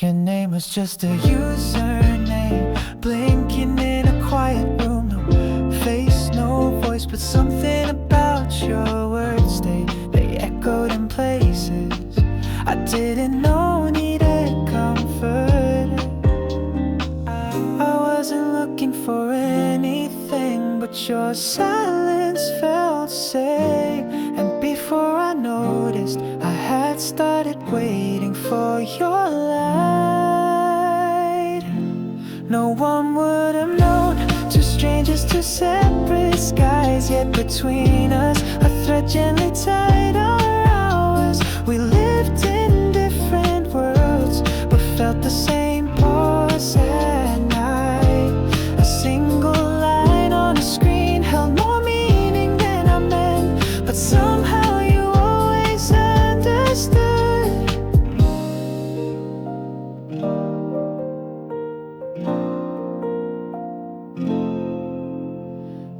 Your name was just a username, blinking in a quiet room. No face, no voice, but something about your words, they echoed in places I didn't know needed comfort. I wasn't looking for anything, but your silence felt safe. And before I noticed, I had started waiting for your light. No one would have known, two strangers, two separate skies, yet between us a thread gently tied our hours. We lived in different worlds, but felt the same pause at night. A single line on a screen held more meaning than I meant, but somehow you always understood.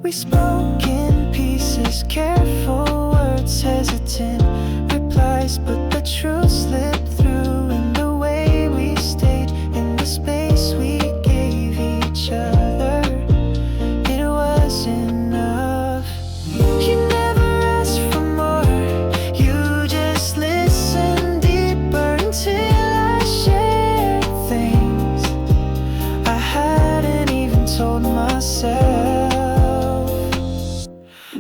We spoke in pieces, careful words, hesitant replies, but the truth slipped through in the way we stayed in the space we gave each other. It was enough. You never asked for more, you just listened deeper until I shared things I hadn't even told myself.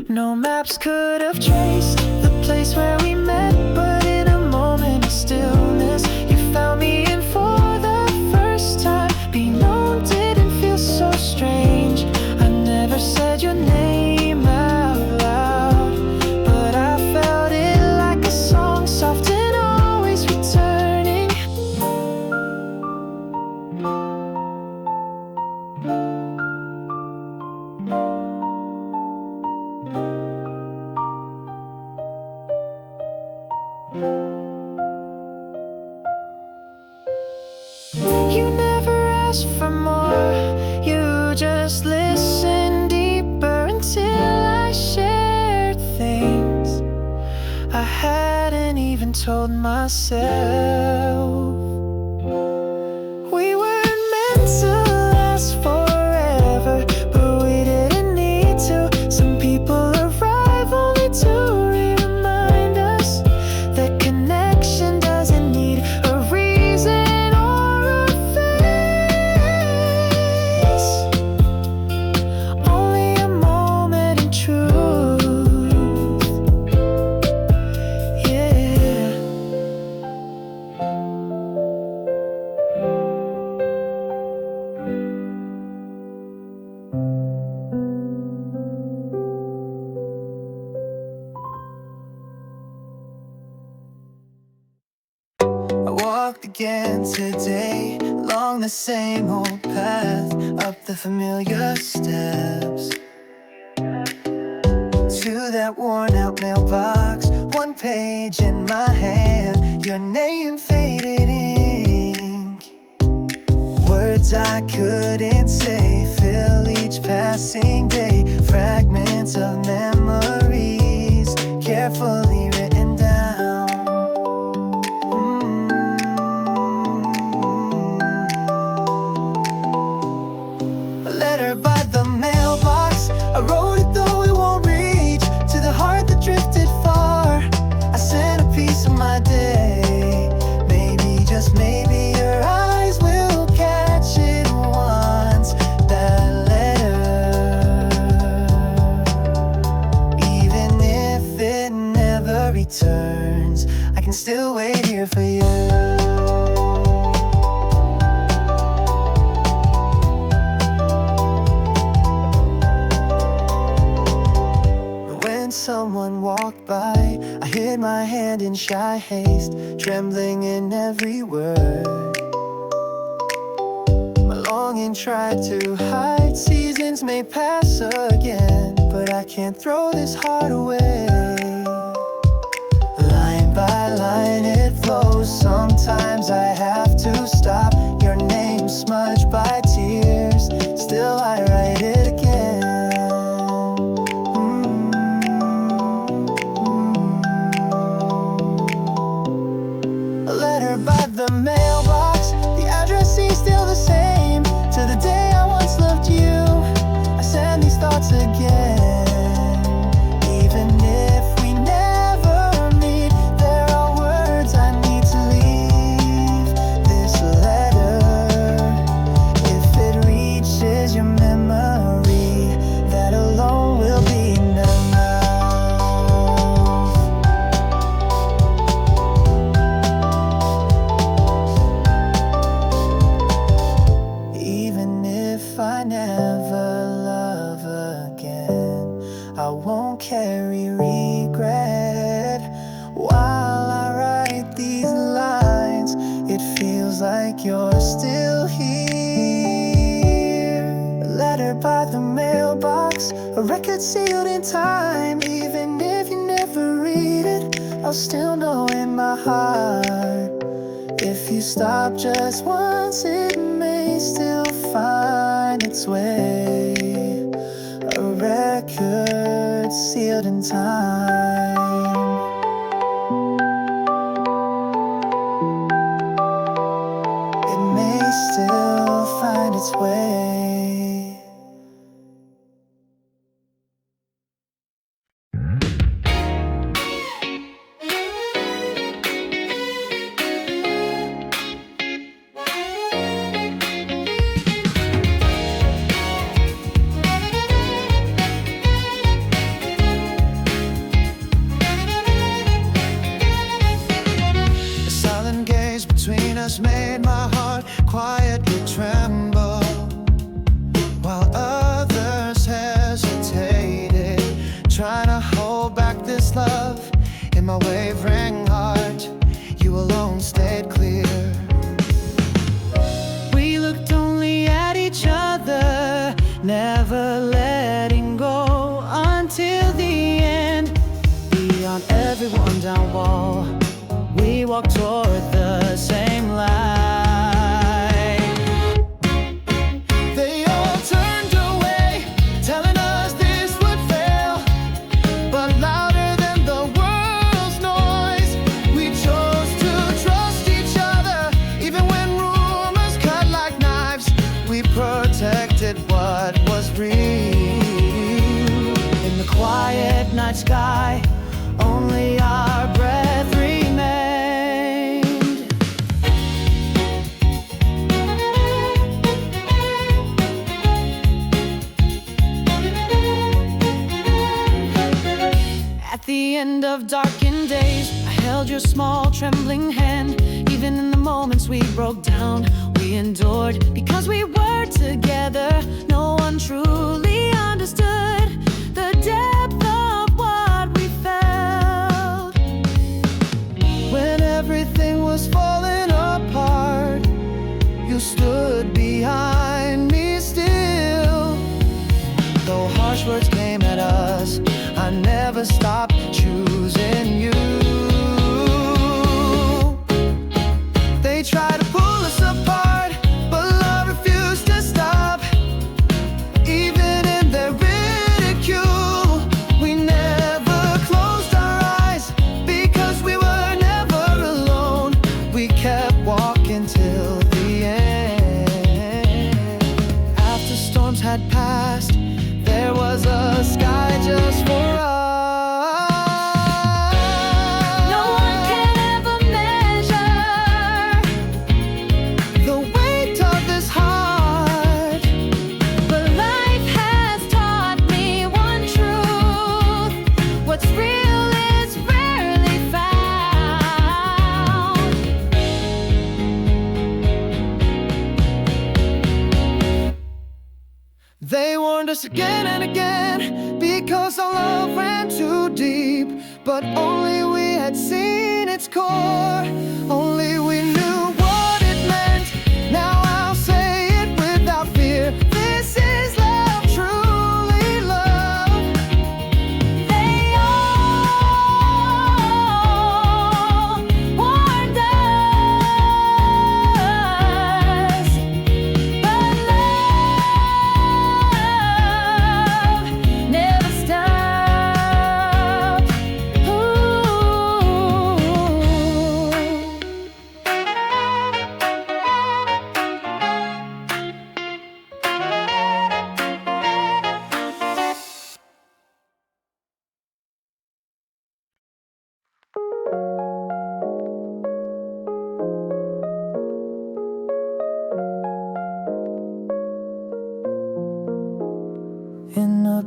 No maps could have traced the place where we met, but in a moment of stillness, you found me in for the first time. Being known didn't feel so strange. I never said your name out loud, but I felt it like a song, soft and always returning. You never asked for more, you just listened deeper until I shared things I hadn't even told myself. We weren't meant to last forever, but we didn't need to. Some people arrive only to remind us that connection doesn't need a reason or a face. Only a moment in truth. Yeah. I walked again today, along the same old path, up the familiar steps, to that worn out mailbox. One page in my hand, your name faded ink. Words I couldn't say fill each passing day. Fragments of memories carefully written down. A letter by the mailbox, I wrote it though it won't reach to the heart that drifted far. I sent a piece of my day. Maybe, just maybe, your eyes will catch it once. That letter, even if it never returns, I can still wait here for you. When someone walked by, I hid my hand in shy haste, trembling in every word. My longing tried to hide. Seasons may pass again, but I can't throw this heart away. Line by line it flows. Sometimes I have to stop. Your name smudged by tears, still I write it again. A letter by the mailbox, the address is still the same. To the day I once loved you, I send these thoughts again. Even if we never meet, there are words I need to leave this letter. If it reaches your memory, that alone will be enough. Even if I never love again, I won't carry regret. While I write these lines, it feels like you're still here. A letter by the mailbox, a record sealed in time. Even if you never read it, I'll still know in my heart. If you stop just once, it may still find its way. A record sealed in time. It may still find its way. The silent gaze between us made my heart quietly tremble, while others hesitated, trying to hold back this love. In my wavering heart, you alone stayed clear. We looked only at each other, never letting go until the end. Beyond every worn down wall, we walked toward the same light. They all turned away, telling us this would fail. But louder than the world's noise, we chose to trust each other. Even when rumors cut like knives, we protected what was real. In the quiet night sky, only our breath remained. At the end of darkened days, I held your small trembling hand. Even in the moments we broke down, we endured because we were together. No one truly understood the depth of what we felt. When everything was falling apart, you stood behind me still. Though harsh words came at us, I never stopped choosing you. They tried to pull us apart, but love refused to stop. Even in their ridicule, we never closed our eyes, because we were never alone. We kept walking till the end. After storms had passed, there was a sky just for us. No one can ever measure the weight of this heart, but life has taught me one truth: what's real is rarely found. They warned us again and again, because our love ran too deep. But only we had seen its core, only we knew what it meant. Now I'll say it without fear: this is love, truly love. They all warned us, but love never stopped. Ooh.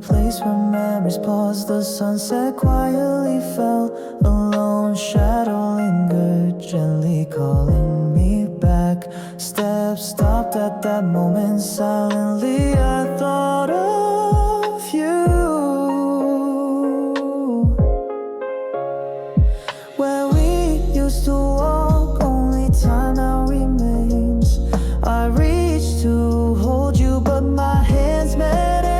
place where memories pause. The sunset quietly fell. A lone shadow lingered, gently calling me back. Steps stopped at that moment. Silently I thought of you. Where we used to walk, only time now remains. I reached to hold you, but my hands met air.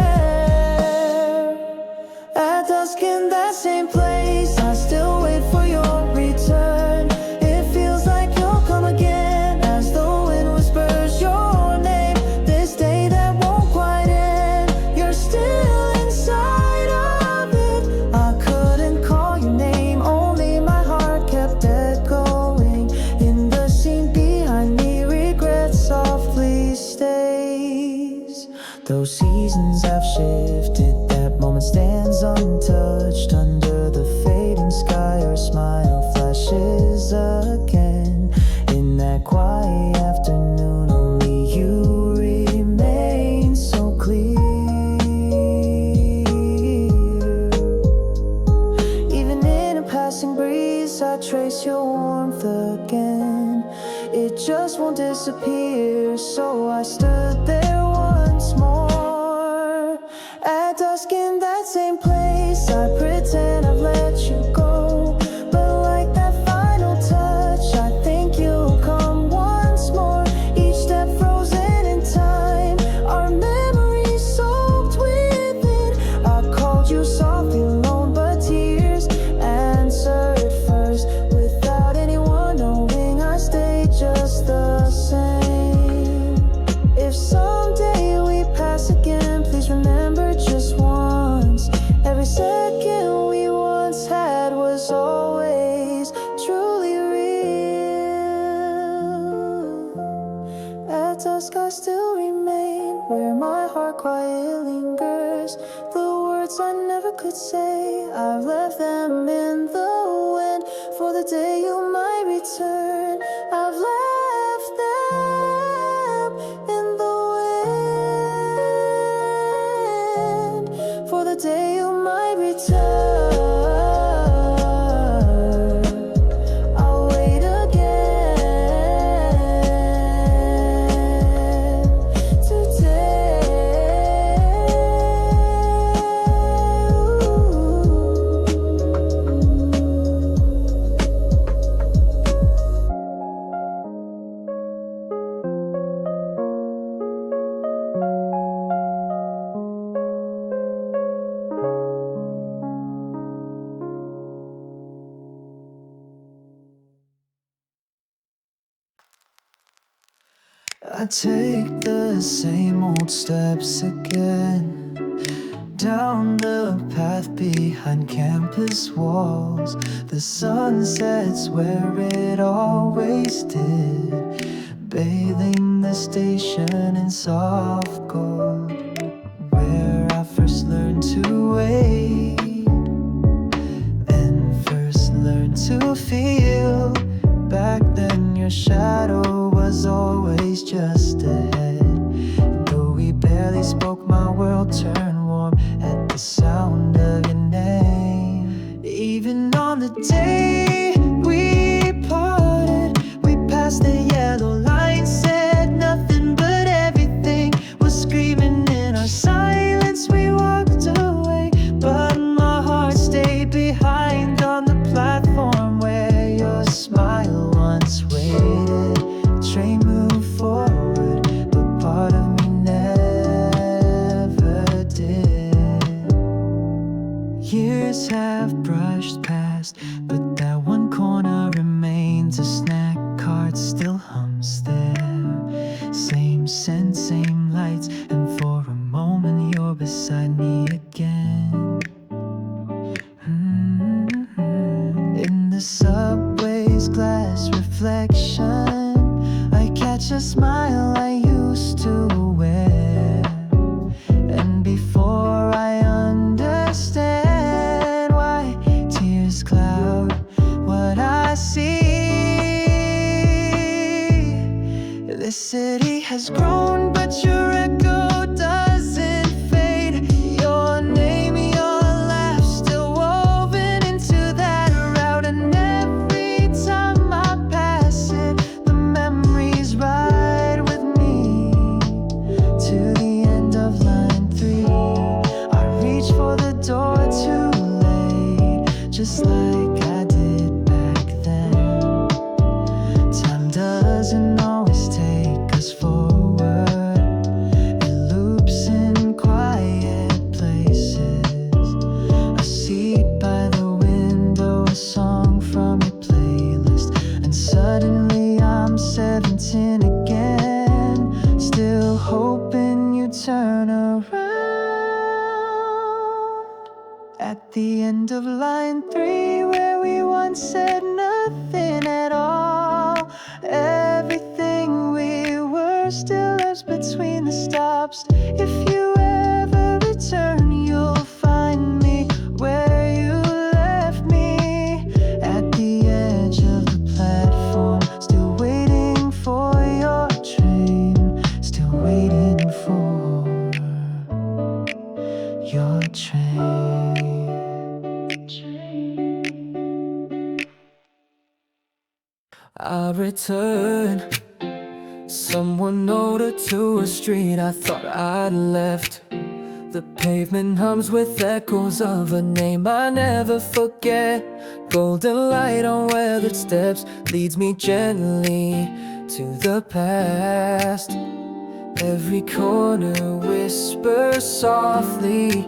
At dusk in that same place, I still wait for your return. It feels like you'll come again, as the wind whispers your name. This day that won't quite end, you're still inside of it. I couldn't call your name, only my heart kept echoing. In the scene behind me, regret softly stays. Though seasons have shifted, that moment stands untouched. Under the fading sky, our smile flashes again. In that quiet afternoon, only you remain so clear. Even in a passing breeze, I trace your warmth again. It just won't disappear, so I stood there once more. At dusk in that same place, I pretend I've let you go. But like that final touch, I think you'll come once more. Each step frozen in time, our memories soaked within. I called you softly alone, but tears answered first. Without anyone knowing, I stayed just the same. If someday we pass again, please remember just once. Every second we once had was always truly real. At dusk I still remain where my heart quietly lingers. The words I never could say, I've left them in the wind. For the day you might return, I've left them in the wind. For the day you might return, I'll wait again today. I take the same old steps again, down the path behind campus walls. The sun sets where it always did, bathing the station in soft gold. Where I first learned to wait and first learned to feel. Back then your shadow was always just ahead. And though we barely spoke, my world turned warm at the sound of your name. Even on the day we parted, we passed the yellow line, said nothing but everything was screaming in our silence. We walked away, but my heart stayed behind on the platform where your smile once waited. Train moved forward, but part of me never did. Years have brushed past, but that one corner remains. A snack cart still hums there. Same scent, same lights, and for a moment you're beside me again. In the subway's glass reflection, I catch a smile I used to wear. And before I understand why tears cloud what I see, this city has grown, but your echo doesn't fade. Your name the end of line 3, where we once said nothing at all. Everything we were still lives between the stops. If you ever return, you'll find me where you left me, at the edge of the platform, still waiting for your train, still waiting for your train. I return, someone older to a street I thought I'd left. The pavement hums with echoes of a name I never forget. Golden light on weathered steps leads me gently to the past. Every corner whispers softly,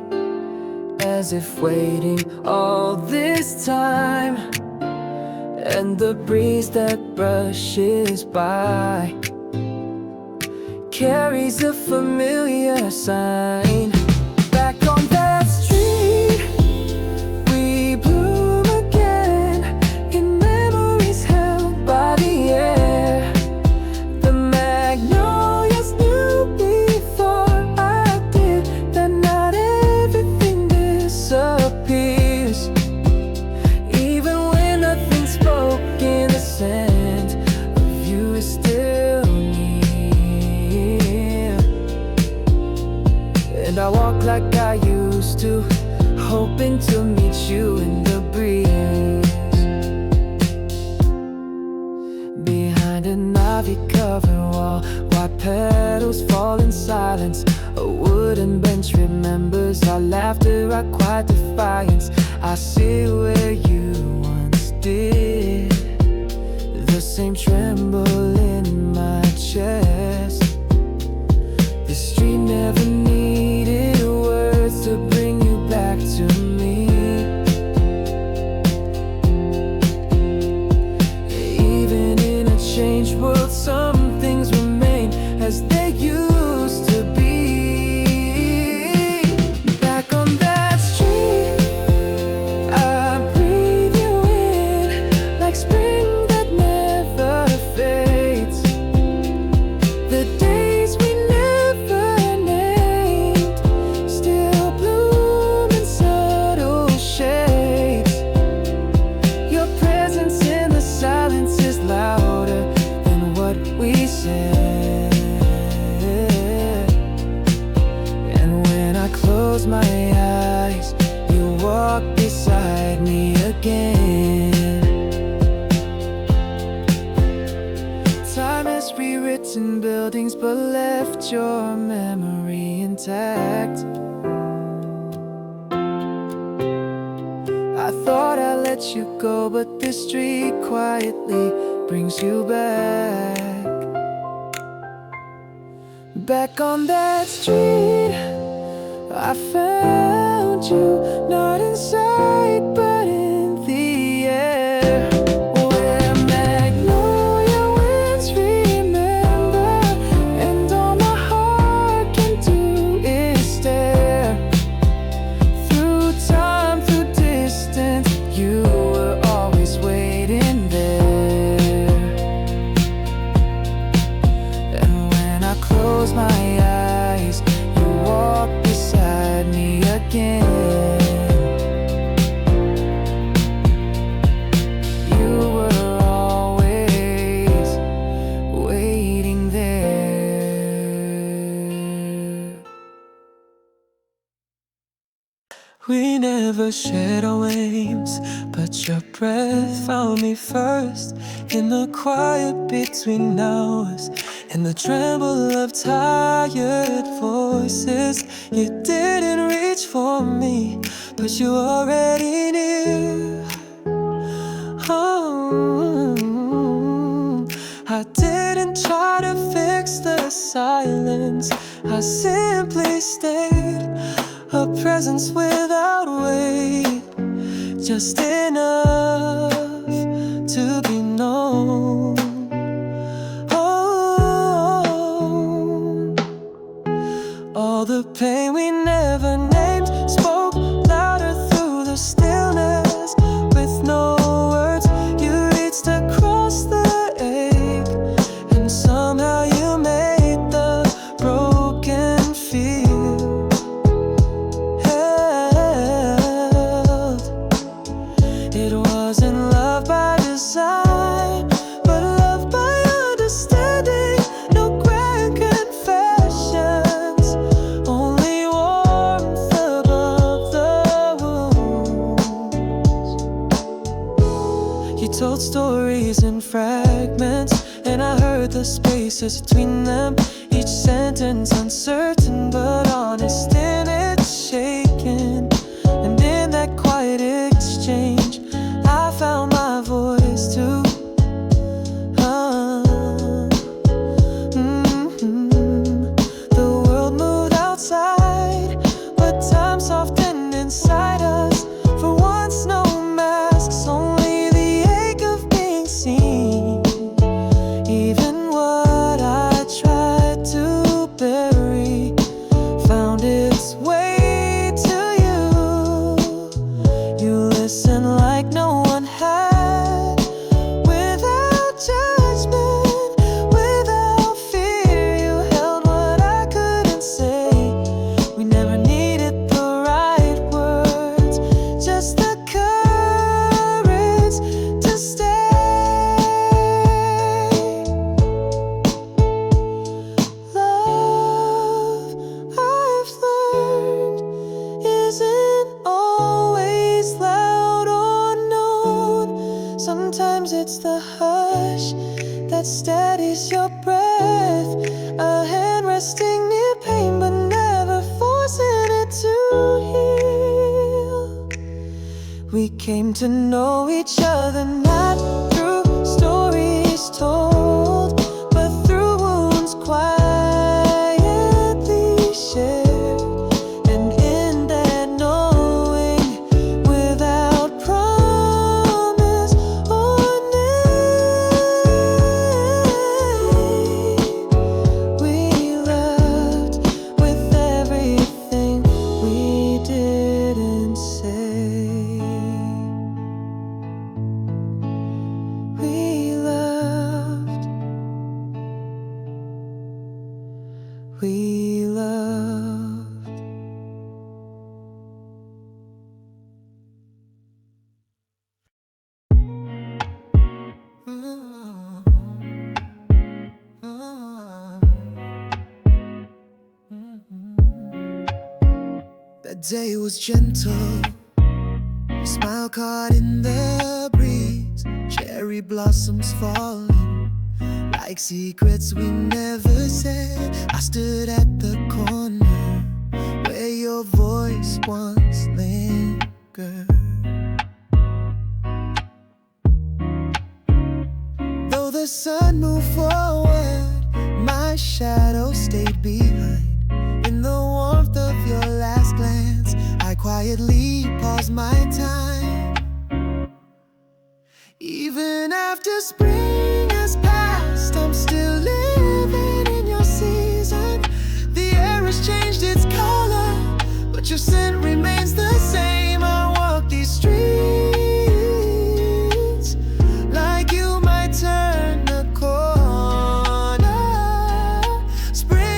as if waiting all this time. And the breeze that brushes by carries a familiar sign. Back on that street, we bloom again, in memories held by the air. The magnolias knew before I did that not everything disappears. Even when nothing's spoken, the scent of you is still near. And I walk like I used to, hoping to meet you in the breeze. Behind an ivy-covered wall, white petals fall in silence. A wooden bench remembers our laughter, our quiet defiance. I see where you once did, the same tremble in my chest. The street never needed words to bring you back to me. Even in a changed world, some things remain as they used to be. Back on that street, I breathe you in, like spring that never fades. The days we never named still bloom in subtle shades. Your presence in the silence is louder than what we said. And when I close my eyes, you walk beside me again. Time has rewritten buildings but left your memory intact. I thought I let you go, but this street quietly brings you back. Back on that street, I found you, not in sight but in the air. Where magnolia winds remember, and all my heart can do is stare. Through time, through distance, you were always waiting there. And when I close my eyes, you walk beside me again. You were always waiting there. We never shared our aims, but your breath found me first. In the quiet between hours, in the tremble of tired voices, you didn't reach for me, but you already knew. Oh, I didn't try to fix the silence, I simply stayed, a presence without weight, just enough to be known. Oh, all the pain we never named spoke louder through the the spaces between them. Each sentence uncertain but honest in its shaking. And in that quiet exchange I found my voice too. The world moved outside, but time softened inside us. For once no masks, only the ache of being seen. Even what I tried to bury found its way to you. You listen like no one had, without judgment, without fear. You held what I couldn't say. We never needed the right words, just the courage to stay. Love, I've learned, isn't always loud or known. Sometimes it's the hush that steadies your breath, a hand resting near pain but never forcing it to heal. We came to know each other not through stories told, but through wounds quietly shared. And in that knowing, without promise or name, we loved with everything we didn't say. We loved, we loved. That day was gentle, your smile caught in the breeze, cherry blossoms falling like secrets we never said. I stood at the corner where your voice once lingered. Though the sun moved forward, my shadow stayed behind. In the warmth of your last glance, I quietly paused my time. Even after spring has passed, I'm still living in your season. The air has changed its color, but your scent remains the same. I walk these streets like you might turn the corner. Spring,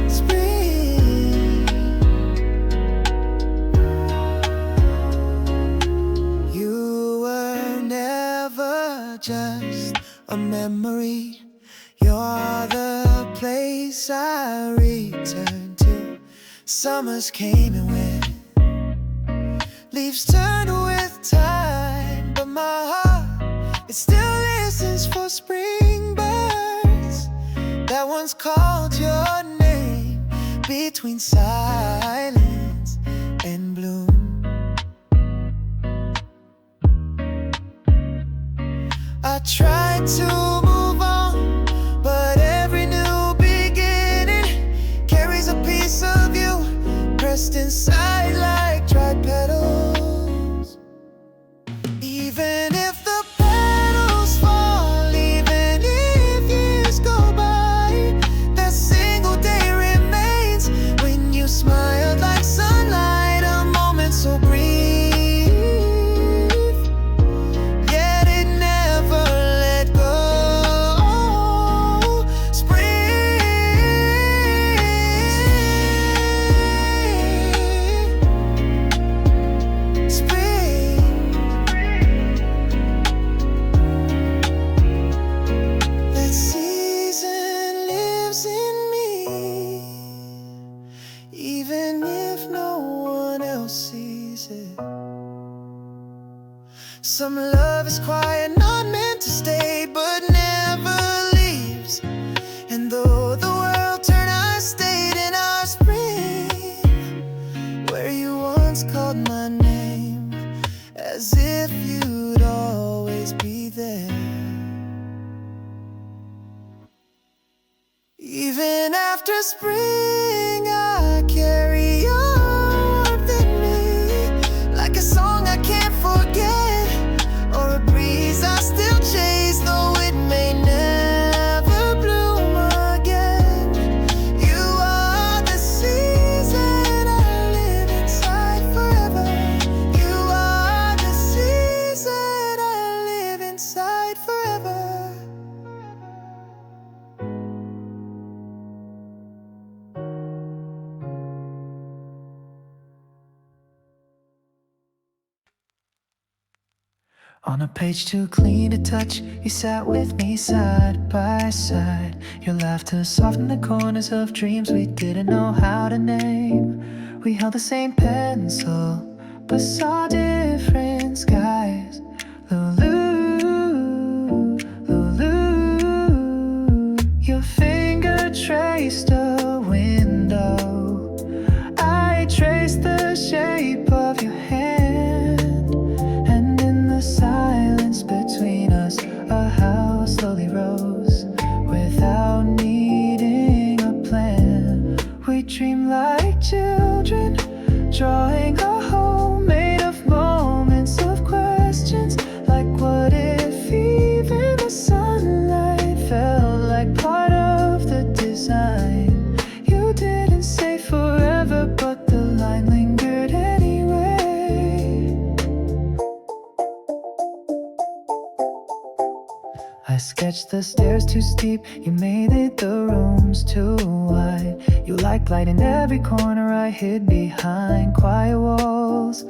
spring. You were never just a memory. You're the place I return to. Summers came and went, leaves turn with time, but my heart, it still listens for spring birds that once called your name between silence and bloom. I tried to move on, but every new beginning carries a piece of you pressed inside like dried petals. Even if the petals fall, even if years go by, that single day remains when you smiled like sunlight, a moment so brief. Yet it never let go. Some love is quiet, not meant to stay, but never leaves. And though the world turned, I stayed in our spring, where you once called my name, as if you'd always be there. Even after spring, I carry your warmth in me, like a song I can't forget, or a breeze I still chase, though it may never bloom again. You are the season I live inside forever. You are the season I live inside forever. On a page too clean to touch, you sat with me side by side. Your laughter softened the corners of dreams we didn't know how to name. We held the same pencil, but saw different skies. Lulu, Lulu, your finger traced a window. I traced the shape of your hand. Silence between us, a house slowly rose without needing a plan. We dreamed like children, drawing a home made of moments of questions, like what if even the sunlight felt like part of the design. You didn't say forever, but the line lingered anyway. I sketched the stairs too steep, you made it the rooms too wide. You liked light in every corner I hid behind quiet walls,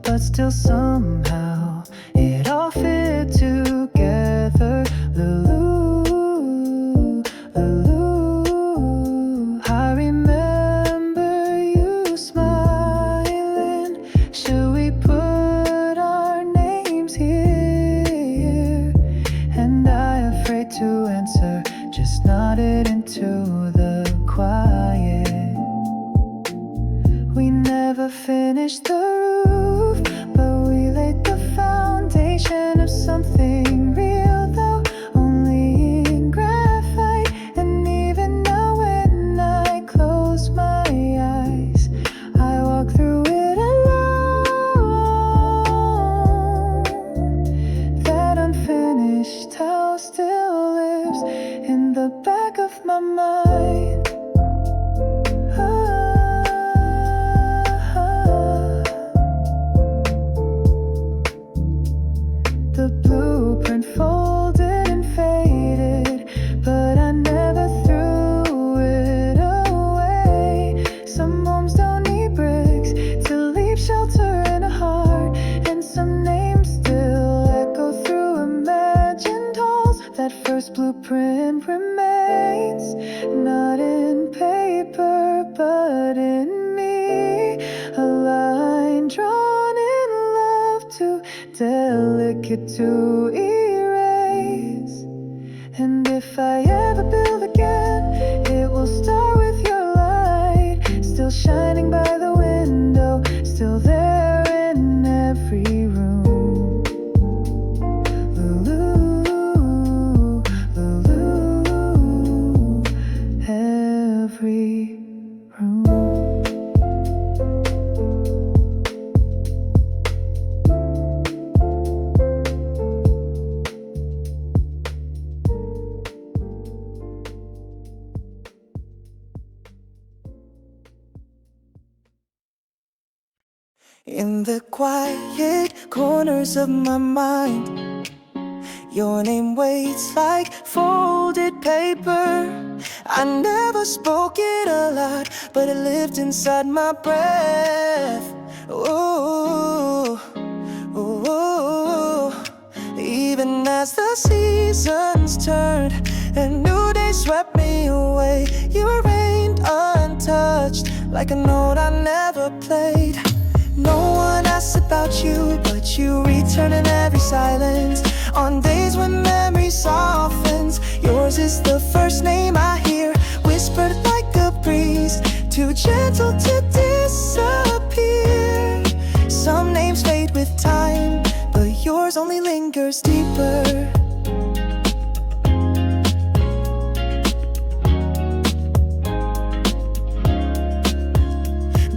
but still somehow it all fit together. Lulu, Lulu, I remember you smiling. Should we put our names here? And I, afraid to answer, just nodded into the quiet. We never finished the roof, but we laid the foundation of something real, though only in graphite. And even now when I close my eyes, I walk through it alone. That unfinished house still lives in the back of my mind. The blueprint folded and faded, but I never threw it away. Some homes don't need bricks to leave shelter in a heart, and some names still echo through imagined halls. That first blueprint remains, not in paper, but in me. A line drawn in love, too delicate to erase. And if I ever build again, it will start with your light, still shining by the window, still there in every room. Lulu, Lulu, every room. In the quiet corners of my mind, your name waits like folded paper. I never spoke it a lot, but it lived inside my breath. Ooh, ooh. Even as the seasons turned and new days swept me away, you remained untouched, like a note I never played. No one asked less about you, but you return in every silence. On days when memory softens, yours is the first name I hear, whispered like a breeze, too gentle to disappear. Some names fade with time, but yours only lingers deeper.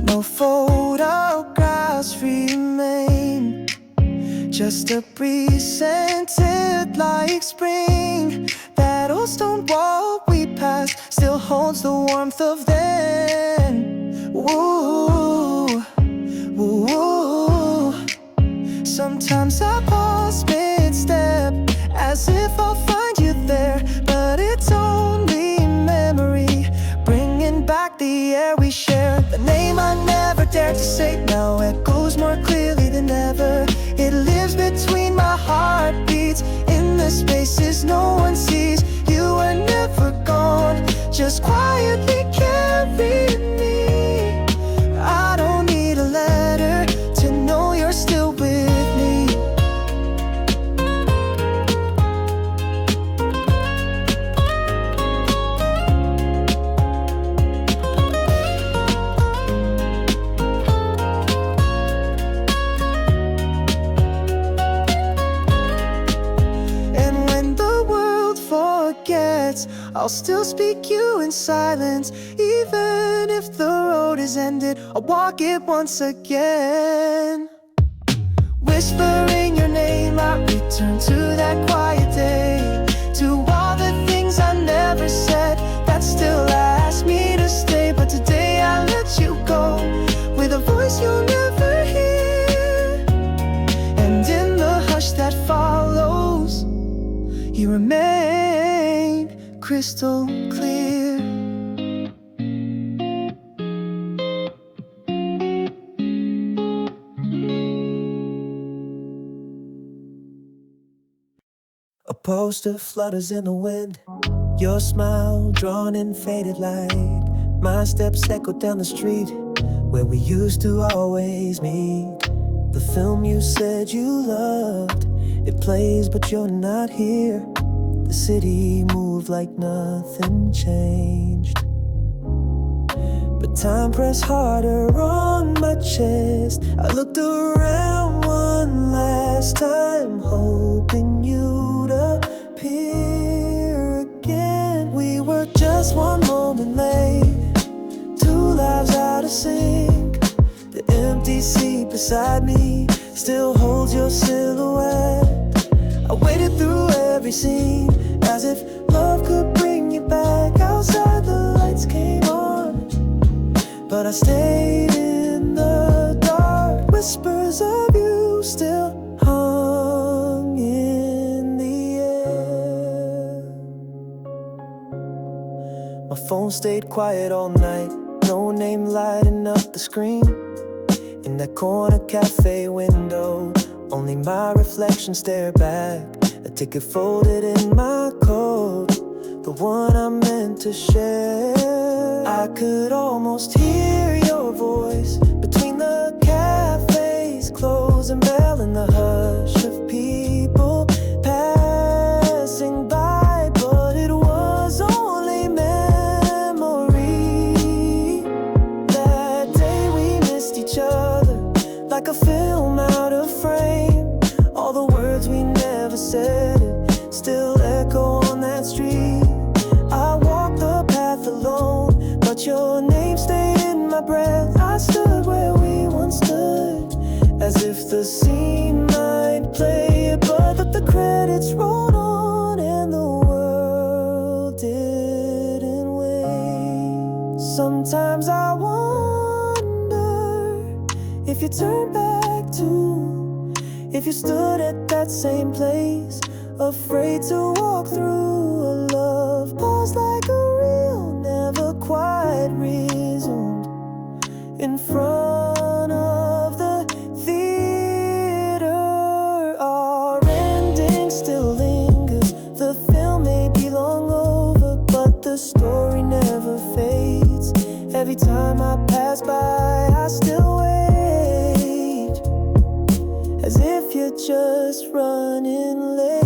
No photographs remain, just a breeze scented like spring. That old stone wall we passed still holds the warmth of then. Ooh, ooh. Sometimes I pause mid-step, as if I'll find you there, but it's only memory, bringing back the air we share. The name I never dared to say now echoes more clearly than ever. It lives between my heartbeats, in the spaces no one sees. You were never gone, just quietly carrying me. I don't need a letter to know you're still with me. I'll still speak you in silence. Even if the road is ended, I'll walk it once again. Whispering your name, I return to that quiet day, to all the things I never said that still ask me to stay. But today I let you go, with a voice you'll never hear. And in the hush that follows, you remain crystal clear. A poster flutters in the wind, your smile drawn in faded light. My steps echo down the street where we used to always meet. The film you said you loved, it plays but you're not here. The city moved like nothing changed, but time pressed harder on my chest. I looked around one last time, hoping you'd appear again. We were just one moment late, two lives out of sync. The empty seat beside me still holds your silhouette. I waited through every scene, as if love could bring you back. Outside the lights came on, but I stayed in the dark. Whispers of you still hung in the air. My phone stayed quiet all night, no name lighting up the screen. In that corner cafe window, only my reflection stared back. A ticket folded in my coat, the one I meant to share. I could almost hear your voice between the cafe's closing bell and the hush of people passing by. But it was only memory. That day we missed each other like a film out of frame. All the words we never said still echo on that street. I walked the path alone, but your name stayed in my breath. I stood where we once stood, as if the scene might play, but the credits rolled on and the world didn't wait. Sometimes I wonder if you turn back too, if you stood at that same place, afraid to walk through a love pause like a reel, never quite resumed. In front of the theater, our ending still lingers. The film may be long over, but the story never fades. Every time I pass by, I still wait. running late.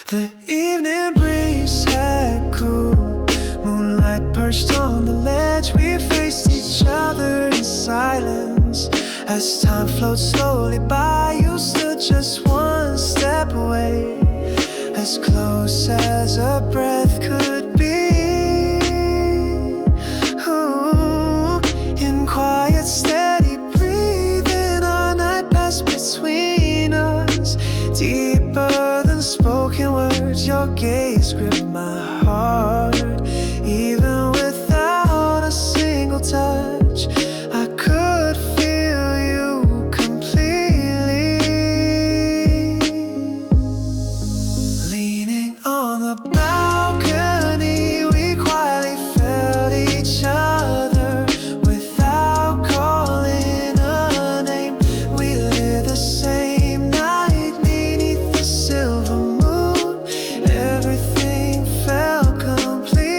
The evening breeze had cooled, moonlight perched on the ledge. We faced each other in silence as time flowed slowly by. You stood just one step away, as close as a breath could be. Ooh, in quiet, steady breathing, our night passed between us, deeper than spoken words. Your gaze gripped my heart, even without a single touch. I could feel you completely. Leaning on the balcony, we quietly felt each other without calling a name. We lit the same night beneath the silver moon. Everything felt complete,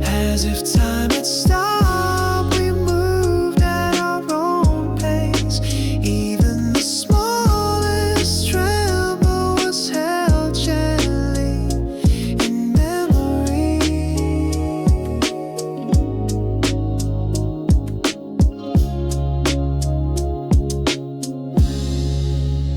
as if time had stopped. We moved at our own pace. Even the smallest tremble was held gently in memory.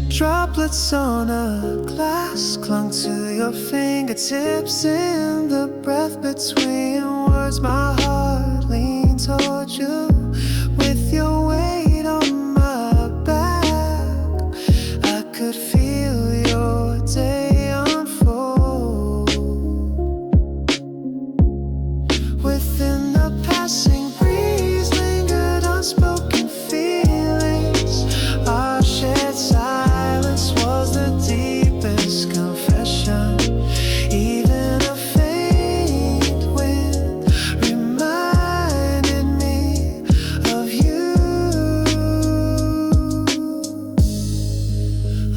Droplets on a glass clung to your fingertips. In the breath between words, my heart leaned toward you. With your weight on my back, I could feel your day unfold. Within the passing breeze lingered unspoken feelings. Our shared silence was the deepest confession. Even a faint wind reminded me of you.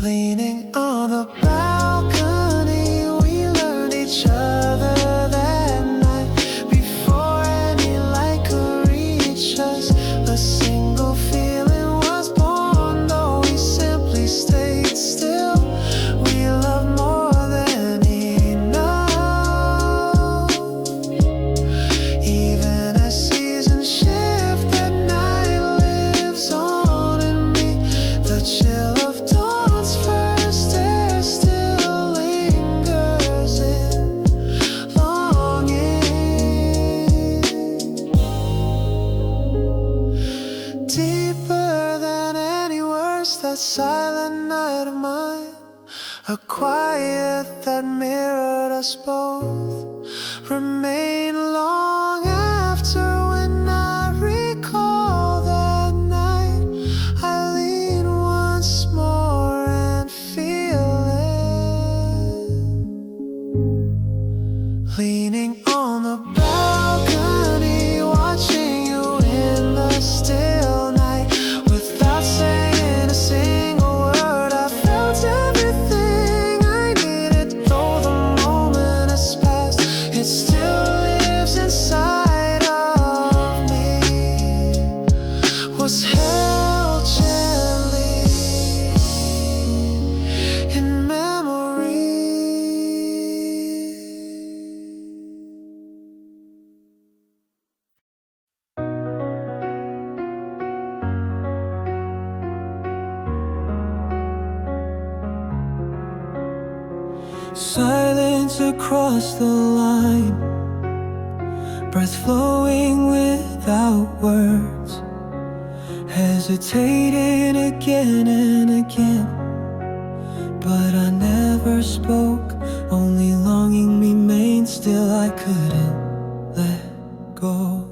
Leaning on the balcony, we learned each other that night. Before any light could reach us, a single feeling was born. Though we simply stayed still, we loved more than enough. Even as seasons shift, that night lives on in me. The chill of dawn's first air still lingers in longing. Deeper than any words, that silent night of mine, a quiet that mirrored us both, remain long after. When I recall that night, I lean once more and feel it. Leaning on the balcony, watching you in the still night. Without saying a single word, I felt everything I needed. Though the moment has passed, it still lives inside of me. Was held gently in memory. Silence across the line, breath flowing without words. Hesitated again and again, but I never spoke. Only longing remained, still I couldn't let go.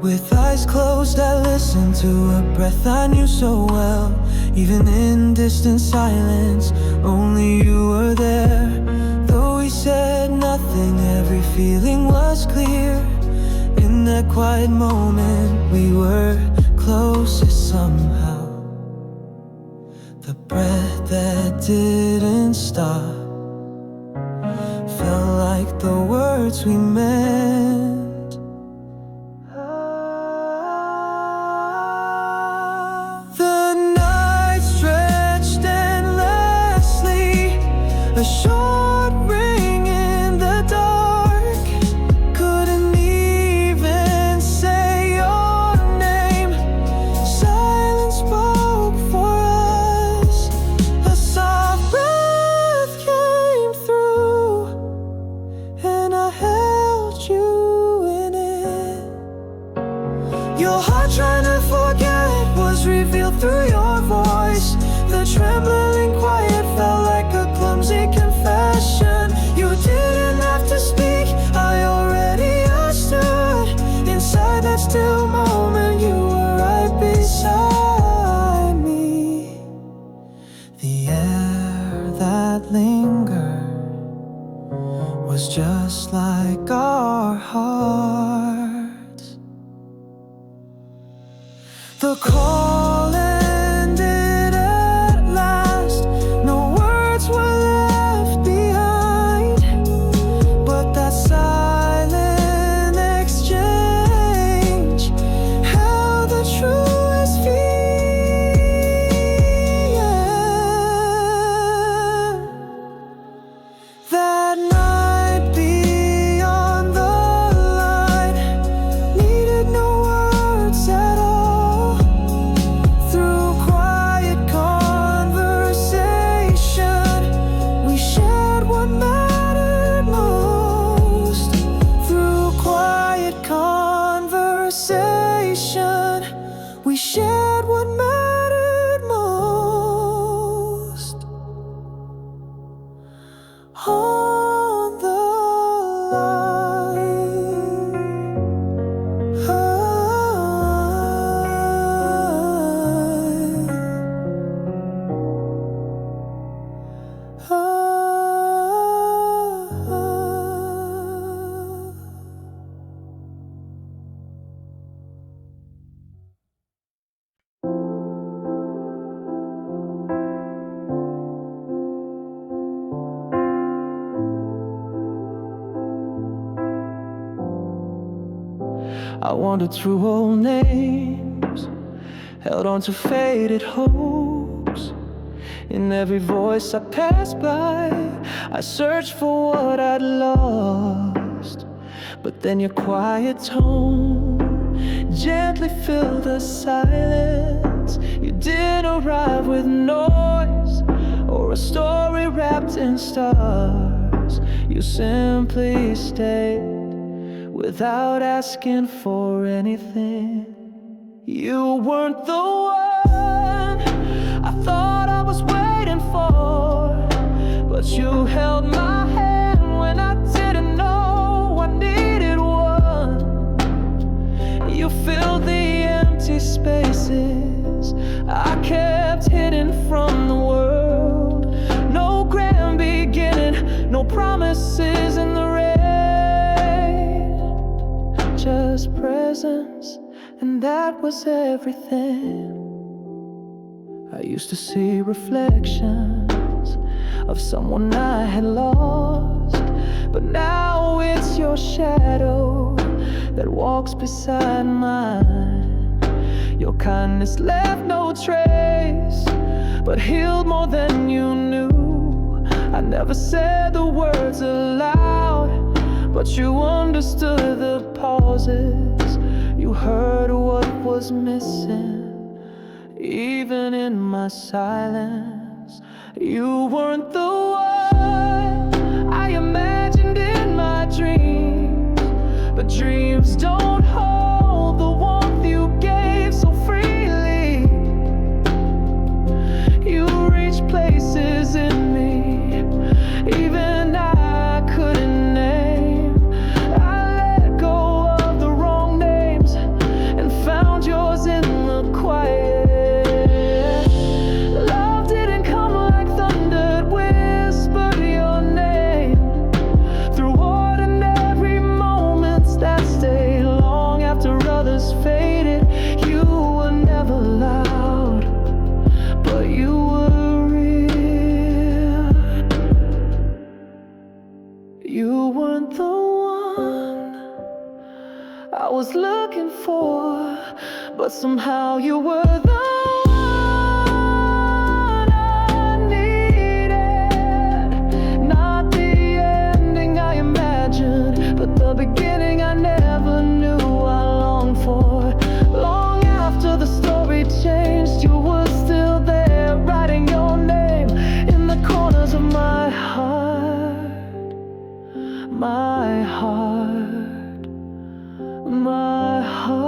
With eyes closed, I listened to a breath I knew so well. Even in distant silence, quiet moment we were closest somehow. The breath that didn't stop felt like the words we meant. The night stretched endlessly, a short ring in the dark. Couldn't even say your name. Silence spoke for us. A soft breath came through, and I held you in it. Your heart trying to forget was revealed through your voice. The trembling quiet felt like a clumsy confession. You didn't have to speak, I already understood. Inside that still moment, you were right beside me. The air that lingered was just like our hearts. The call ended at last. No words were left behind, but that silent exchange held the truest fear. That night beyond the line needed no words at all. Through quiet conversation, we shared what mattered most. Through quiet conversation, we shared what mattered most. On the I wandered through old names, held on to faded hopes. In every voice I passed by, I searched for what I'd lost. But then your quiet tone gently filled the silence. You didn't arrive with noise or a story wrapped in stars. You simply stayed without asking for anything. You weren't the one I thought I was waiting for, but you held my hand when I didn't know I needed one. You filled the empty spaces I kept hidden from the world. No grand beginning, no promises in the rain, just presence, and that was everything. I used to see reflections of someone I had lost, but now it's your shadow that walks beside mine. Your kindness left no trace, but healed more than you knew. I never said the words aloud, but you understood the pauses. You heard what was missing, even in my silence. You weren't the one I imagined in my dreams, but dreams don't hold the warmth you gave so freely. You reached places in me even I couldn't name. I let go of the wrong names and found yours in the quiet. Love didn't come like thundered whispers. was looking for, but somehow you were the one I needed. Not the ending I imagined, but the beginning I never knew I longed for. Long after the story changed, you were still there, writing your name in the corners of my heart. My heart, my heart.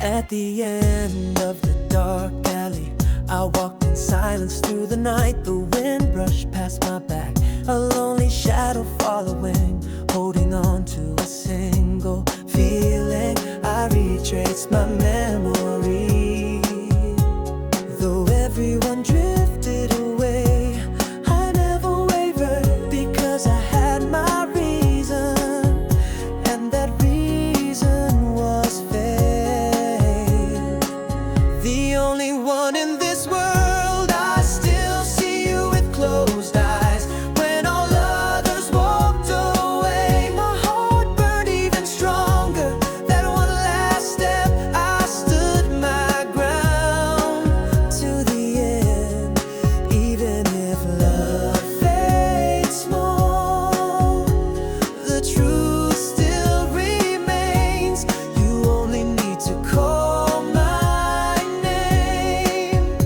At the end of the dark alley, I walked in silence through the night. The wind brushed past my back, a lonely shadow following, holding on to a single feeling. I retraced my memory. Though everyone drifted away, I never wavered because I had my reason, and that reason was faith. The only one in this world, I still see you with closed eyes. When all others walked away, my heart burned even stronger. That one last step, I stood my ground to the end. Even if love fades small, the truth still remains. You only need to call my name.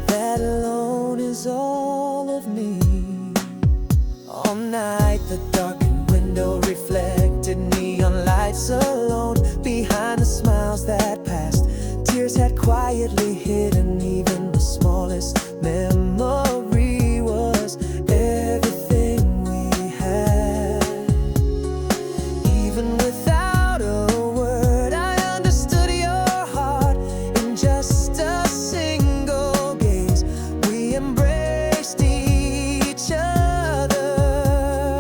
That alone is all of me. All night the darkened window reflected neon lights alone. Behind the smiles that passed, tears had quietly hidden. Even the smallest memory was everything we had. Even without a word, I understood your heart in just a single gaze. We embraced each other.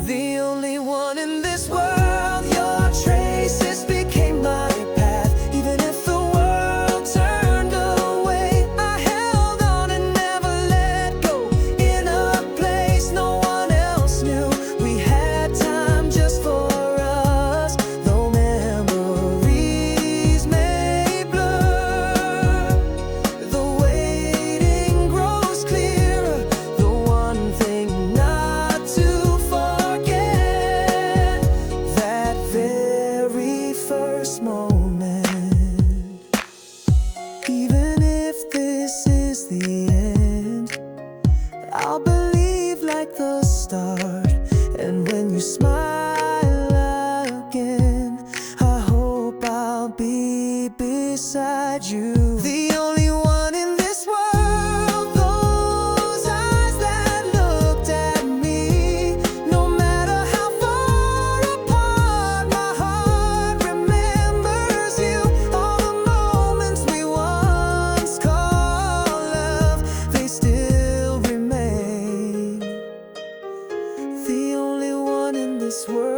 The only one in this world, your traces became my path. Even if the world turned away, I held on and never let go. In a place no one else knew, we had time just for us. Though memories may blur, the waiting grows clearer. The one thing not to forget, that very first moment. Even if this is the end, I'll believe like the start. And when you smile again, I hope I'll be beside you. The only one in this world, those eyes that looked at me. No matter how far apart, my heart remembers you. All the moments we once called love, they still remain. The only one in this world.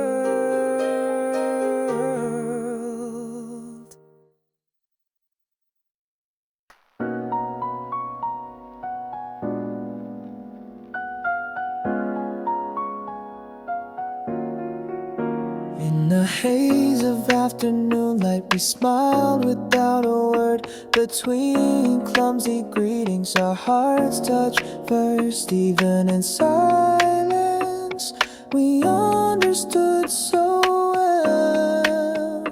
In the haze of afternoon light, we smiled without a word. Between clumsy greetings, our hearts touched first. Even in silence, we understood so well.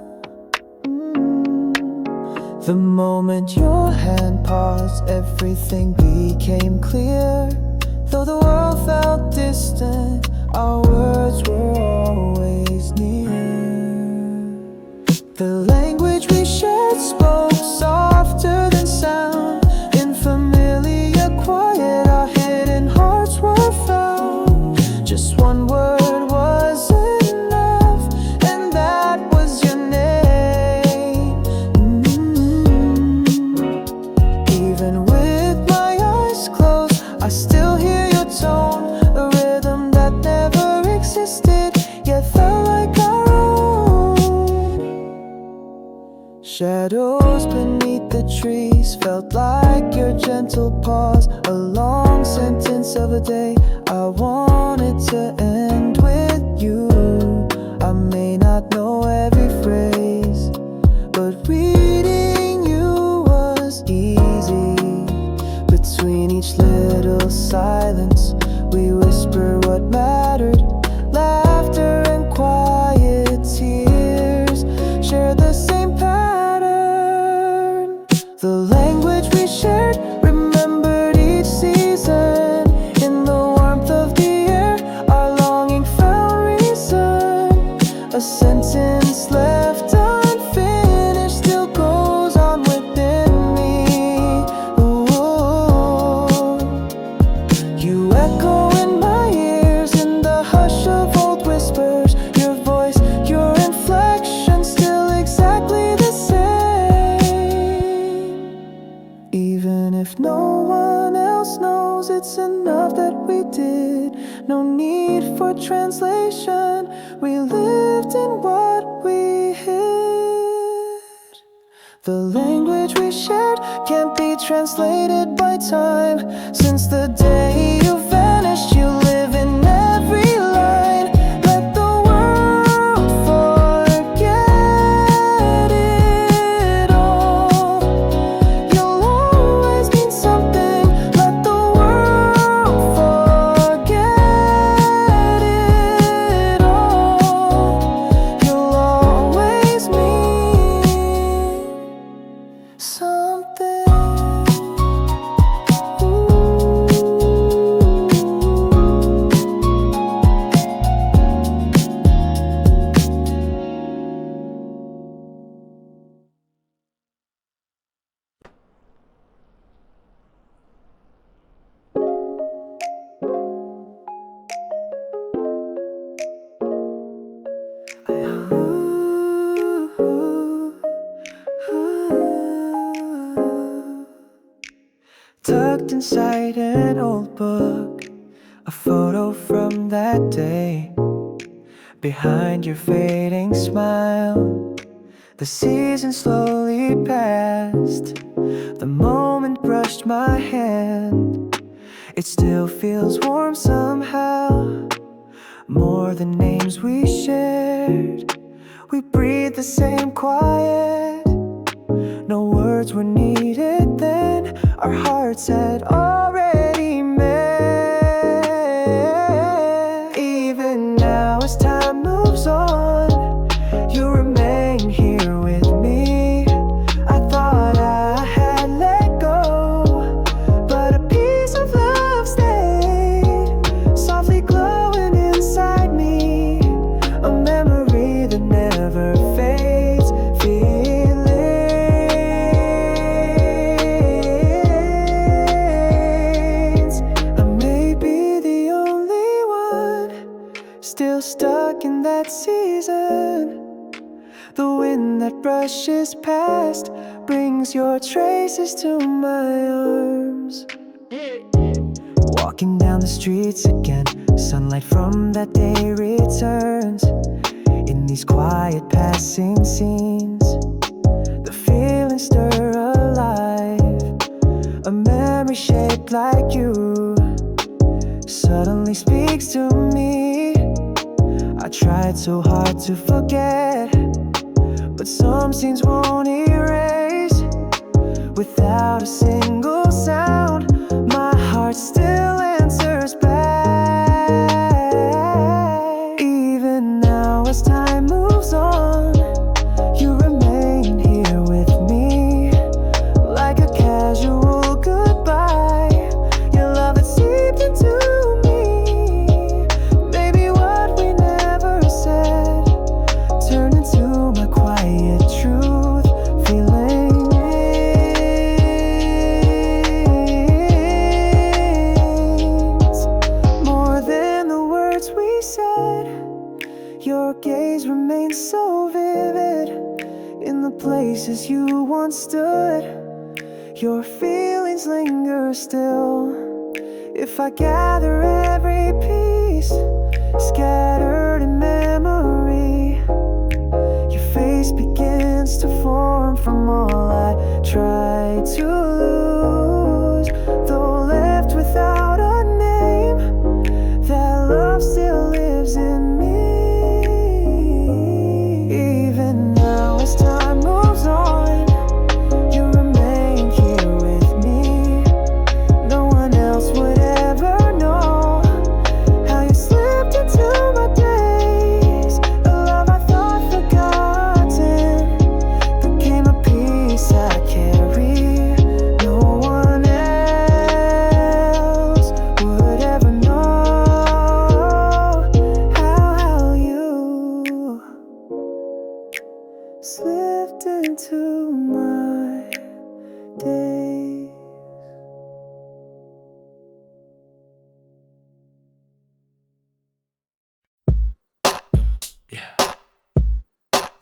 The moment your hand paused, everything became clear. Though the world felt distant, our words were always near. The language we Shadows beneath the trees felt like your gentle pause. A long sentence of a day I wanted to end with you. I may not know every phrase, but reading you was easy. Between each little silence we whisper what mattered. Laughter and quiet tears share the same pattern. The language we shared, remembered each season. In the warmth of the air, our longing found reason. A sentence left unfinished still goes on within me. Ooh. You echo in my ears in the hush of old whispers. Your voice, your inflection, still exactly the same. Even if no one else knows, it's enough that we did. No need for translation. We lived in what we hid. The language we shared can't be translated by time. Since the day you vanished, you live in every line. Let the world forget it all. You'll always mean something. Let the world forget it all. You'll always mean something. Tucked inside an old book, a photo from that day. Behind your fading smile, the season slowly passed. The moment brushed my hand. It still feels warm somehow. More than names we shared. We breathe the same quiet. No words were needed then. Our hearts had already met. Even now as time moves on, you remain here with me. I thought I had let go, but a piece of love stayed, softly glowing inside me. A memory that never fades. Feelings, I may be the only one still stuck in that season. The wind that brushes past brings your traces to my arms. Walking down the streets again, sunlight from that day returns. In these quiet passing scenes, the feelings stir alive. A memory shaped like you suddenly speaks to me. I tried so hard to forget, but some scenes won't erase. Without a single sound, my heart still answers back. Even now as time moves on, you remain here with me. Like a casual goodbye, your love had seeped into me. Maybe what we never said turned into my quiet truth. Feelings, more than the words we said. Your gaze remains so vivid in the places you once stood. Your feelings linger still. If I gather every piece scattered in memory, your face begins to form from still lives in me. Even now as time moves on, you remain here with me. No one else would ever know how you slipped into my days. A love I thought forgotten became a piece I carry. No one else would ever know how you slipped into my days.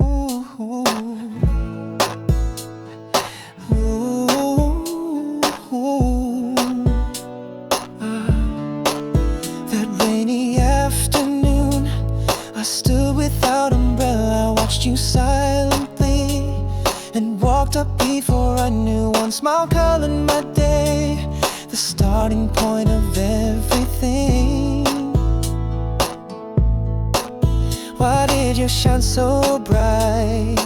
Ooh, ooh, ooh. That rainy afternoon, I stood without umbrella. I watched you silently and walked up before I knew. One smile colored my day, the starting point of everything. Why did you shine so bright?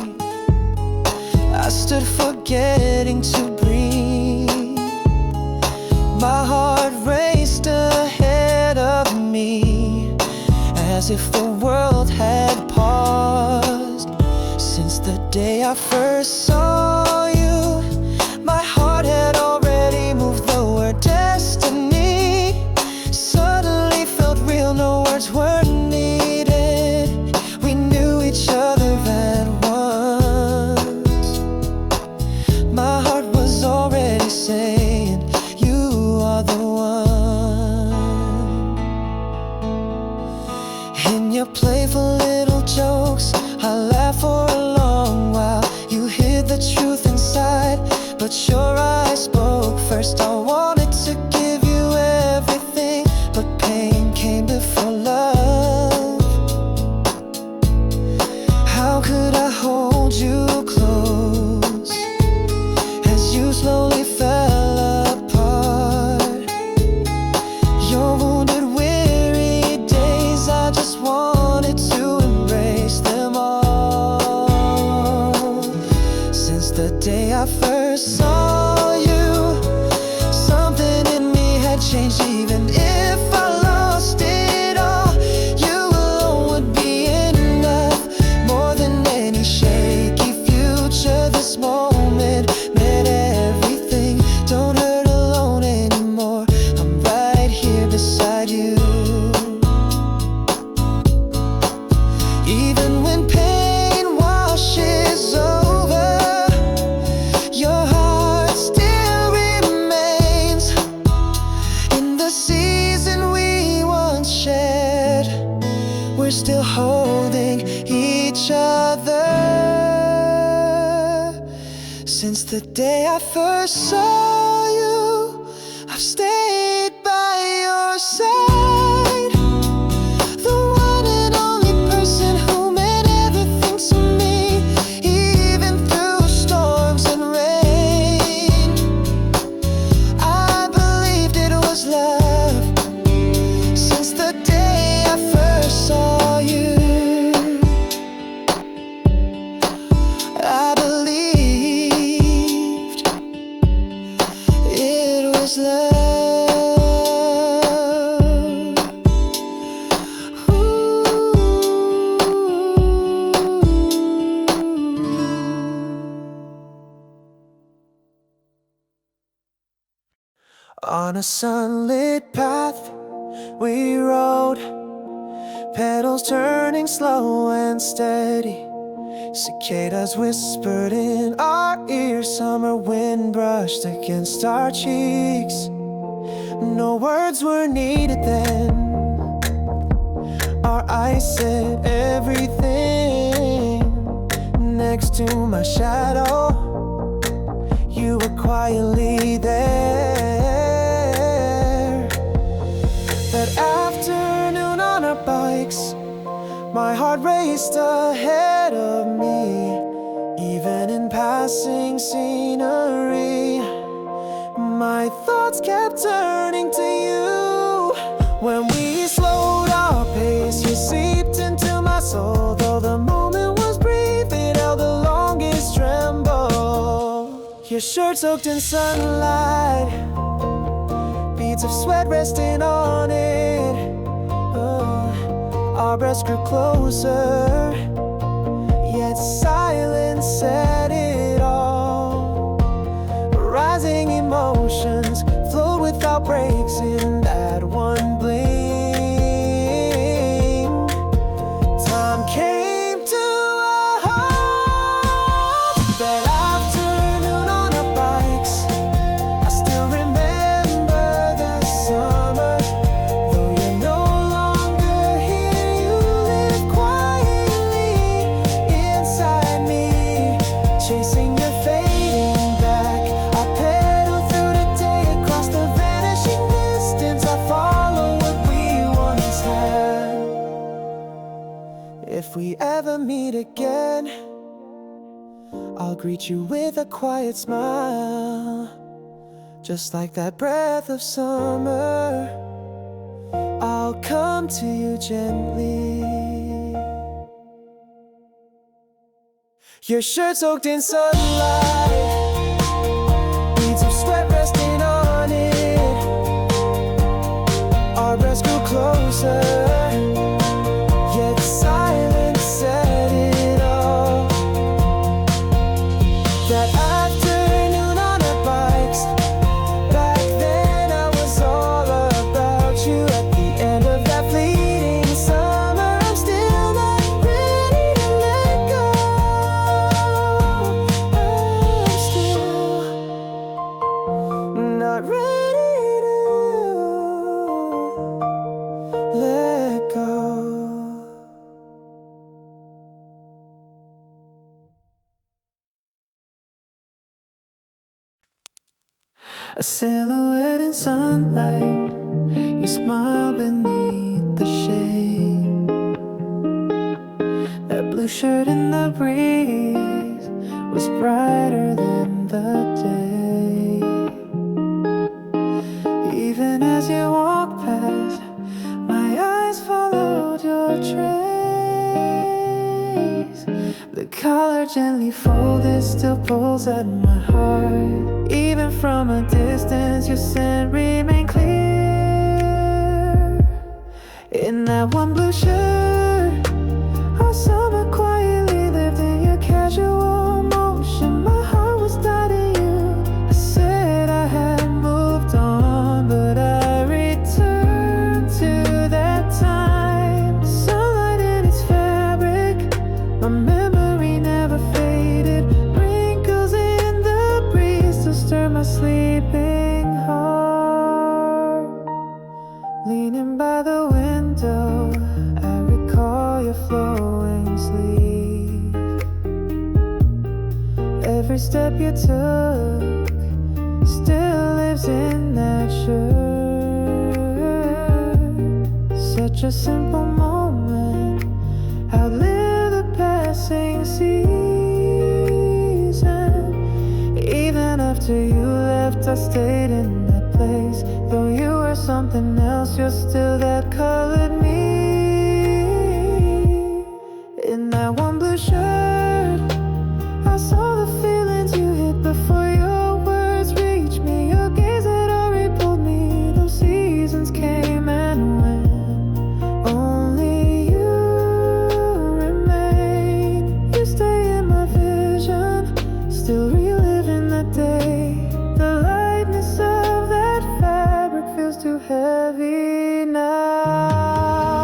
I stood forgetting to breathe. My heart raced ahead of me, as if the world had paused. Since the day I first saw you, my heart had already moved. The word destiny suddenly felt real. No words were needed. We knew each other at once. My heart was already saying, you are the one. In your playful little jokes, I laughed for a long while. You hid the truth inside, but your eyes spoke first. I wanted to give you everything, but pain came before love. How could I hold you close as you slowly fell apart? Your wounded, weary days, I just wanted to embrace them all. Since the day I first saw you, something in me had changed. Even if I lost it all, you alone would be enough. More than any shaky future, this moment meant everything. Don't hurt alone anymore, I'm right here beside you. Even when pain washes over, your heart still remains. In the season we once shared, we're still holding each other. Since the day I first saw you, I've stayed by your side. The one and only person who meant everything to me, even through storms and rain. I believed it was love since the day I first saw you. I believed it was love. On a sunlit path we rode, pedals turning slow and steady. Cicadas whispered in our ears, summer wind brushed against our cheeks. No words were needed then, our eyes said everything. Next to my shadow, you were quietly there. That afternoon on our bikes, my heart raced ahead of me. Even in passing scenery, my thoughts kept turning to you. When we slowed our Your shirt soaked in sunlight, beads of sweat resting on it. Our breaths grew closer, yet silence said it all. Rising emotions flowed without breaks in that one blink. Time came to a halt. That afternoon on our bikes, I still remember the summer. Though you're no longer here, you live quietly inside me, chasing your fading back. I pedal through the day across the vanishing distance. I follow what we once had. If we ever meet again, I'll greet you with a quiet smile, just like that breath of summer. I'll come to you gently. Your shirt soaked in sunlight, beads of sweat resting on it. Our breaths grew closer, yet silence said it all. That afternoon on our bikes, back then I was all about you. At the end of that fleeting summer, I'm still not ready to let go. I'm still not ready to let go. A silhouette in sunlight, you smile beneath the shade. That blue shirt in the breeze was brighter than the day. Even as you walk past, my eyes followed your trace. The collar gently folded still pulls at my heart. Even from a distance, your scent remained clear. In that one blue shirt, our summer quietly lived in your casual motion. My heart was tied to you. I said I had moved on, but I returned to that time. Sunlight in its fabric, my memory never faded. Wrinkles in the breeze to stir my sleeping heart. Leaning by the window, I recall your flowing sleeve. Every step you took still lives in that shirt. Such a simple moment, outlive the passing season. Even after you left, I stayed in that place. Though you were something else, you're still that colored me. In that one blue shirt, I saw the feelings you hid before your words reached me. Your gaze had already pulled me. Those seasons came and went. Only you remain. You stay in my vision, still reliving that day. The lightness of that fabric feels too heavy now.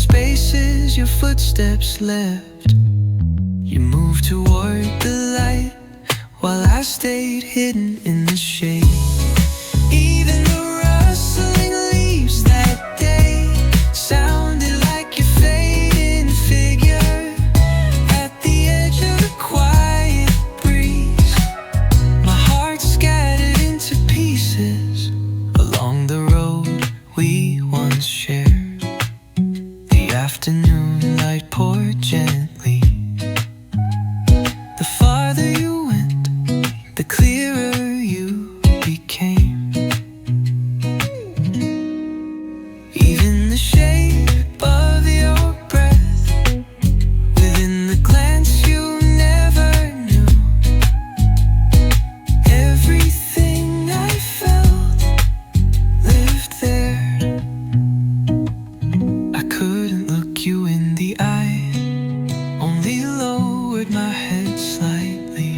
spaces your footsteps left. You moved toward the light while I stayed hidden in the shade. Even the rustling leaves that day sounded like your fading figure at the edge of a quiet breeze. My heart scattered into pieces along the road we once shared. The afternoon light poured gently. The farther you went, the clearer you became. Even the shape of your breath within the glance you never knew. Everything I felt lived there. I couldn't look you in the eye, only lowered my head slightly.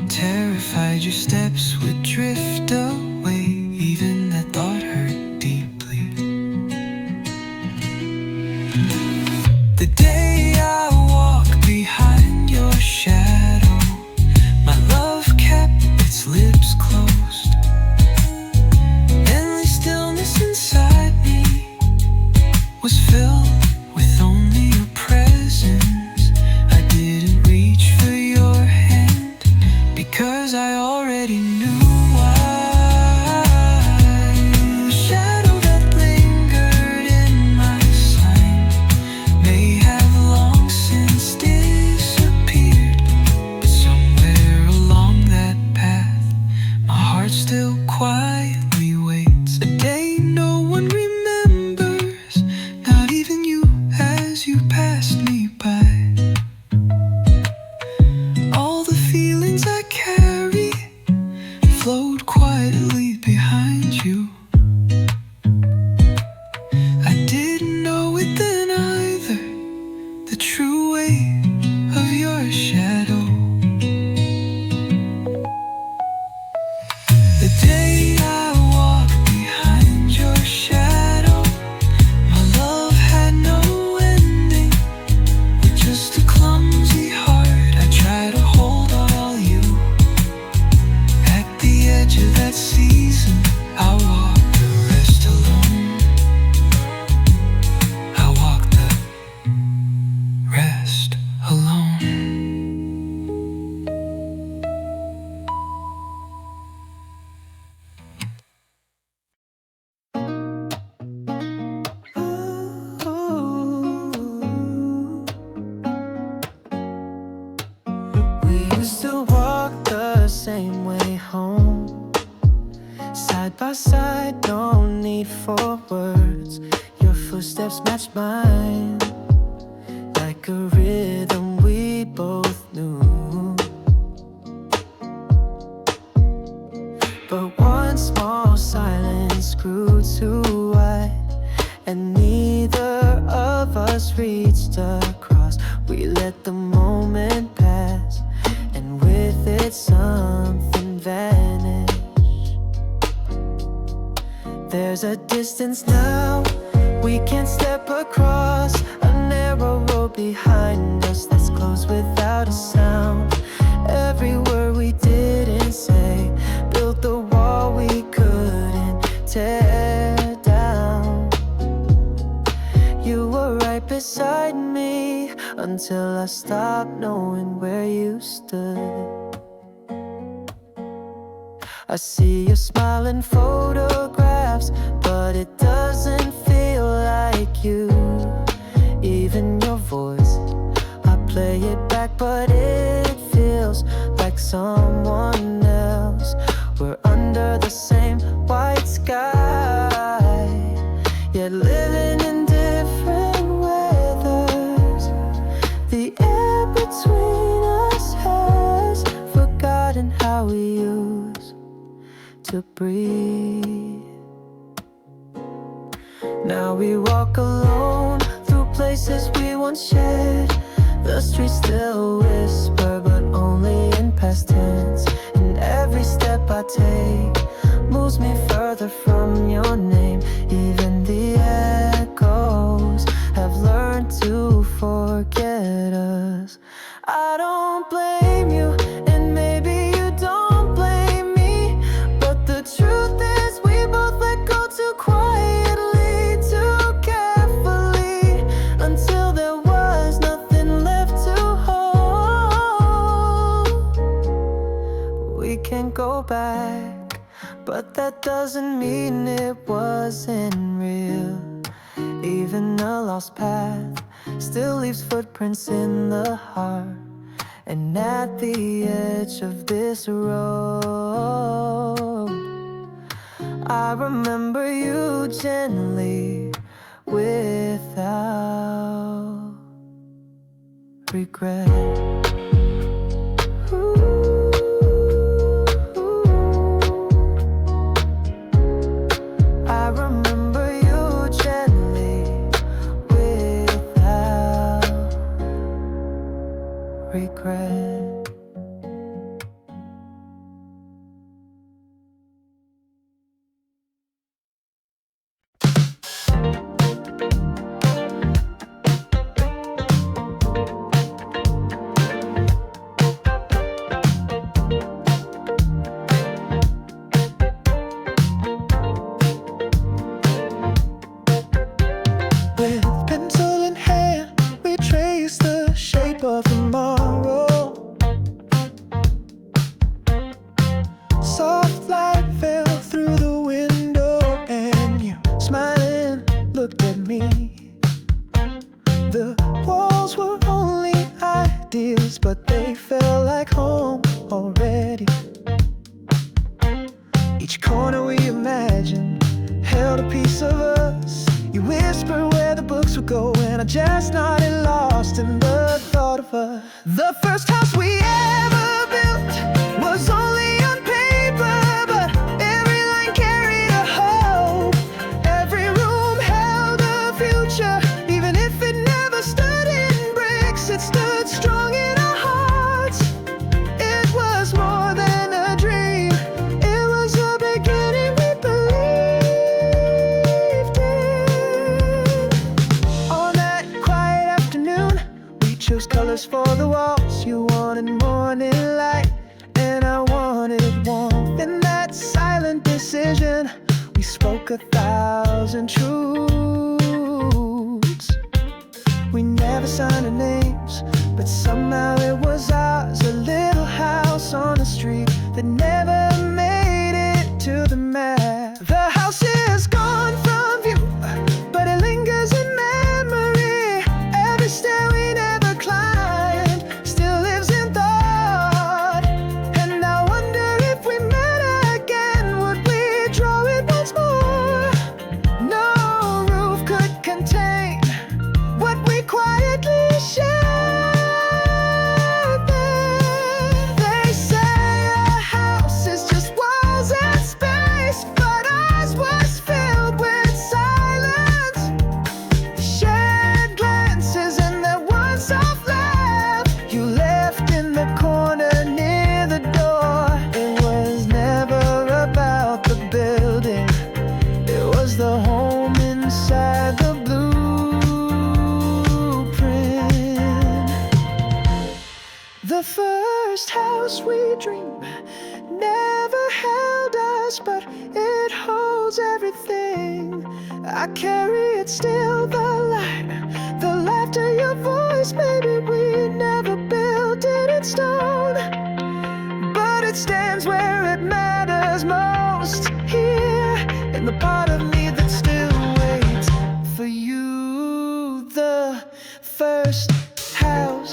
Terrified your steps would drift away, even that thought hurt deeply. The day I walked behind your shadow, my love kept its lips closed. Endless stillness inside me was filled with only your presence. I didn't reach for your hand because I already knew why. The shadow that lingered in my sight may have long since disappeared, but somewhere along that path my heart still quietly waits. A day no one remembers, not even you, as you passed me by. All the feelings I carry flowed quietly behind you. I didn't know it then either, the true weight of your shadow. The day I walked behind your shadow, my love had no ending. With just a clumsy heart, I tried to hold all you. At the edge of that season, I walked the rest alone. I walked the rest alone. We used to walk the same way home, side by side, no need for words. Your footsteps matched mine, like a rhythm we both knew. But one small silence grew too wide, and neither of us reached across. We let the moment pass, and with it something vanished. There's a distance now we can't step across, a narrow road behind us that's closed without a sound. Every word we didn't say built the wall we couldn't tear down. You were right beside me until I stopped knowing where you stood. I see your smile in photographs, but it doesn't feel like you. Even your voice, I play it back, but it feels like someone else. We're under the same white sky, yet living in different weathers. The air between us has forgotten how we used to breathe. Now we walk alone through places we once shared. The streets still whisper, but only in past tense. And every step I take moves me further from your name. Even the back, but that doesn't mean it wasn't real. Even a lost path still leaves footprints in the heart. And at the edge of this road, I remember you gently without regret. I remember you gently without regret. With pencil in hand, we trace the shape of tomorrow. Soft light fell through the window, and you, smiling, looked at me. The walls were only ideas, but they felt like home already. Each corner we imagined held a piece of us. You whispered where the books would go, and I just nodded, lost in the thought of us. The first house we ever built was only on paper, but every line carried a hope. Every room held a future, even if it never stood in bricks. It stood strong in our hearts. It was more than a dream. It was a beginning we believed in. On that quiet afternoon, we chose colors for the walls. You wanted morning light, and I wanted warmth. In that silent decision, we spoke 1,000 truths. We never signed our names, but somehow it was ours. A little house on the street that never made it to the map. The house is gone from view, but it lingers in memory. Every stair we never climbed still lives in thought. And I wonder if we met again, would we draw it once more? No roof could contain what we quietly shared there. They say a house is just walls and space, but ours was filled with silence. The shared glances and that one soft laugh you left in the corner near the door. It was never about the building, it was the home inside the blueprint. The first house we dreamed never held us, but it holds everything. I carry it still, the light, the laughter, your voice. Maybe we never built it in stone, but it stands where it matters most. Here, in the part of me that still waits for you. The first house.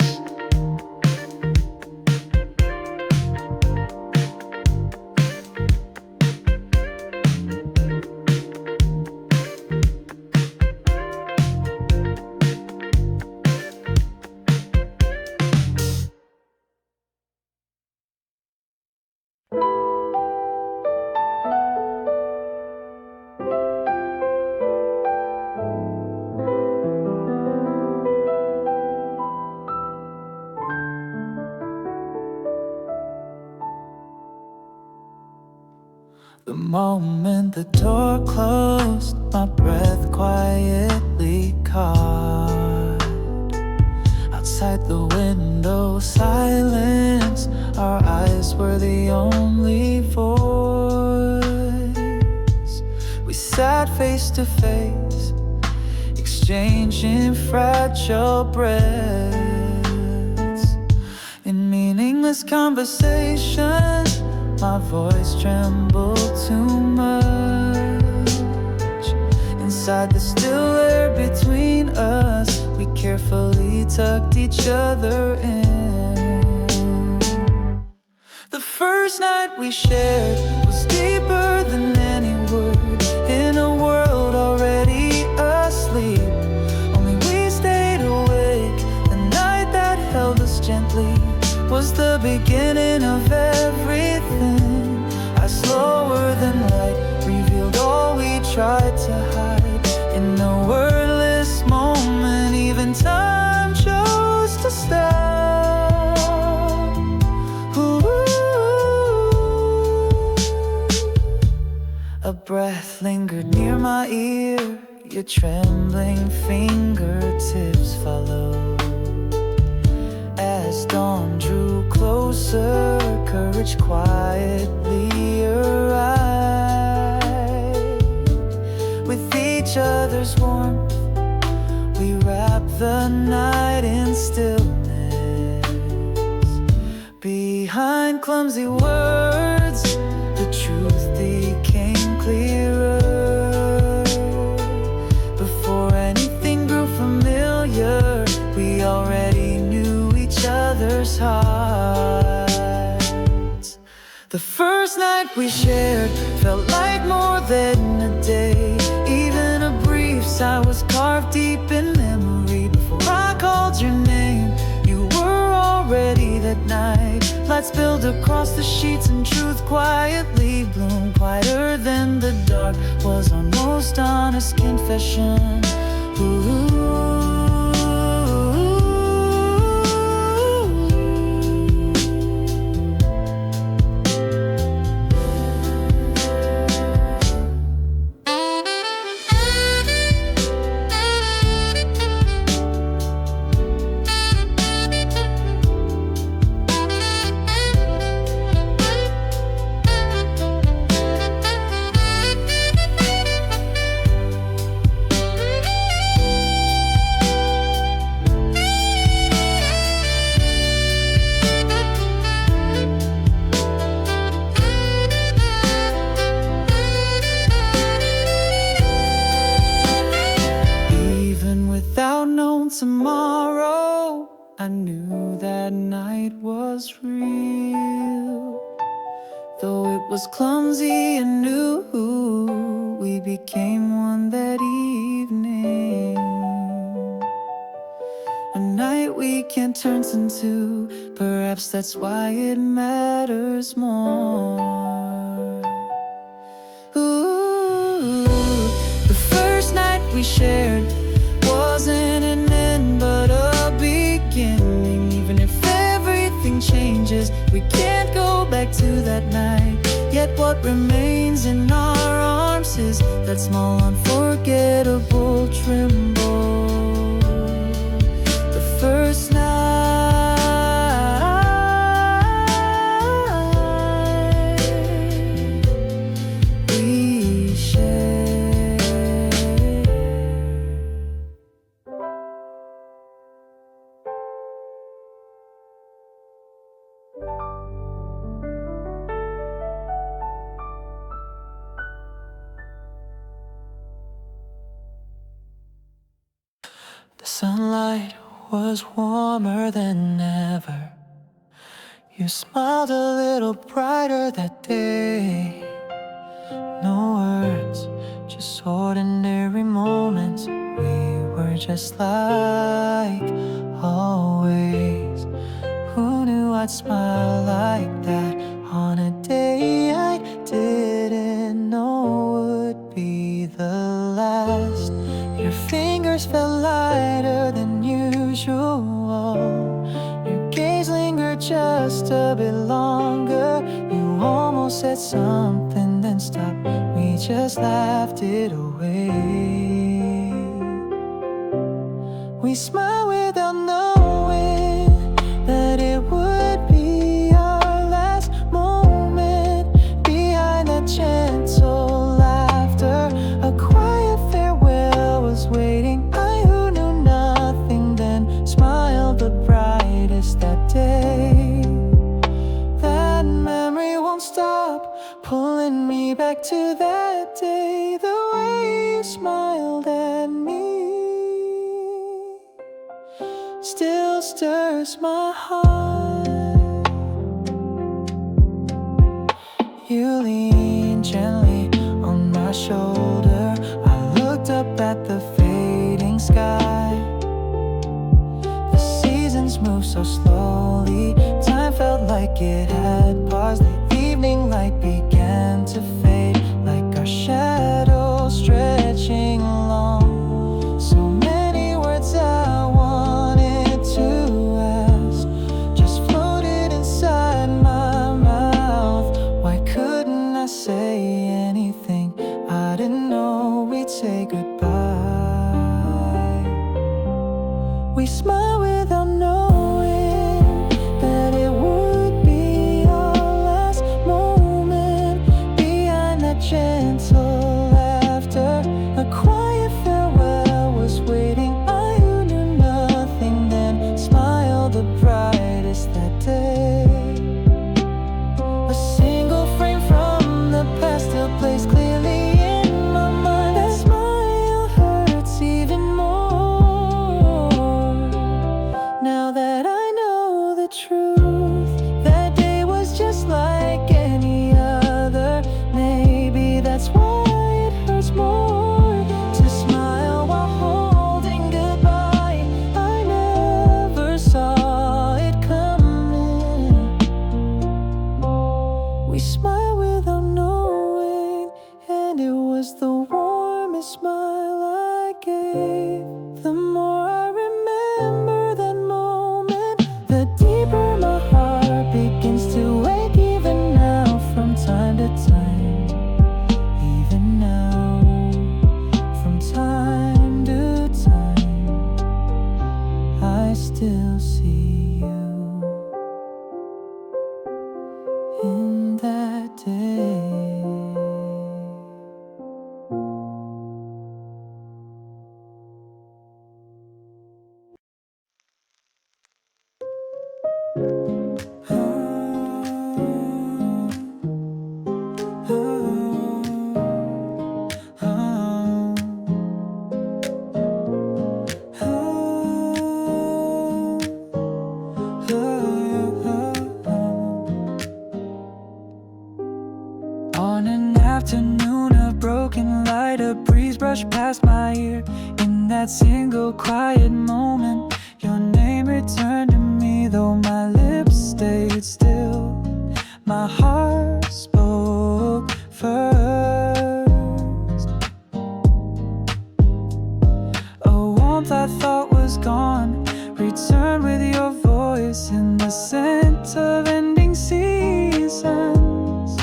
The moment the door closed, my breath quietly caught. Outside the window, silence. Our eyes were the only voice. We sat face to face, exchanging fragile breaths. In meaningless conversations, My voice trembled too much. Inside the still air between us, we carefully tucked each other in. The first night we shared was deeper than any word. In a world already asleep, only we stayed awake. The night that held us gently was the beginning of everything. As slower than light revealed all we tried to hide. In a wordless moment, even time chose to stop. Ooh. A breath lingered near my ear. Your trembling fingertips followed. As dawn drew closer, courage quietly arrived. With each other's warmth, we wrapped the night in stillness. Behind clumsy words, the truth became clearer. Before anything grew familiar, we already knew each other's hearts. The first night we shared felt like more than a day. Even a brief sigh was carved deep in memory. Before I called your name, you were already that night. Light spilled across the sheets and truth quietly bloomed. Quieter than the dark was our most honest confession. Ooh. Tomorrow, I knew that night was real. Though it was clumsy and new, we became one that evening. A night we can't turn into, perhaps that's why it matters more. Ooh, the first night we shared wasn't an end but a beginning. Even if everything changes, we can't go back to that night. Yet what remains in our arms is that small unforgettable tremble. The first night we shared. The sunlight was warmer than ever. You smiled a little brighter that day. No words, just ordinary moments. We were just like always. Who knew I'd smile like that on a day I didn't know would be the last? Your fingers felt lighter than usual. Your gaze lingered just a bit longer. You almost said something, then stopped. We just laughed it away. We smiled without knowing that it would be our last moment. Behind that gentle laughter, a quiet farewell was waiting. I who knew nothing then smiled the brightest that day. That memory won't stop. at me still stirs my heart. You lean gently on my shoulder. I looked up at the fading sky. The seasons moved so slowly. Time felt like it had paused. The evening light began to fade, like our shadows stretching along. So many words I wanted to ask just floated inside my mouth. Why couldn't I say anything? I didn't know we'd say goodbye. We smile without knowing that it would be our last moment. Behind that gentle laughter, a quiet farewell was waiting. I who knew nothing then smiled the brightest that day. A single frame from the past still plays clearly in my mind. That smile hurts even more now that I know the truth. That day was just like any other. Maybe that's why it hurts more to smile while holding goodbye. I never saw it coming. We smile without knowing, and it was the warmest smile I gave. The more I remember that moment, the deeper my heart begins to ache. Even now, from time to time, even now, from time to time, I still see you in that day. On an afternoon of broken light, a breeze brushed past my ear. In that single quiet moment, your name returned to me. Though my lips stayed still, my heart spoke first. A warmth I thought was gone returned with your voice in the scent of ending seasons.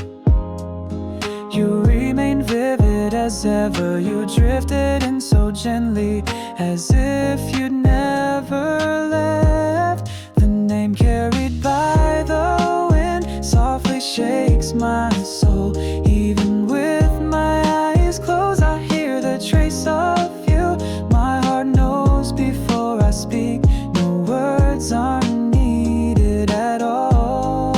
You remained vivid as ever. You drifted in so gently, as if you'd never left. The name carried by the wind softly shakes my soul. Even with my eyes closed, I hear the trace of you. My heart knows before I speak. No words are needed at all.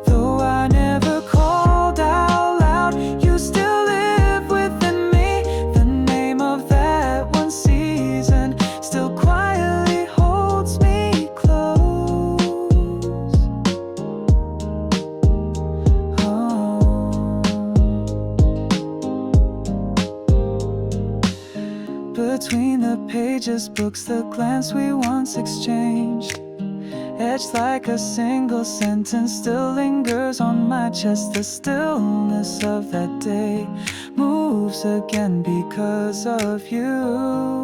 Though I never called out loud, you still live within me. The name of that one season still quietly holds me close. Between the pages, books, the glance we once exchanged, etched like a single sentence, still lingers on my chest. The stillness of that day moves again because of you.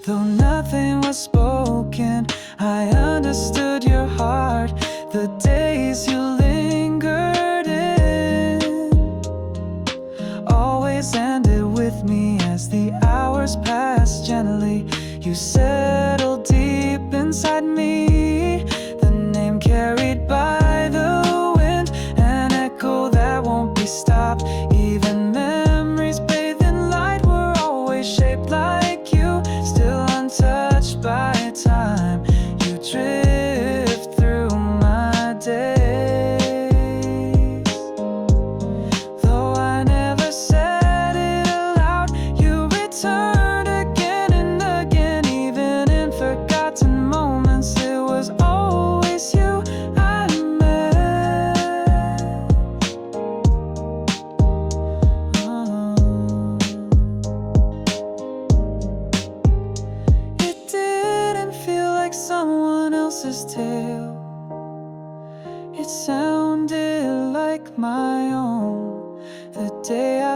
Though nothing was spoken, I understood your heart. The days you lingered in always ended with me. As the hours passed gently, you settled deep inside me. The name carried by the wind, an echo that won't be stopped. Even memories bathed in light were always shaped like you, still untouched by time. You drift through my days.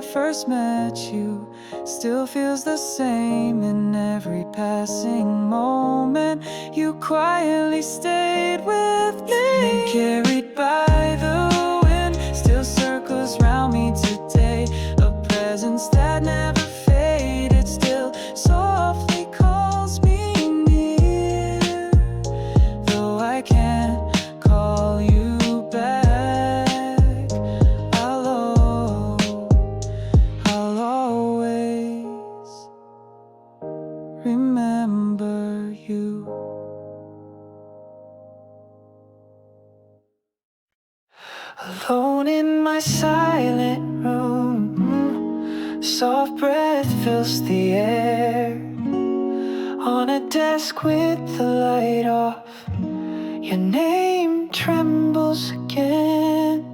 I first met you still feels the same in every passing moment. You quietly stayed with me, carried by the wind, still circles round me today. A presence that never faded, still softly calls me near. Though I can't call you back, I'll always remember you. Alone in my silent room, soft breath fills the air. On a desk with the light off, your name trembles again.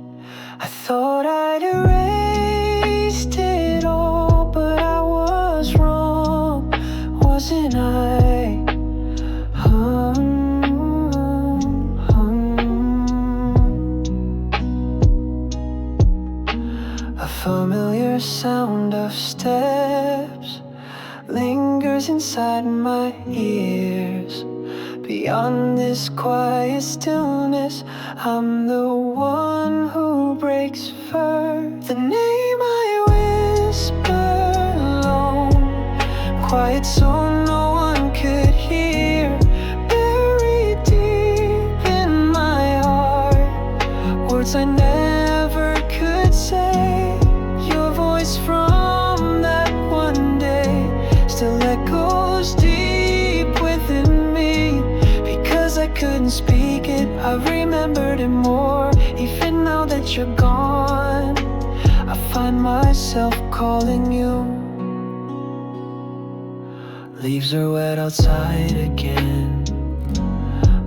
I thought I'd erased it all, but I was wrong, wasn't I? A familiar sound of steps lingers inside my ears. Beyond this quiet stillness, I'm the one who breaks first. The name I whisper alone, quiet so no one could hear. Buried deep in my heart, words I never could say. Your voice from that one day still echoes deep within me. Because I couldn't speak it, I remembered it more. Even now that you're gone, I find myself calling you. Leaves are wet outside again.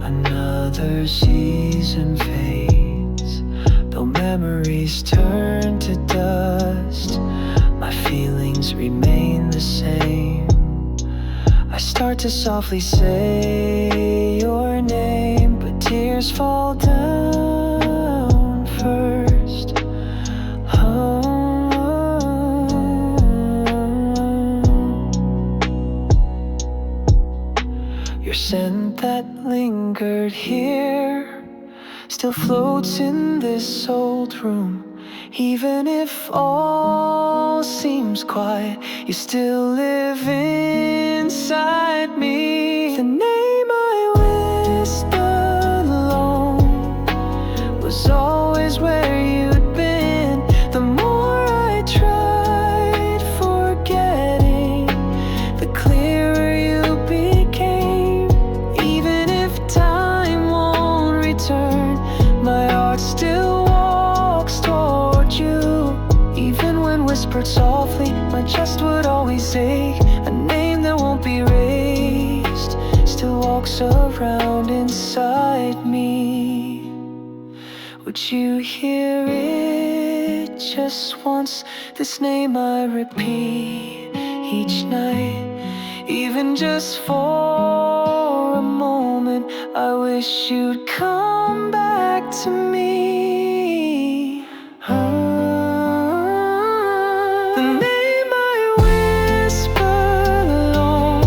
Another season fades, though memories turn to dust, my feelings remain the same. I start to softly say your name, but tears fall down first. Your scent that lingered here still floats in this old room. Even if all seems quiet, you still live inside me. The name I whispered alone was always where you'd been. The more I tried forgetting, the clearer you became. Even if time won't return, my heart still walks toward you. Even when whispered softly, my chest would always ache. A name that won't be erased still walks around inside me. Would you hear it just once? This name I repeat each night. Even just for a moment, I wish you'd come back to me. The name I whispered alone,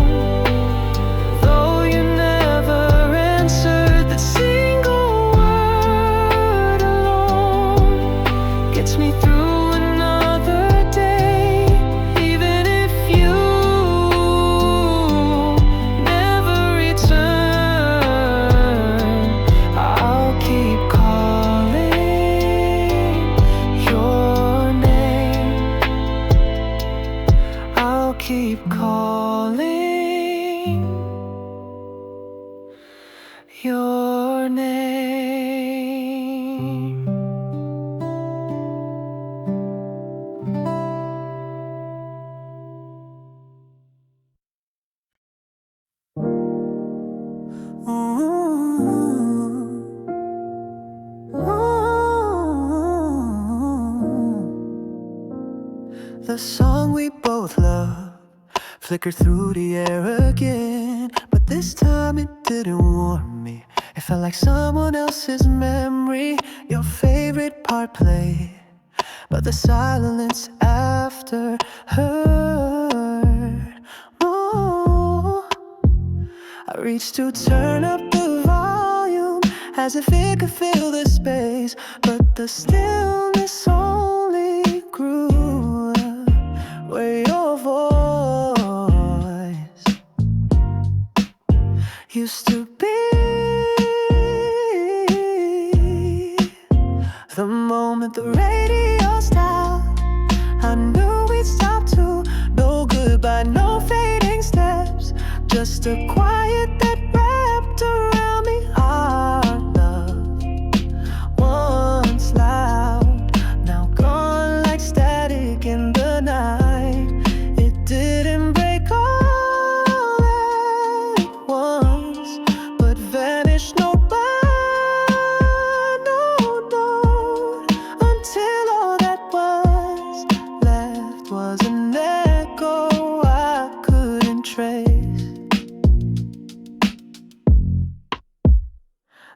though you never answered, that single word alone gets me through another day. Even if you never return, I'll keep calling your name. I'll keep calling your name. The song we both love flickered through the air again, but this time it didn't warm me. It felt like someone else's memory. Your favorite part played but the silence after hurt more. I reached to turn up the volume as if it could fill the space, but the stillness only grew where your voice used to be. The moment the radio stopped, I knew we'd stop too. No goodbye, no fading steps, just a quiet that wrapped around me. Our love, once loud, now gone like static in the night. It didn't break all at once, but vanished no by no note, until all that was left was an echo I couldn't trace.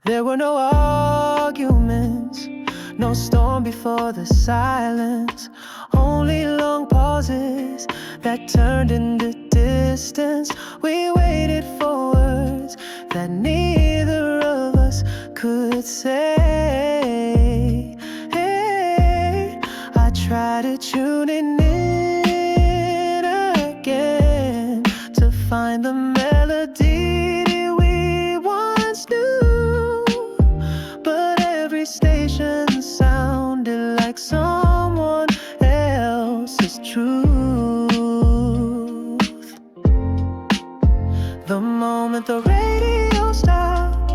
There were no arguments, no storm before the silence, only long pauses that turned into distance. We waited for words that neither of us could say. Hey, I tried to tune it in again to find the melody that we once knew, but every station sounded like someone else's truth. The moment the radio stopped,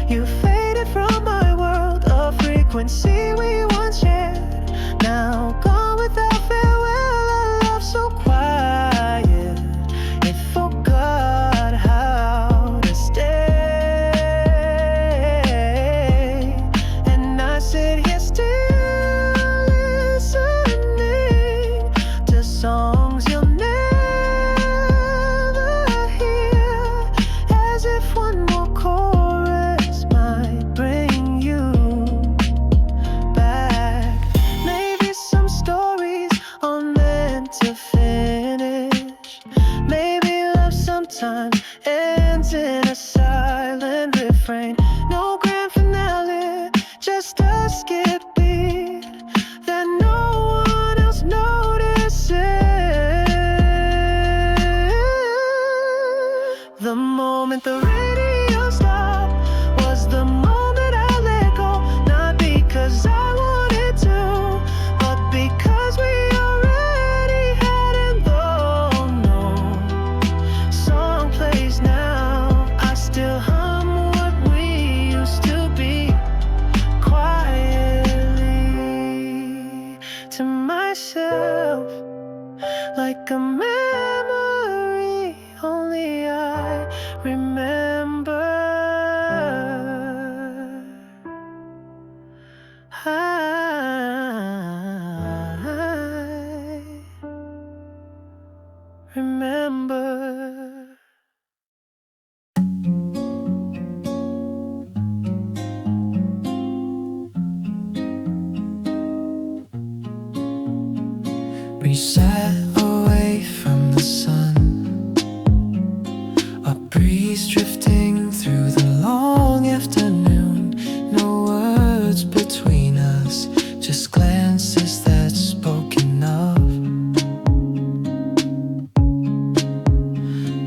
you faded from my world, a frequency we once shared, now gone without farewell. A love so quiet, it forgot how to stay. And I sit here still listening to songs you'll never hear, as if one more chorus might bring you back. Maybe some stories are meant to finish, maybe love sometimes ends in a silent refrain. No grand finale, just a skip beat that no one else notices. The moment the radio stopped was the moment I let go, not because I wanted to, but because we already had it. Though no song plays now, I still hum what we used to be, quietly to myself, like a memory only I remember. I remember. We sat away from the sun, a breeze drifting through the long afternoon. No words between us, just glances that spoke enough.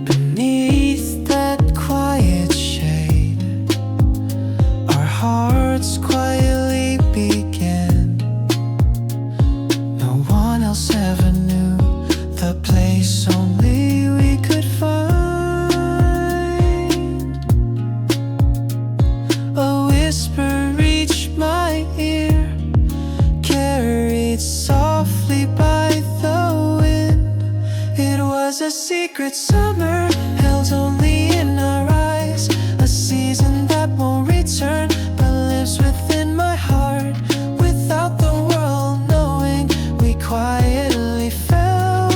Beneath that quiet shade, our hearts quietly began. No one else ever knew the place only we could find. A whisper reached my ear, carried softly by the wind. It was a secret summer held only in our eyes, a season that won't return but lives within my heart. Without the world knowing, we quietly fell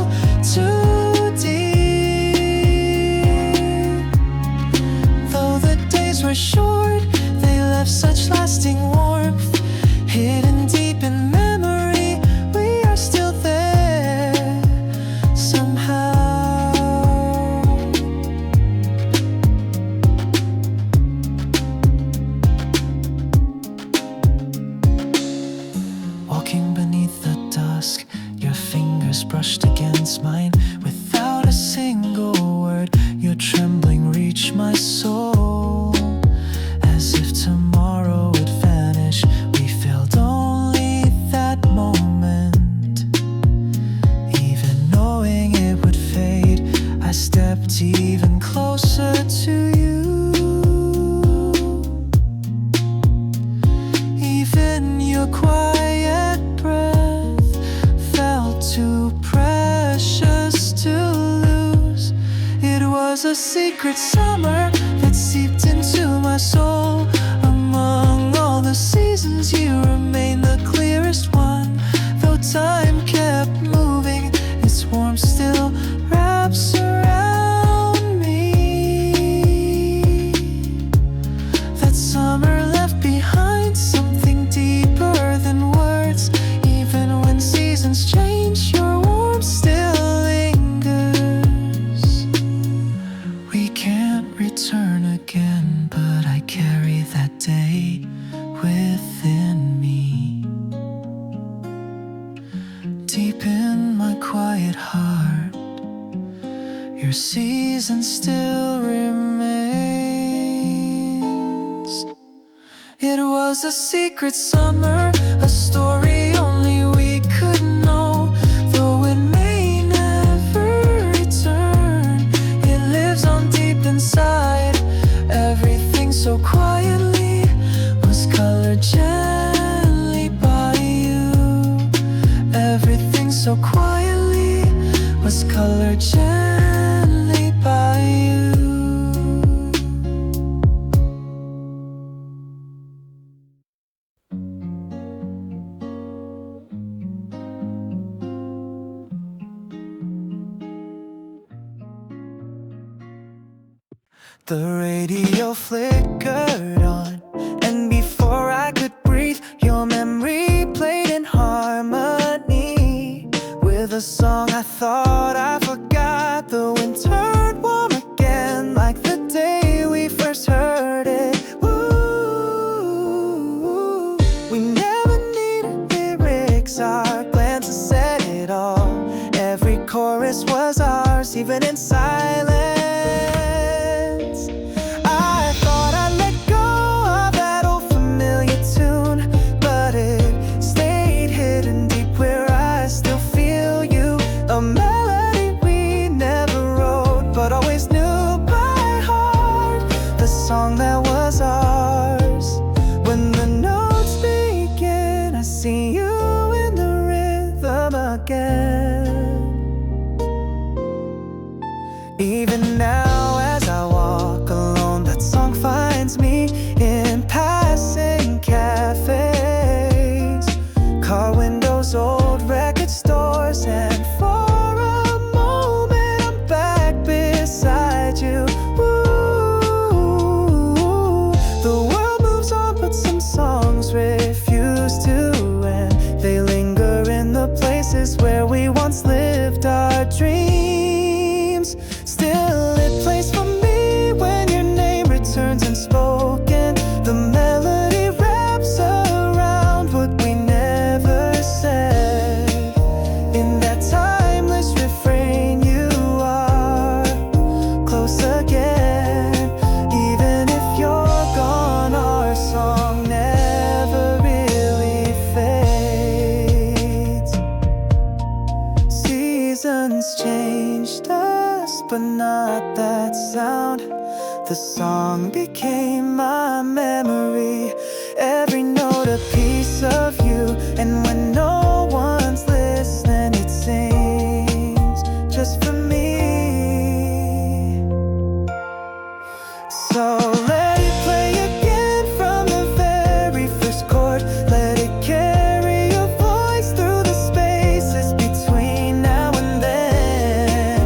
too deep. Though the days were short, they left such lasting warmth, hidden deep in memory. wrist brushed against mine. Without a single word, your trembling reached my soul. As if tomorrow would vanish, we felt only that moment. Even knowing it would fade, I stepped even closer to you. Even your quiet breath felt too precious to lose. It was a secret summer that seeped into my soul. Among all the seasons, you remain the clearest one. Though time kept moving, its warmth still wraps around me. That summer left behind something deeper than words. Even when seasons change, your warmth still lingers. We can't return again, but I carry that day within me. Deep in my quiet heart, your season still remains. It was a secret summer, a story only we could know. Though it may never return, it lives on deep inside. Everything so quietly was colored gently by you. Everything so quietly was colored gently by you. The radio flickered on, and before I could breathe, your memory played in harmony with a song I thought I forgot. The wind turned warm again, like the day we first heard it. Ooh, we never needed lyrics, our glances said it all. Every chorus was ours, even in silence. I thought I'd let go of that old familiar tune, but it stayed hidden deep where I still feel you. A melody we never wrote, but always knew by heart. The song that was ours. When the notes begin, I see you in the rhythm again. Even now as I walk alone, that song finds me in passing cafes, car windows, old record stores, and for a moment I'm back beside you. Ooh, the world moves on, but some songs refuse to end. They linger in the places where we once lived our dreams. Still it plays for me when your name returns unspoken. The melody wraps around what we never said. In that timeless refrain, you are close again. Even if you're gone, our song never really fades. Seasons changed us, but not that sound. The song became my memory, every note a piece of you. And when no one's listening, it sings just for me. So let it play again from the very first chord. Let it carry your voice through the spaces between now and then.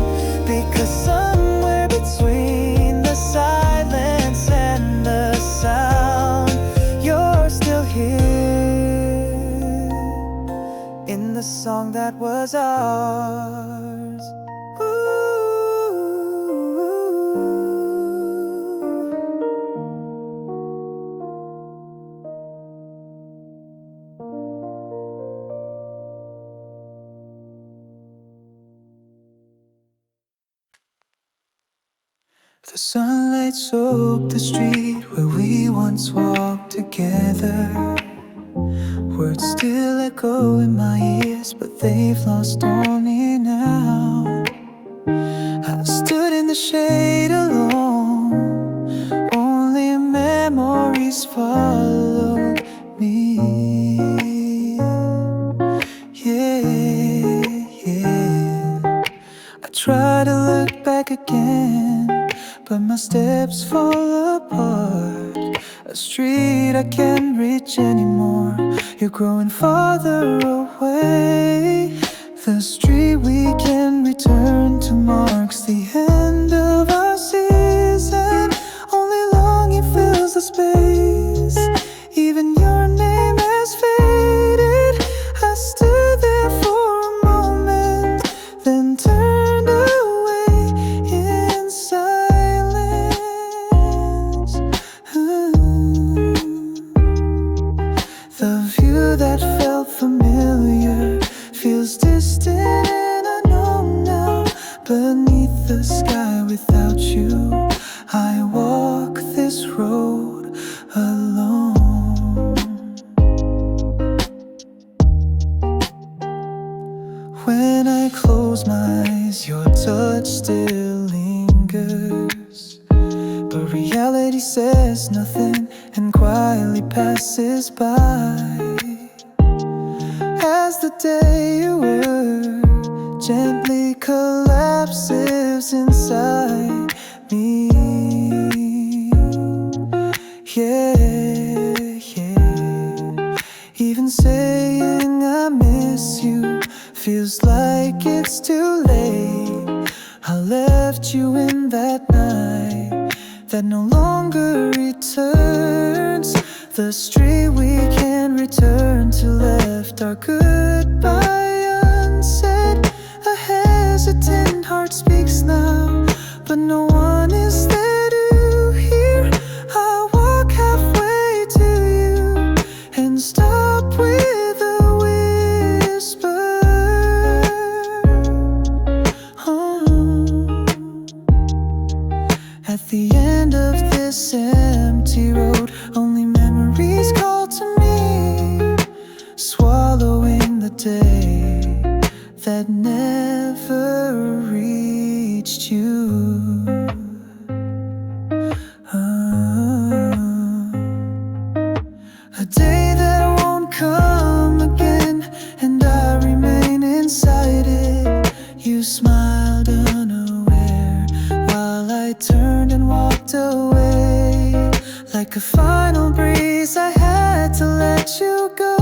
Because somewhere between the silence and the sound, you're still here in the song that was ours. Ooh. The sunlight soaked the street where we once walked together. Words still echo in my ears, but they've lost on me now. I stood in the shade alone, only memories followed me. Yeah. I try to look back again, but my steps fall apart. A street I can't reach anymore. You're growing farther away. The street we can return to marks the end of our season. Only longing fills the space. Even your name has faded. I stood there for a moment, then turned away in silence. The view that felt familiar feels distant and unknown now. Beneath the sky without you, I walk this road alone. When I close my eyes, your touch still lingers, but reality says nothing and quietly passes by. As the day you were gently collapses inside me. Yeah, yeah. Even saying I miss you feels like it's too late. I left you in that night that no longer returns. The street we can return to left our goodbye unsaid. A hesitant heart speaks now, but no one is there to hear. I walk halfway to you and stop with a whisper. At the end of this empty road, only memories call to me, swallowing the day that never reached you. A day that won't come again, and I remain inside it. You smiled unaware while I turned and walked away. Like a final breeze, I had to let you go.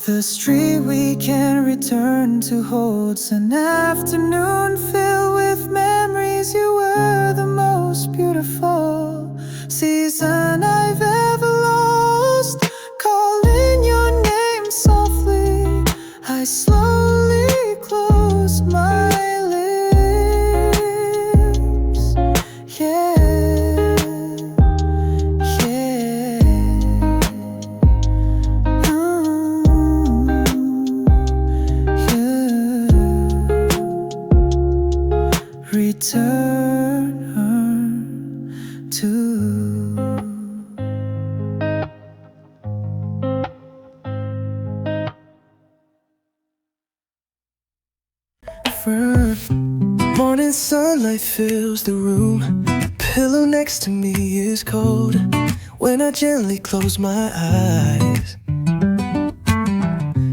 The street we can return to holds an afternoon filled with memories. You were the most beautiful season I've ever lost. Calling your name softly, I slowly close my lips. Yeah, yeah. Yeah. Return to. Morning sunlight fills the room. The pillow next to me is cold. When I gently close my eyes,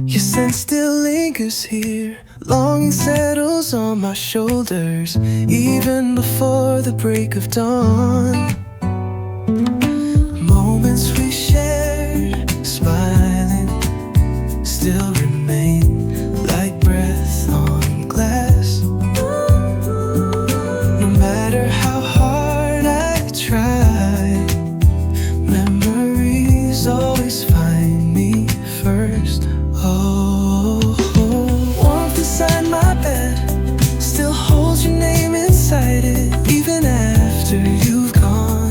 your scent still lingers here. Longing settles on my shoulders, even before the break of dawn. Moments we shared, smiling, still remain like breath on glass. No matter how hard I try, memories always find me first. Oh, warmth inside my bed still holds your name inside it, even after you've gone.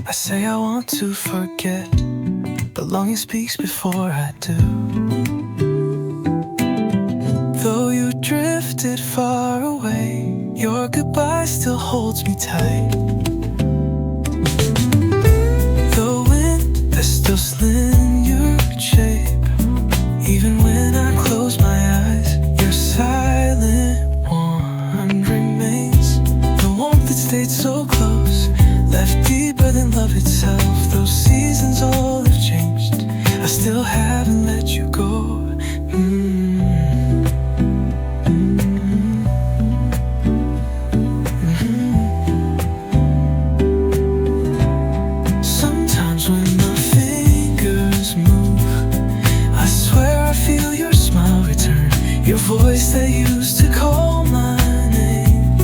I say I want to forget, but longing speaks before I do. Though you drifted far away, your goodbye still holds me tight. The wind that still slin your shape, even when I close my eyes, your silent one remains. The warmth that stayed so close, left deeper than love itself. Those seasons all have changed, I still haven't let you go. Sometimes when my fingers move, I swear I feel your smile return. Your voice that used to call my name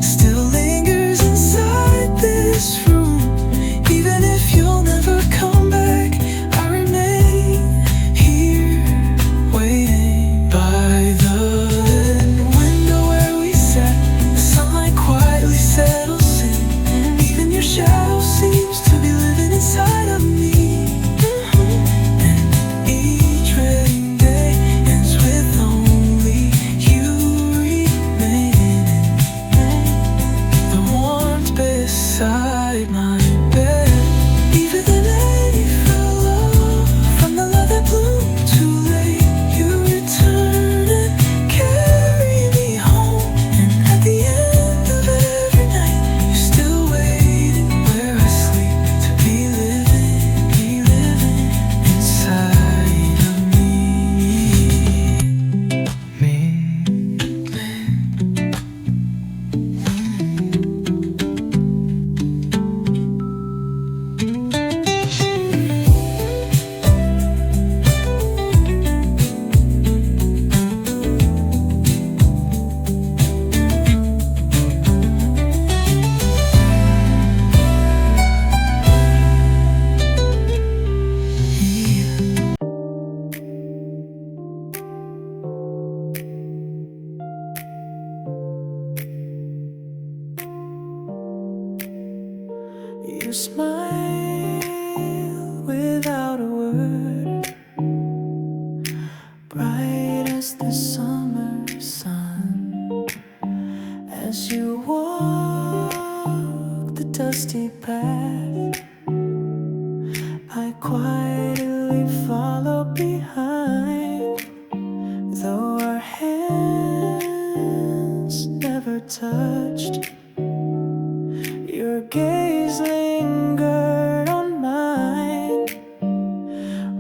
still lingers inside this room. Even if you'll never come back, I remain here waiting. By the window where we sat, the sunlight quietly settles in. Even your shadow seems to be living inside of me. And each rainy day ends with only you remaining. The warmth beside my bed, even the night you fell off from the love that bloomed too late, you return and carry me home. And at the end of every night, you're still waiting where I sleep to be living inside of me. You smile without a word, bright as the summer sun. As you walk the dusty path, I quietly follow behind. Though our hands never touched, your gaze lingered on mine.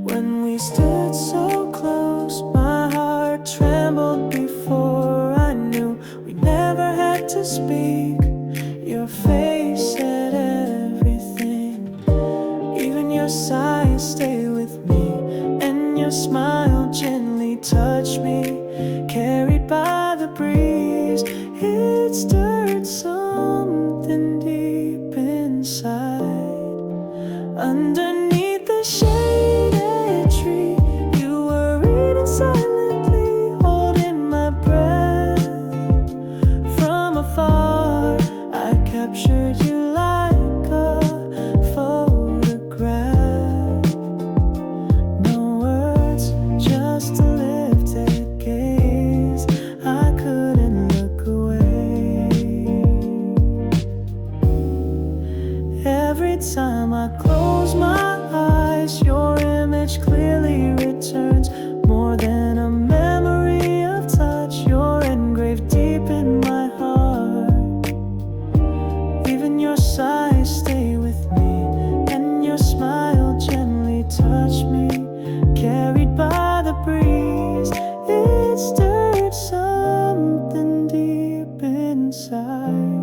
When we stood so close, my heart trembled before I knew we never had to speak. Your face said everything, even your sighs stay with me, and your smile gently touched me, carried by the breeze. It stirred something deep inside. Underneath the shaded tree, you were reading silently, holding my breath. From afar, I captured you like a photograph. No words, just a lifted gaze. I couldn't look away. Every time I close my eyes, your image clearly returns. More than a memory of touch, you're engraved deep in my heart. Even your sighs stay with me, and your smile gently touch me, carried by the breeze. It stirred something deep inside.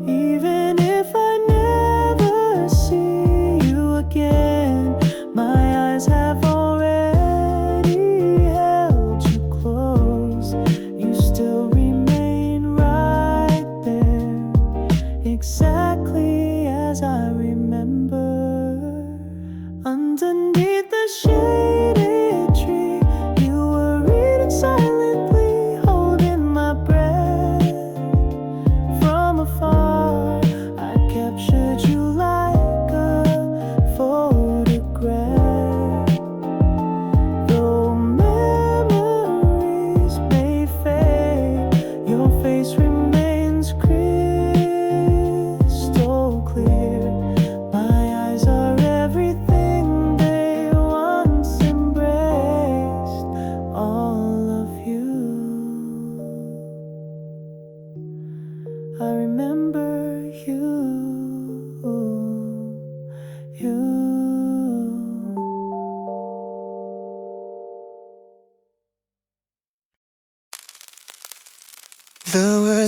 Even if I never see you again, my eyes have already held you close. You still remain right there, exactly as I remember. Underneath the shaded tree, you were reading silently, holding my breath. From afar, I captured you like a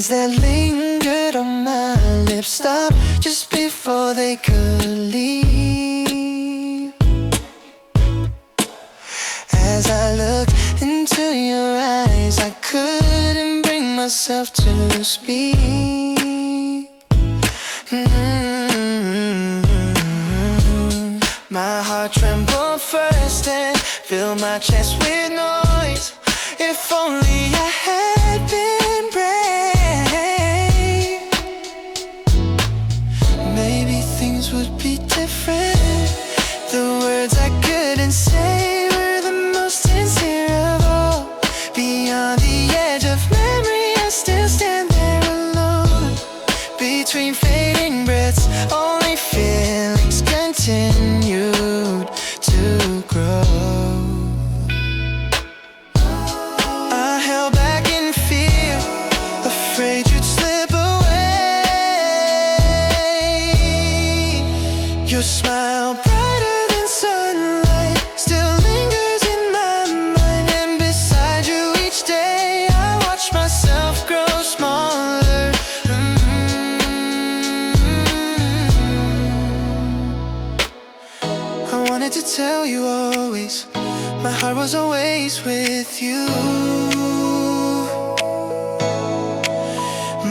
words that lingered on my lips stopped just before they could leave. As I looked into your eyes, I couldn't bring myself to speak. My heart trembled first and filled my chest with noise. If only I had been brave, maybe things would be different. The words I couldn't say were the most sincere of all. Beyond the edge of memory, I still stand there alone. Between fading breaths, only feelings continued to grow. I held back in fear, afraid you'd slip away. Your smile, brighter than sunlight, still lingers in my mind. And beside you each day, I watch myself grow smaller. I wanted to tell you always, my heart was always with you.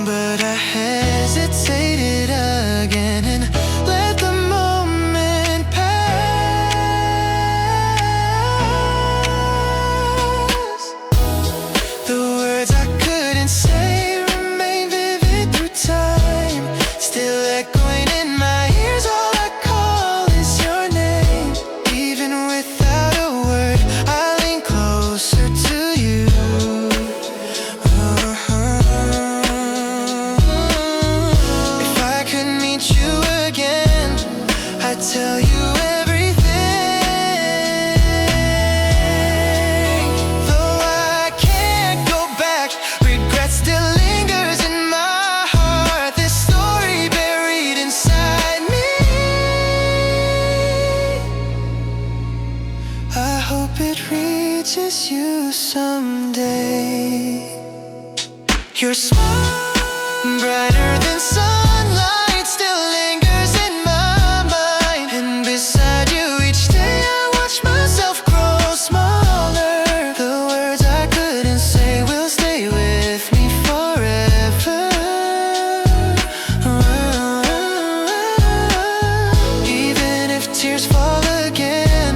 But I hesitated again and let the moment pass. The words I couldn't say remain vivid through time, still echoing in my ears. All I call is your name. Even without a word, I lean closer to you. If I could meet you again, I'd tell you everything. Though I can't go back, regret still lingers in my heart. This story buried inside me. I hope it reaches you someday. Your smile, brighter than sunlight, still lingers in my mind. And beside you each day, I watch myself grow smaller. The words I couldn't say will stay with me forever. Even if tears fall again,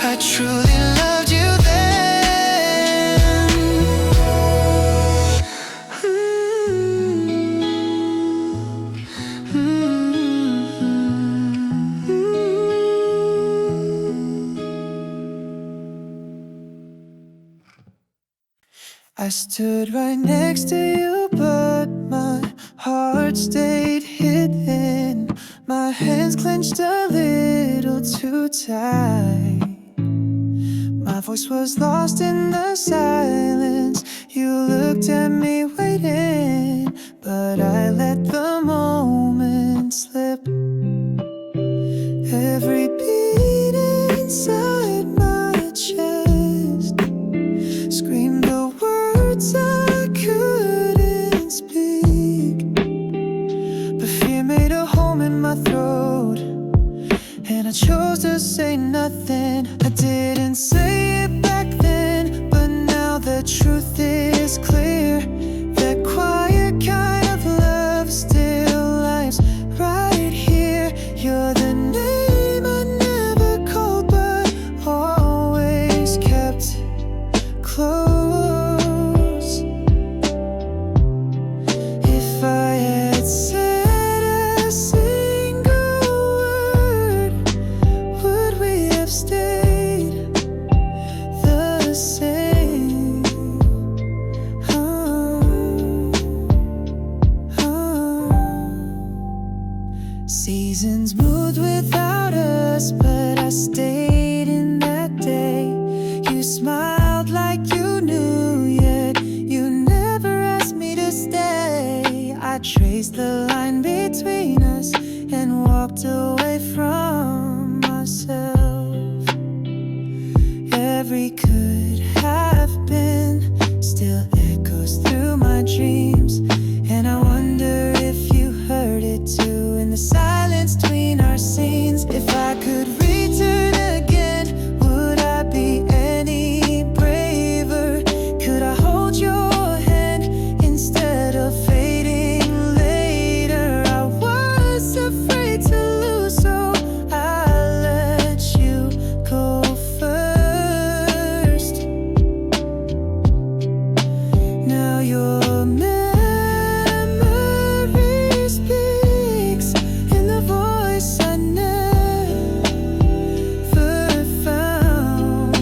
I truly loved you then. I stood right next to you, but my heart stayed hidden. My hands clenched a little too tight. My voice was lost in the silence. You looked at me waiting, but I let the moment slip. Every beat inside my chest screamed the words I couldn't speak. But fear made a home in my throat, and I chose to say nothing. I didn't say it back then, but now the truth is clear. That quiet kind of love still lives right here. You're the name I never called, but always kept close. If I had said a single word, would we have stayed the same? Seasons moved without us, but I stayed in that day. You smiled like you knew, yet you never asked me to stay. I traced the line between us and walked away from myself. Every could have been still echoes through my dreams, the silence between our scenes. If I could return again, would I be any braver? Could I hold your hand instead of fading later? I was afraid to lose, so I let you go first. Now your memory speaks in the voice I never found.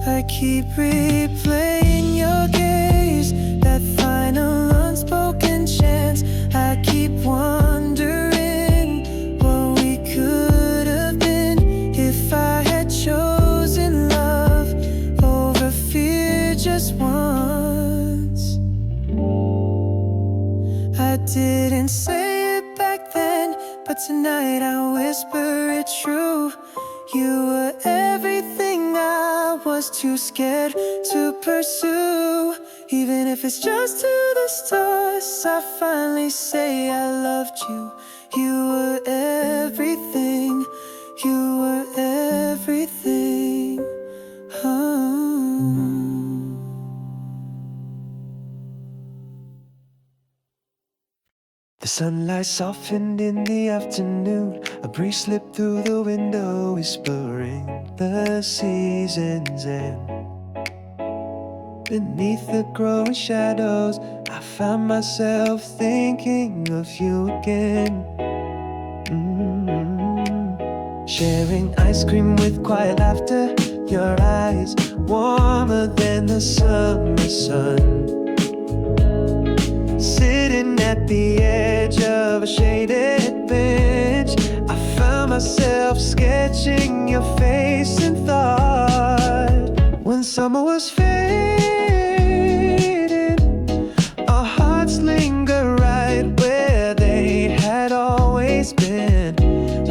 I keep replaying your gaze, that final unspoken chance. I keep wondering what we could have been if I had chosen love over fear just once. I didn't say it back then, but tonight I whisper it true. You were everything I was too scared to pursue. Even if it's just to the stars, I finally say I loved you. You were everything. You were everything. The sunlight softened in the afternoon. A breeze slipped through the window, whispering the seasons end. Beneath the growing shadows, I found myself thinking of you again. Sharing ice cream with quiet laughter, your eyes warmer than the summer sun. Sitting at the edge of a shaded bench, I found myself sketching your face in thought. When summer was fading, our hearts linger right where they had always been.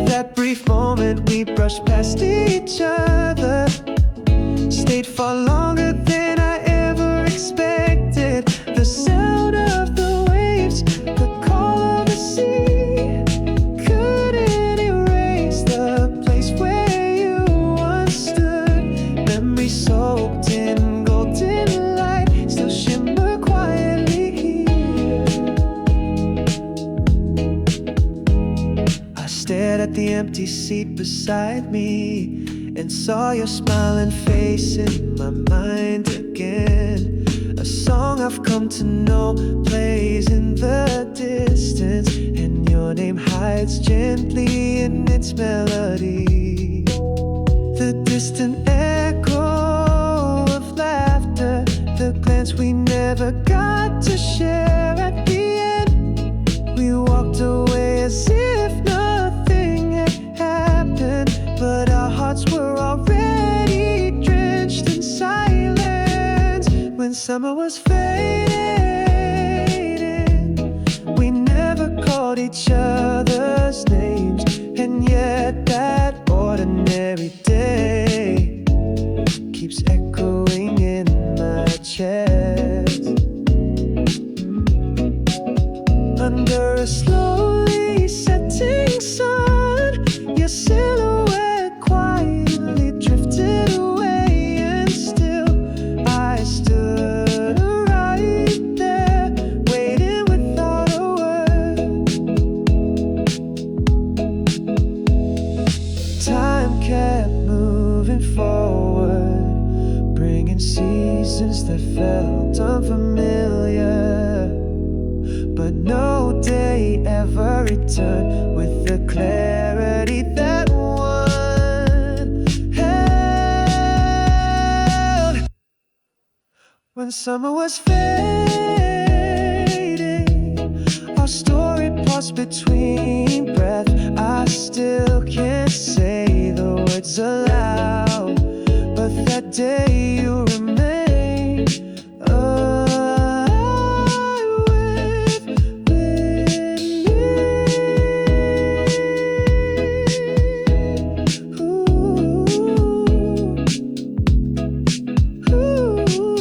That brief moment we brushed past each other, stayed far longer than I ever expected. The sound of the waves, the call of the sea, couldn't erase the place where you once stood. Memories soaked in golden light still shimmer quietly here. I stared at the empty seat beside me and saw your smiling face in my mind again. A song I've come to know plays in the distance, and your name hides gently in its melody. The distant echo of laughter, the glance we never got to share at the end. We walked away as if nothing had happened, but our hearts were already drenched in silence. When summer was fading, we never called each other's names, and yet that ordinary day keeps echoing in my chest. Under a slowly setting sun, your silhouette quietly drifted away, and still I stood right there, waiting without a word. Time kept moving forward, bringing seasons that felt unfamiliar, but no day ever returned with the clarity that one held. When summer was fading, our story paused between breath. I still can't say the words aloud, but that day you remain alive within me. Ooh. Ooh.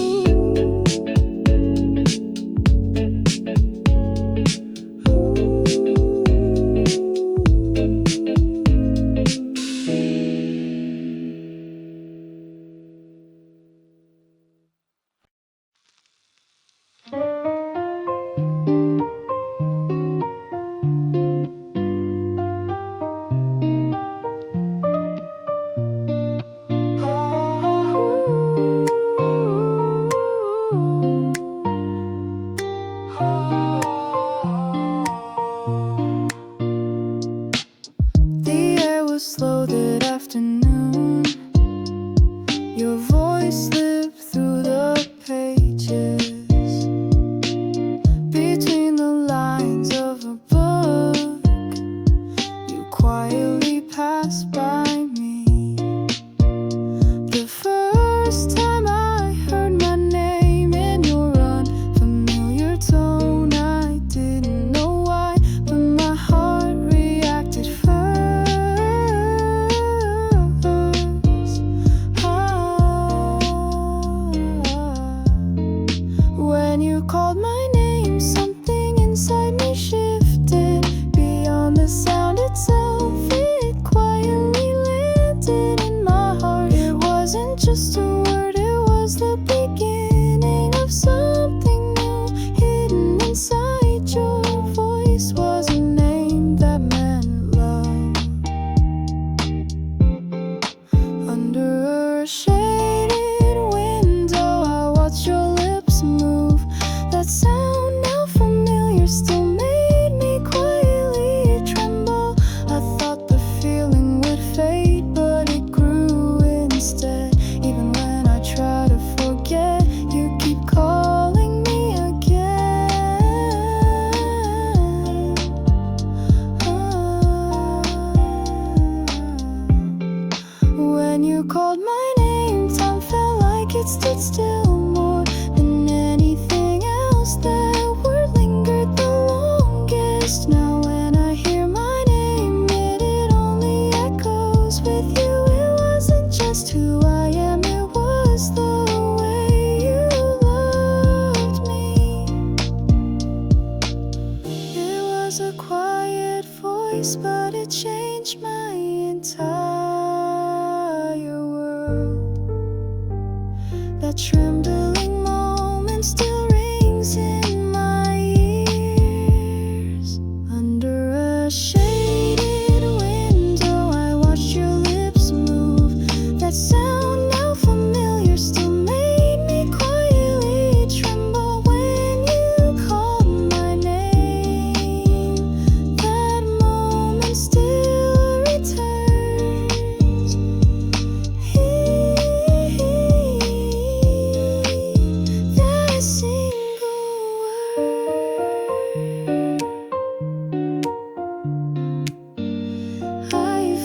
The air was slow that afternoon. Your voice slipped through the pages. Between the lines of a book, you quietly passed by me. The first time I heard my name in your unfamiliar tone, I didn't know why, but my heart reacted first. When you called my name, something inside me shifted. Beyond the sound itself, it quietly landed in my heart. It wasn't just a word, it was the beginning of something new. Hidden inside your voice was a name that meant love. Under a shaded window, I watched your lips move. That sound, now familiar, still made me quietly tremble. I thought the feeling would fade, but it grew instead. Even when I try to forget, you keep calling me again. When you called my name, time felt like it stood still. More than anything else, that word lingered the longest. Now when I hear my name, it only echoes with you. It wasn't just who I am, it was the way you loved me. It was a quiet voice, but it changed my entire world. That trembling moment still rings in my ears. Under a shaded window, I watched your lips move. That sound, now familiar, still made me quietly tremble. When you called my name, that moment still returns. That single word, I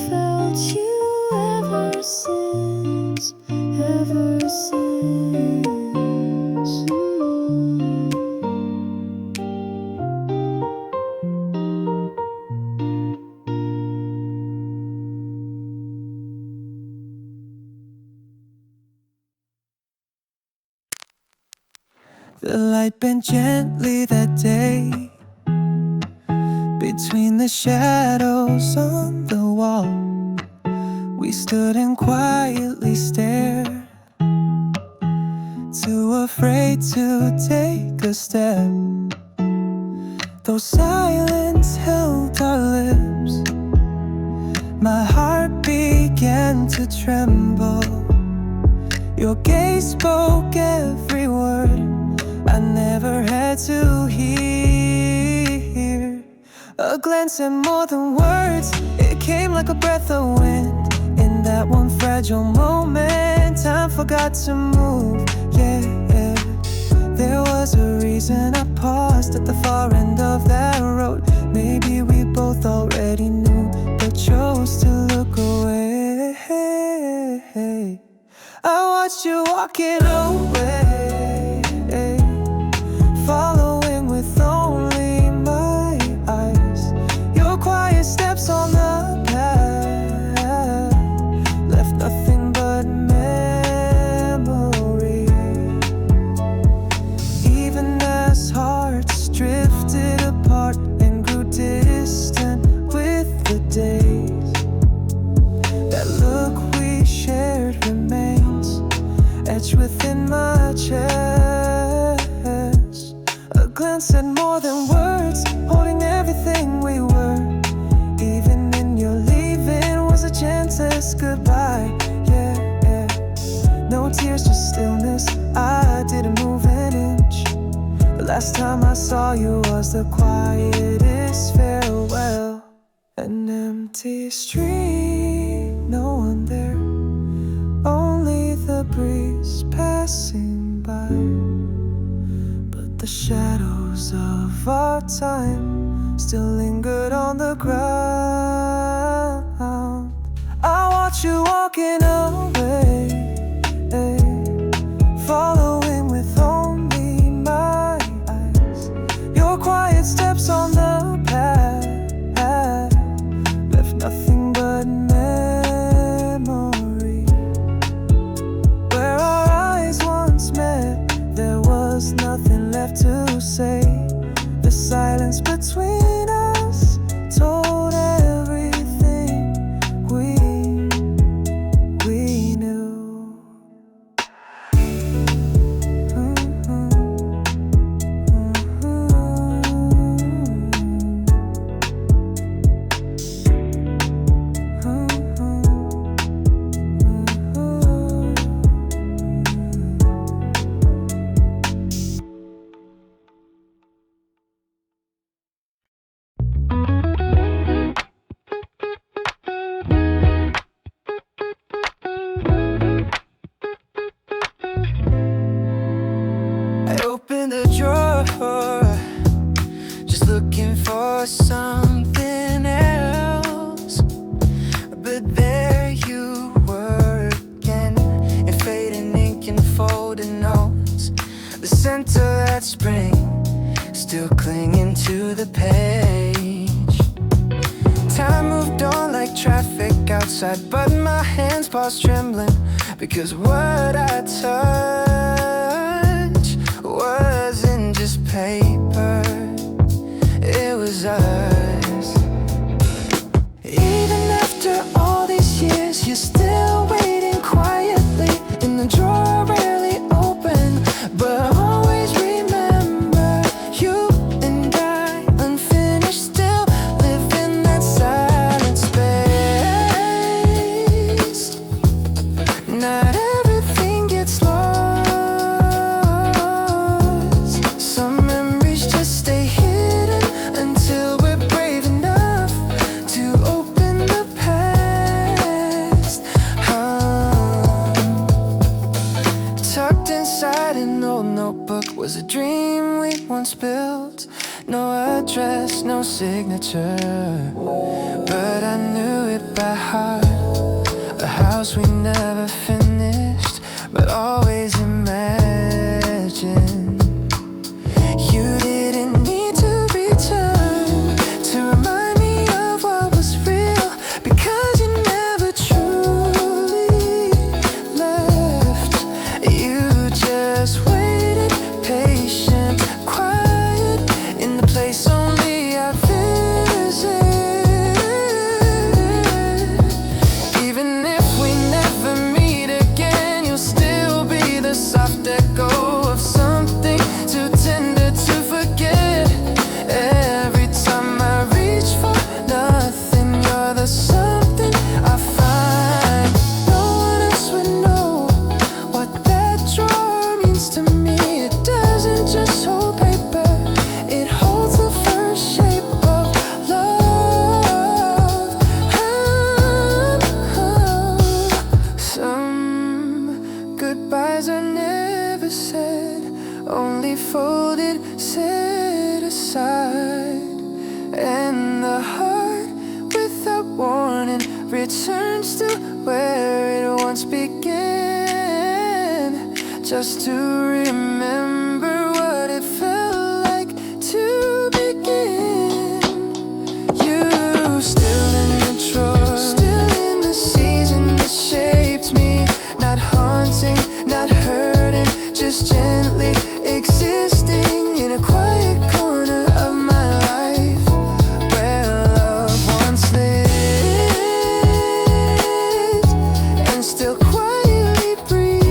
felt you ever since, ever since. The light bent gently that day between the shadows on the wall. We stood and quietly stared, too afraid to take a step. Though silence held our lips, my heart began to tremble. Your gaze spoke every word I never had to hear. A glance said more than words, it came like a breath of wind. In that one fragile moment, time forgot to move, yeah. There was a reason I paused at the far end of that road. Maybe we both already knew, but chose to look away. I watched you walking away, following with only my eyes. Your quiet steps on the path left nothing but memory. Even as hearts drifted apart and grew distant with the days, that look we shared remains etched within my chest. A glance said more than words, holding everything we were. Even in your leaving was a gentlest goodbye, yeah. No tears, just stillness. I didn't move an inch, but Last time I saw you was the quietest farewell. An empty street, no one there, only the breeze passing by. But the shadows of our time still lingered on the ground. I watch you walking away, following with only my eyes. Your quiet steps on the path left nothing but memory. Where our eyes once met, there was nothing left to say. The silence between us told everything we knew. I opened the drawer, just looking for something else. But there you were again, in fading ink and folded notes. The scent of that spring still clinging to the page. Time moved on like traffic outside, but my hands paused trembling, because what I touched wasn't just paper, it was us. Even after all these years, you're still waiting quietly in the drawer, rarely open, but always remember you and I, unfinished, still live in that silent space. Not everything gets lost, some memories just stay hidden until we're brave enough to open the past. Tucked inside an old notebook was a dream we once built. No address, no signature, but I knew it by heart. A house we never finished, but always imagined. You didn't need to return to remind me of what was real, because you never truly left. You just waited, patient, quiet, in the place only I visit. Even if we never meet again, you'll still be the soft echo of something too tender to forget. Every time I reach for nothing, you're the something I find. No one else would know what that drawer means to me. It doesn't just hold paper, it holds the first shape of love. Some goodbyes are never said, only folded, set aside. And the heart, without warning, returns to where it once began, just to remember what it felt like to begin. You still in the drawer, still in the season that shaped me. Not haunting, not hurting, just gently existing in a quiet corner of my life, where love once lived and still quietly breathes.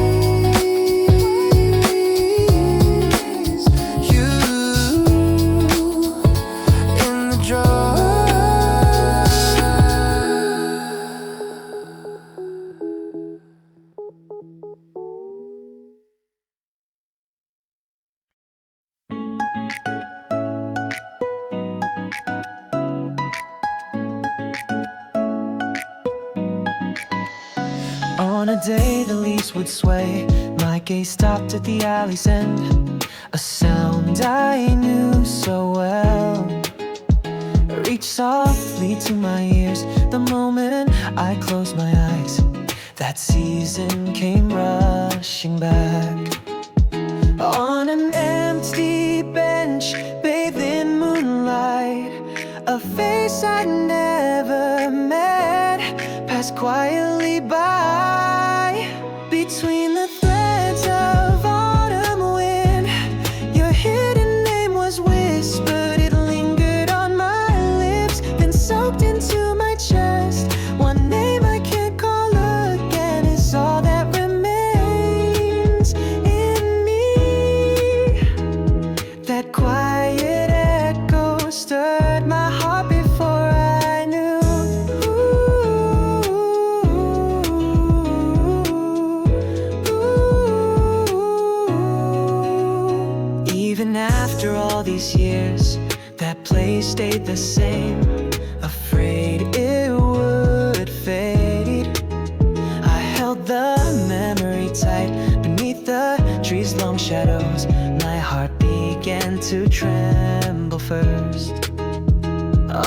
On a day the leaves would sway, my gaze stopped at the alley's end. A sound I knew so well reached softly to my ears. The moment I closed my eyes, that season came rushing back. On an empty bench, bathed in moonlight, a face I'd never met passed quietly by. Between the threads of autumn wind, your hidden name was whispered. It lingered on my lips, then soaked into my chest. One name I can't call again is all that remains in me. That quiet echo stirred my heart before I knew. Even after all these years, that place stayed the same, afraid it would fade. I held the memory tight beneath the trees' long shadows. My heart began to tremble first.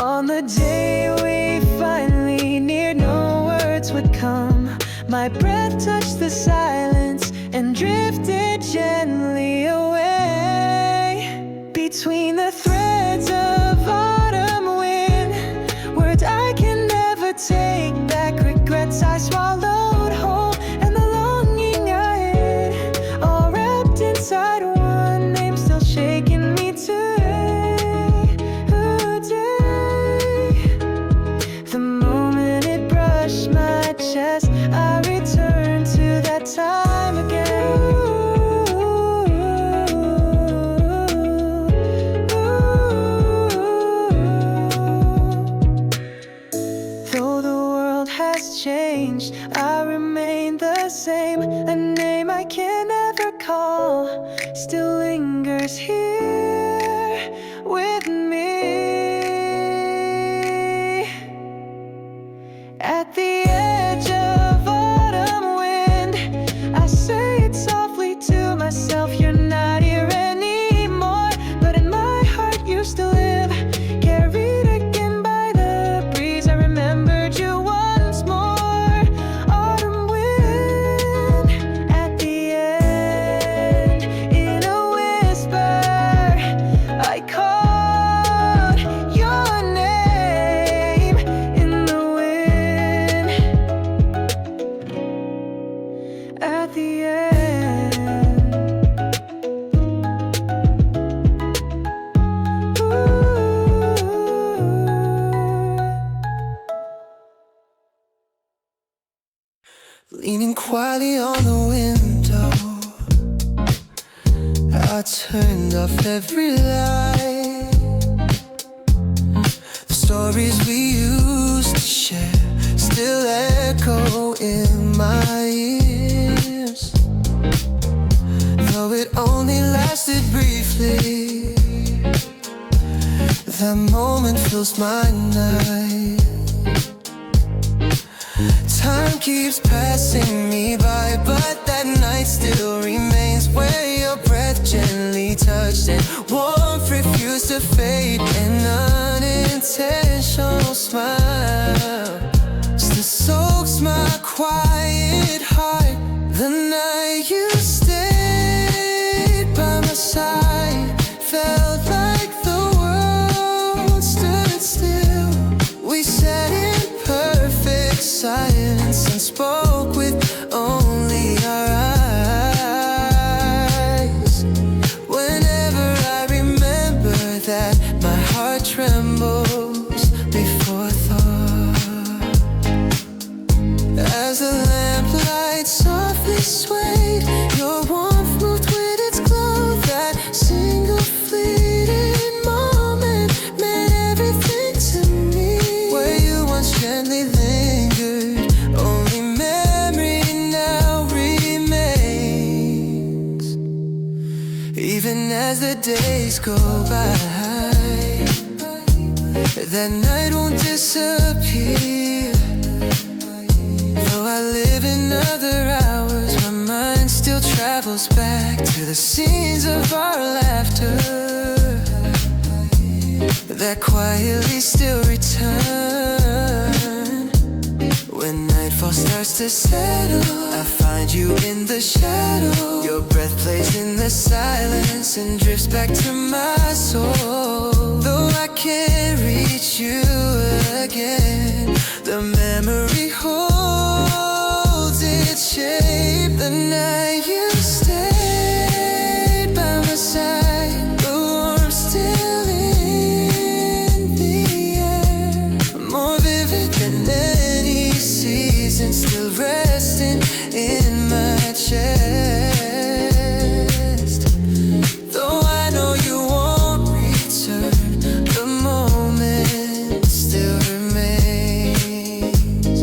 On the day we finally neared, no words would come. My breath touched the silence and drifted gently away. Between the threads of autumn wind, words I can never take back, regrets I swallowed whole, and the longing I hid, all wrapped inside one name, still shaking me today. The moment it brushed my chest, I returned to that time again. Though the world has changed, I remain the same. A name I can never call still lingers here with me. At the edge of autumn wind, I say it softly to myself, you're not here anymore, but in my heart you still live. Carried again by the breeze, I remembered you once more. Autumn wind, at the end, in a whisper, I called your name in the wind. At the end. Leaning quietly on the window, I turned off every light. The stories we used to share still echo in my ears. Though it only lasted briefly, that moment fills my night. Time keeps passing me by, but that night still remains, where your breath gently touched and warmth refused to fade. An unintentional smile still soaks my quiet heart. The night you stayed by my side felt like the world stood still. We sat in perfect silence and spoke with only our eyes. Whenever I remember that, my heart trembles before thought. As the lamplight softly swayed, your warmth moved with its glow. That single fleeting moment meant everything to me. Where you once gently lingered, only memory now remains. Even as the days go by, that night won't disappear. Though I live in other hours, my mind still travels back to the scenes of our laughter that quietly still return. When nightfall starts to settle, I find you in the shadow. Your breath plays in the silence and drifts back to my soul. Though I can't reach you again, the memory holds its shape. The night you stayed by my side, the warmth still in the air, more vivid than any season, still resting in my chest. Though I know you won't return, the moment still remains.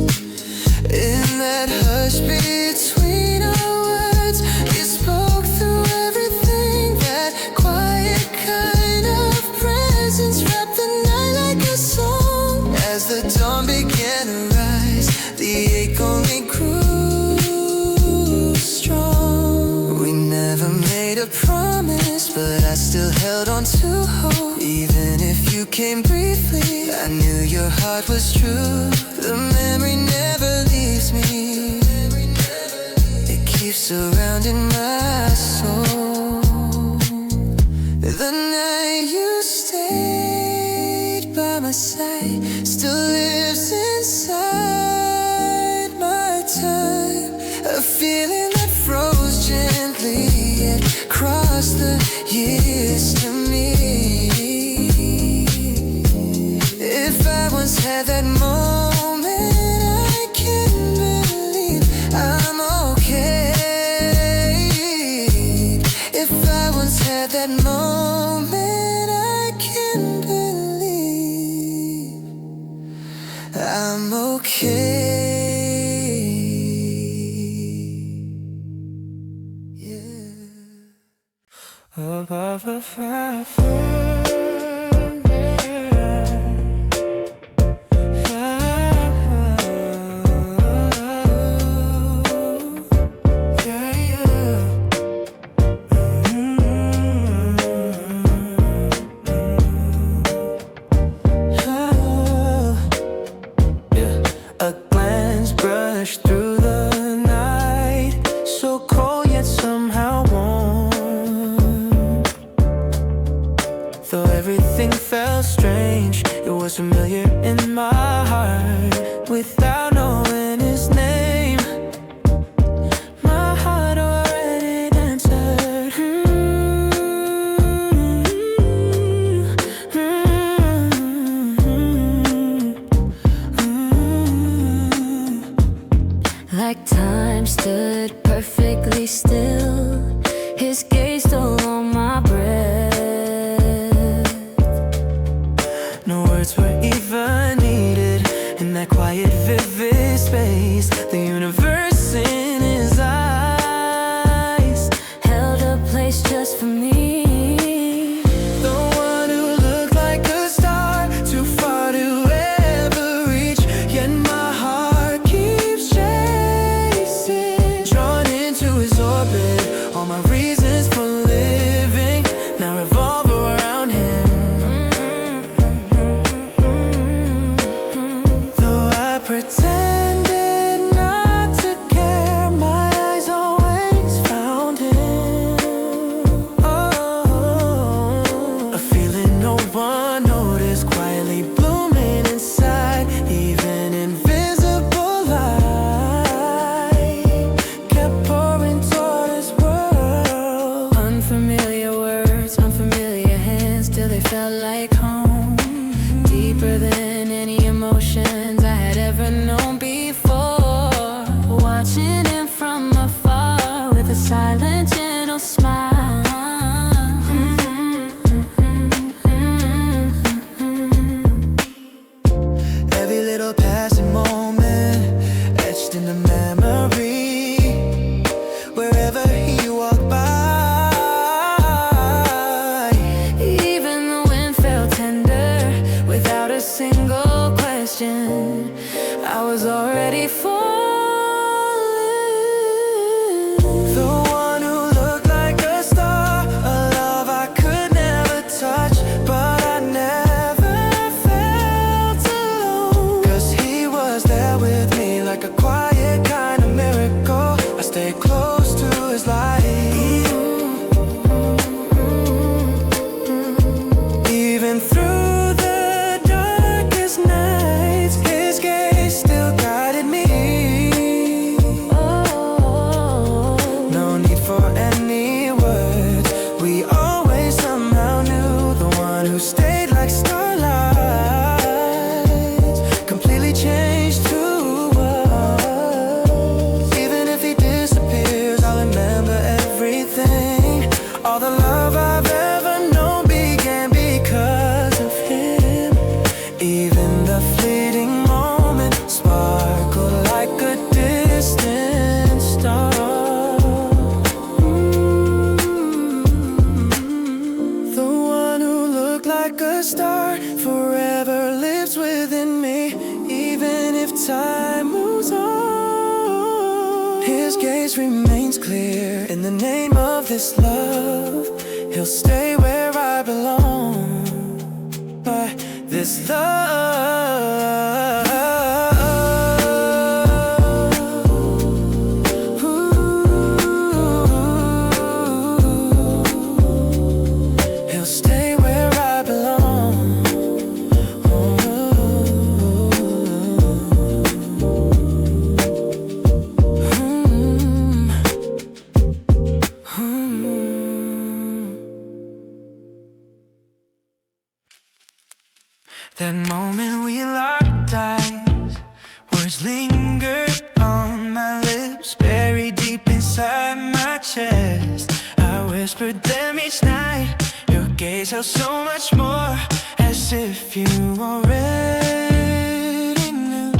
In that hush between our words, you spoke through everything. That quiet kind of presence wrapped the night like a song. As the dawn began to rise, the ache only grew strong. We never made a promise, but I still held on to hope. Even if you came briefly, I knew your heart was true. The memory never leaves me, it keeps surrounding my soul. The night you stayed by my side still lives inside my time. A feeling that froze gently yet crossed the years to me. If I once had that moment, I can believe I'm okay. If I once had that moment, I can believe I'm okay. Yeah. A glance brushed through the night, so cold yet somehow warm. Though everything felt strange, it was familiar in my heart. Without knowing his name, my heart already answered. Like time stood perfectly still, his gaze stole on my breath. No words were even needed in that quiet, vivid space. The universe in his eyes Held a place just for me. the one who looked like a star, too far to ever reach. Yet my heart keeps chasing, drawn into his orbit. All my reasons for living now revolve around him. Though I pretended not to care, my eyes always found him. Oh, a feeling no one noticed, quietly blooming inside. Even invisible light kept pouring toward his world. Unfamiliar words, unfamiliar hands, till they felt like home. Deeper than any emotions I had ever known before. Watching him from afar with a silent, gentle smile. Every little passing moment etched in the memory. Wherever he walked by, Even the wind felt tender without a single question. I was already falling. like a star, forever lives within me, even if time moves on. His gaze remains clear. In the name of this love, he'll stay where I belong. But this love, he'll stay where I belong. That moment we locked eyes, words lingered on my lips, buried deep inside my chest. I whispered them each night. Your gaze held so much more, as if you already knew.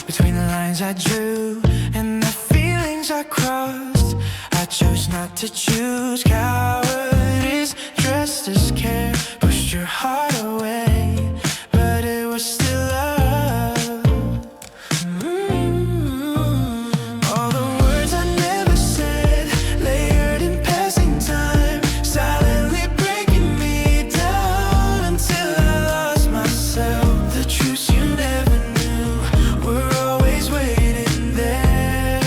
Between the lines I drew and the feelings I crossed, I chose not to choose. Cowardice dressed as care pushed your heart away, but it was still love. All the words I never said, layered in passing time, silently breaking me down until I lost myself. The truths you never knew were always waiting there.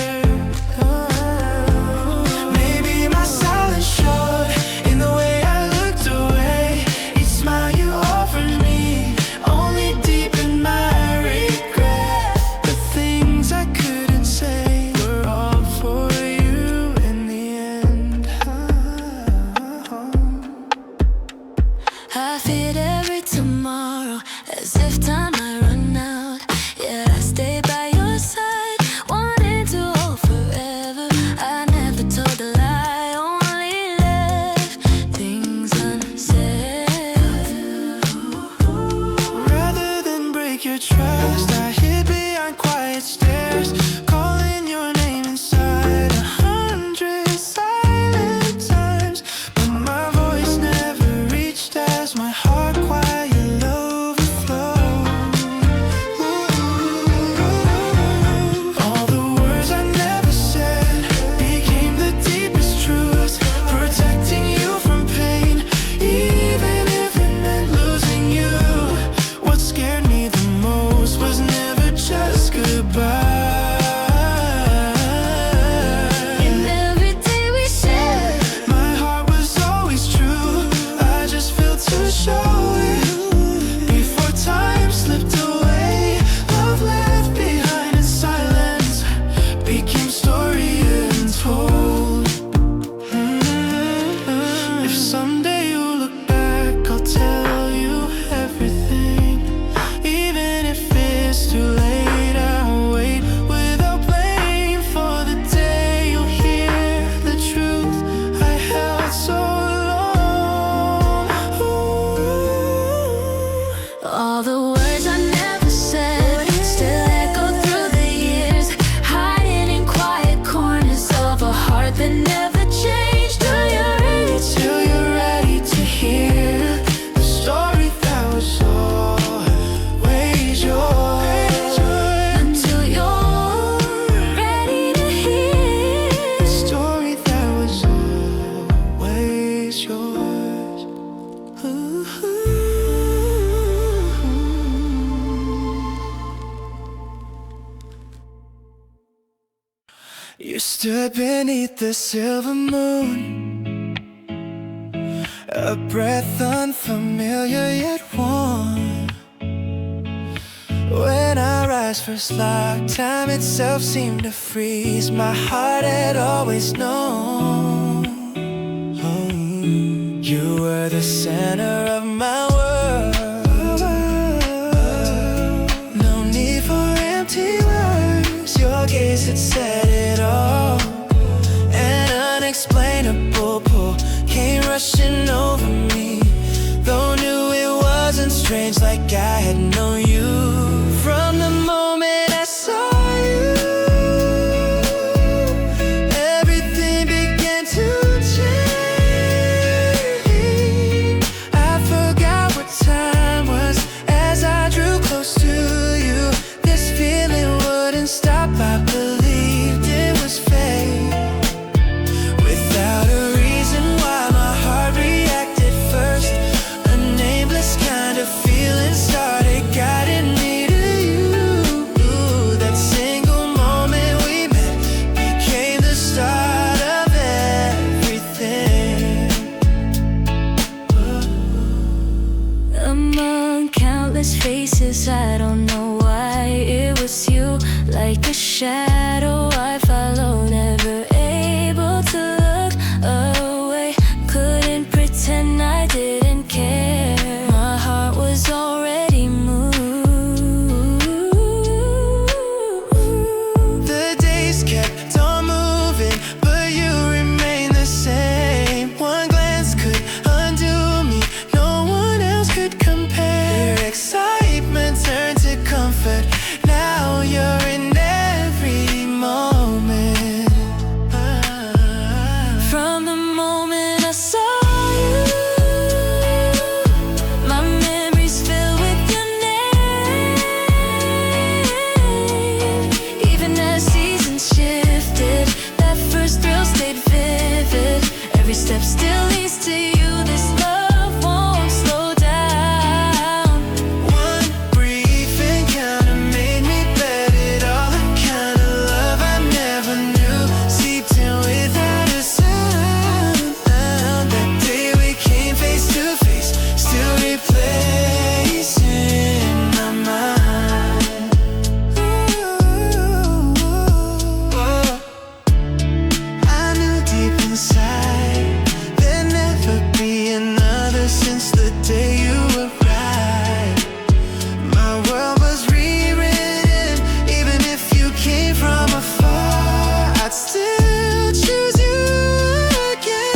Maybe my silence showed in the way I looked away. Each smile you offered me only deepened my regret. The things I couldn't say were all for you in the end. I feared every tomorrow, as if time might run out. Yet I stayed by your side, wanting to hold forever. I never told a lie, only left things unsaid. Rather than break your trust, I hid behind quiet stares, calling your name inside 100 silent times. But my voice never reached as my heart quietly overflowed. All the words I never said became the deepest truths, protecting you from pain, even if it meant losing you. What scared me the most was never just goodbye. In every day we shared, My heart was always true, I just failed to show it. Before time slipped away, love left behind in silence became story untold. If someday you look back, I'll tell you everything. Even if it's too late, I'll wait without blame for the day you'll hear the truth I held so long. all the words I never said still echo through the years, hiding in quiet corners of a heart that never changed. Till you're ready Till you're ready to hear the story that was always yours. until you're ready to hear. The story that was always yours. You stood beneath the silver moon, a breath unfamiliar yet warm. When our eyes first locked, time itself seemed to freeze. My heart had always known. You were the center of my world. No need for empty words, your gaze had said it all. An unexplainable pull came rushing over me, though knew it wasn't strange, like I had known you from the moment I saw you. Everything began to change. countless faces, I don't know why it was you. Like a shadow I followed, never able to look away. Couldn't pretend I didn't care. My heart was already moved. The days kept on moving, but you remain the same. One glance could undo me, no one else could compare. Your excitement turned to comfort, now you're in every moment. From the moment I saw you, my memories fill with your name. Even as seasons shifted, that first thrill stayed vivid. Every step still leads to you. This love won't slow down. One brief encounter made me bet it all. The kind of love I never knew, seeped in without a sound. That day we came face to face, still replacing my mind. I knew deep inside there'd never be another. Since the day you arrived, my world was rewritten. Even if you came from afar, I'd still choose you again.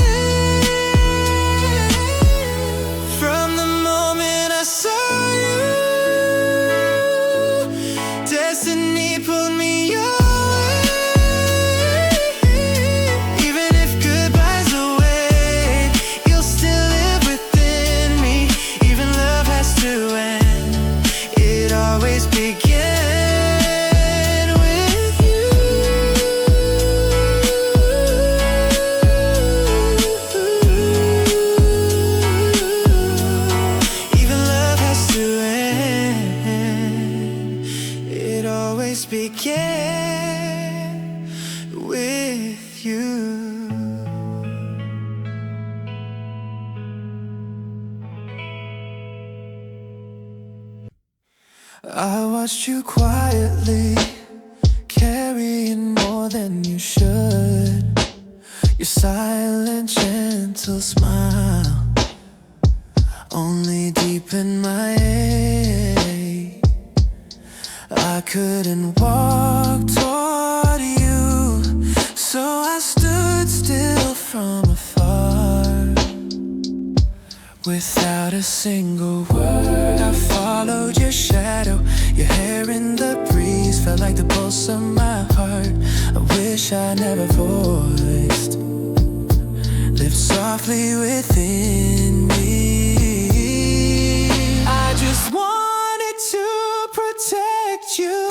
From the moment I saw you, destiny pulled me your way. Even if goodbyes away, you'll still live within me. Even love has to end, it always began with you. Even love has to end, it always began with you. I watched you quietly, carrying more than you should. Your silent, gentle smile only deepened my ache. I couldn't walk toward you, so I stood still from afar. Without a single word, I followed your shadow. Your hair in the breeze felt like the pulse of my heart. I wish I never voiced, lived softly within me. I just wanted to protect you,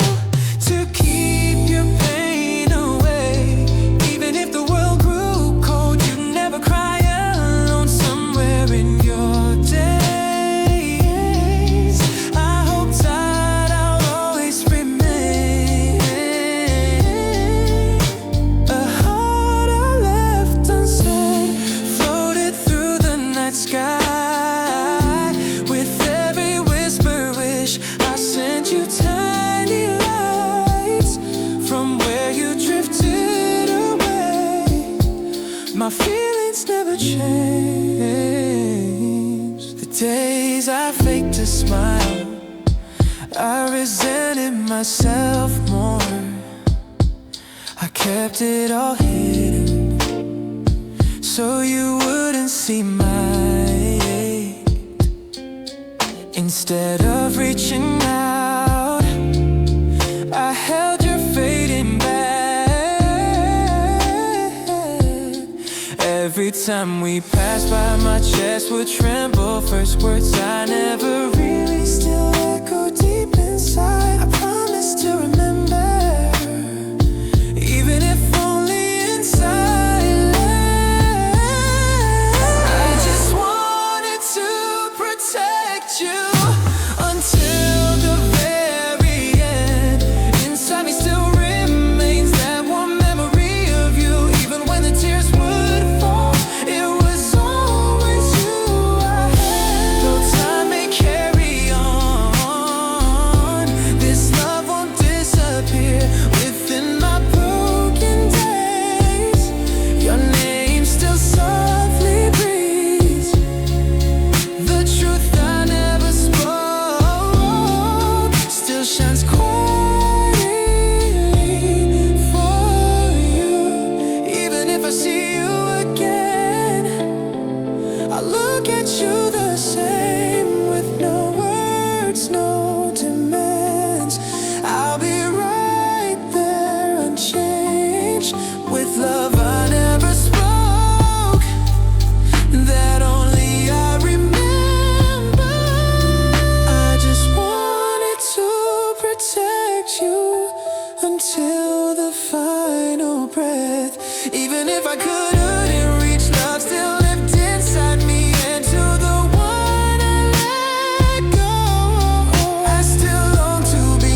to keep your pain away. Even if the world grew cold, you'd never cry alone somewhere in your days. I hope that I'll always remain. A heart I left unsaid floated through the night sky. With every whisper wish, I sent you tiny lights from where you drifted away. My feelings never changed. The days I faked a smile, I resented myself more. I kept it all hidden, so you wouldn't see my ache. Instead of reaching out, I held your fading back. Every time we passed by, my chest would tremble. First words I never really still echo deep inside. I promise to remember, even if only in silence. I just wanted to protect you until the very end. Inside me still remains that one memory of you. Even when the tears would fall, it was always you I had. Though time may carry on, look at you the same with no words, no demands. I'll be right there unchanged with love I never spoke, that only I remember. I just wanted to protect you until the final breath. Even if I couldn't reach love, still lived inside me. And to the one I let go, I still long to be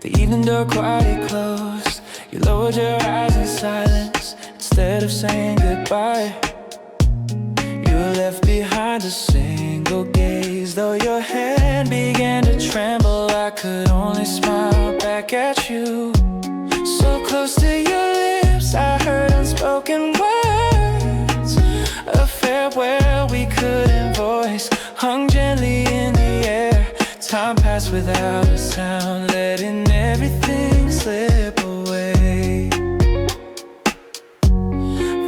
The evening door quietly closed. You lowered your eyes in silence instead of saying goodbye. You were left behind a single gaze. Though your hand began to tremble, I could only smile back at you. So close to your lips, I heard unspoken words. A farewell we couldn't voice hung gently in the air. Time passed without a sound, letting everything slip away.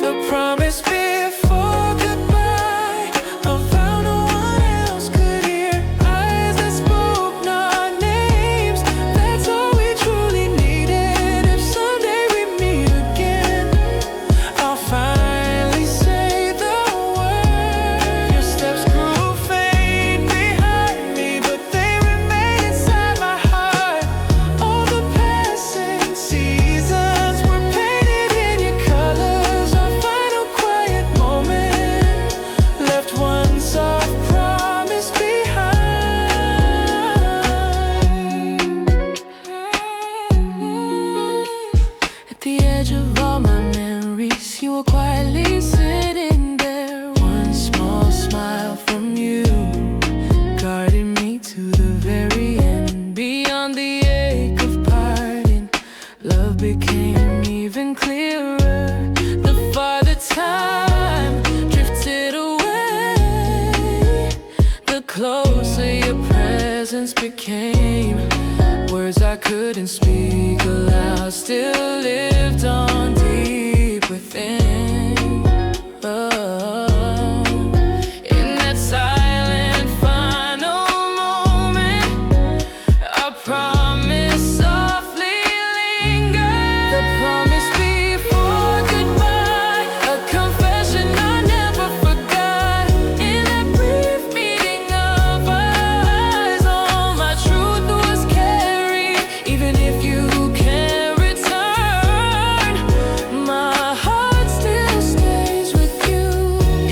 The promise before goodbye, a vow no one else could hear. Eyes that spoke not names, that's all we truly needed. If someday we meet again, I'll finally say the word. Your steps grew faint behind me, but they remain inside my heart. All the passing seasons were painted in your colors. Our final quiet moment left one soft promise behind. At the edge of all my memories, you were quietly sitting there. One small smile from you guarded me to the very end. Beyond the ache of parting, love became even clearer. The farther time drifted away, the closer your presence became. Words I couldn't speak aloud still lived on deep within. Oh. In that silent final moment, our promise softly lingered. The promise before goodbye, a confession I never forgot. In that brief meeting of eyes, all my truth was carried. Even if you can't return, my heart still stays with you.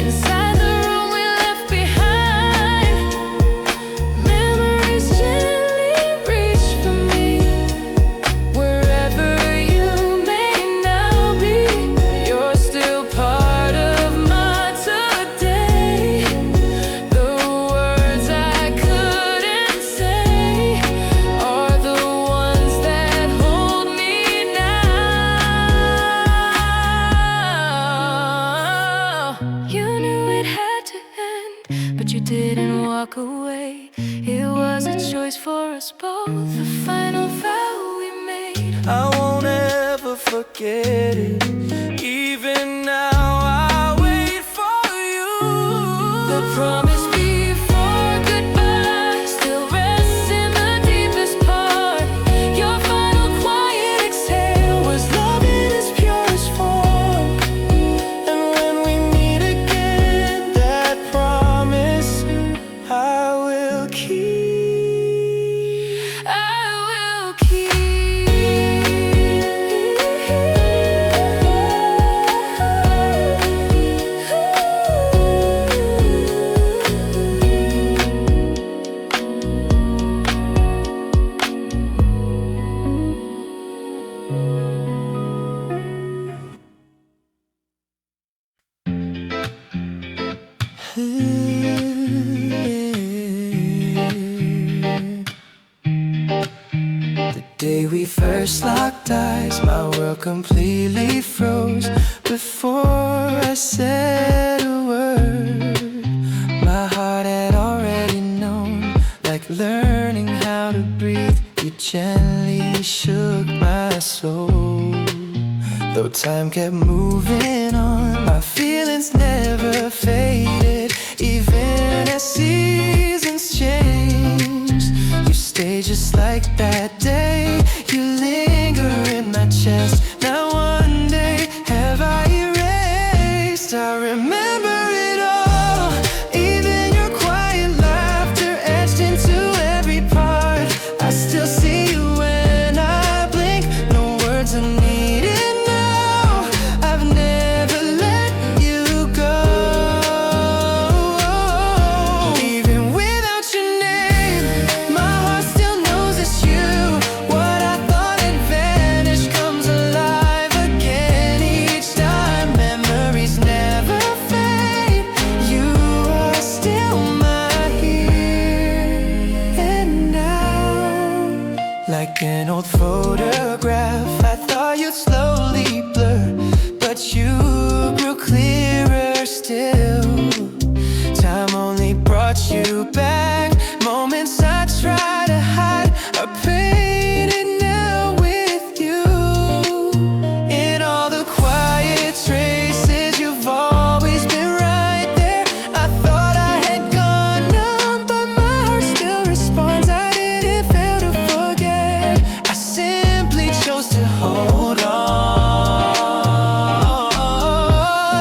Inside the room we left behind, memories gently reach for me. Wherever you may now be, you're still part of my today. The words I couldn't say are the ones that hold me now. You knew it had to end, but you didn't walk away. It was a choice for us both, the final vow we made. I won't ever forget it. Even now I wait for you. The promise before goodbye still rests in the deepest part. Your final quiet exhale was love in its purest form. And when we meet again, that promise I will keep. I day we first locked eyes, my world completely froze. Before I said a word, my heart had already known. Like learning how to breathe, you gently shook my soul. Though time kept moving on, my feelings never faded. Even as seasons changed, you stay just like that day. You linger in my chest. Now one day have I erased? I remember it all, even your quiet laughter etched into every part. I still see you when I blink. No words are needed now. I've never let you go. Even without your name, my heart still knows it's you. What I thought had vanished comes alive again each time. Memories never fade. You are still my here and now. Like an old photograph, I thought you'd slowly blur, but you grew clearer still. Time only brought you back. Moments I try to hide are painted now with you. In all the quiet traces, you've always been right there. I thought I had gone numb, but my heart still responds. I didn't fail to forget. I simply chose to hold on.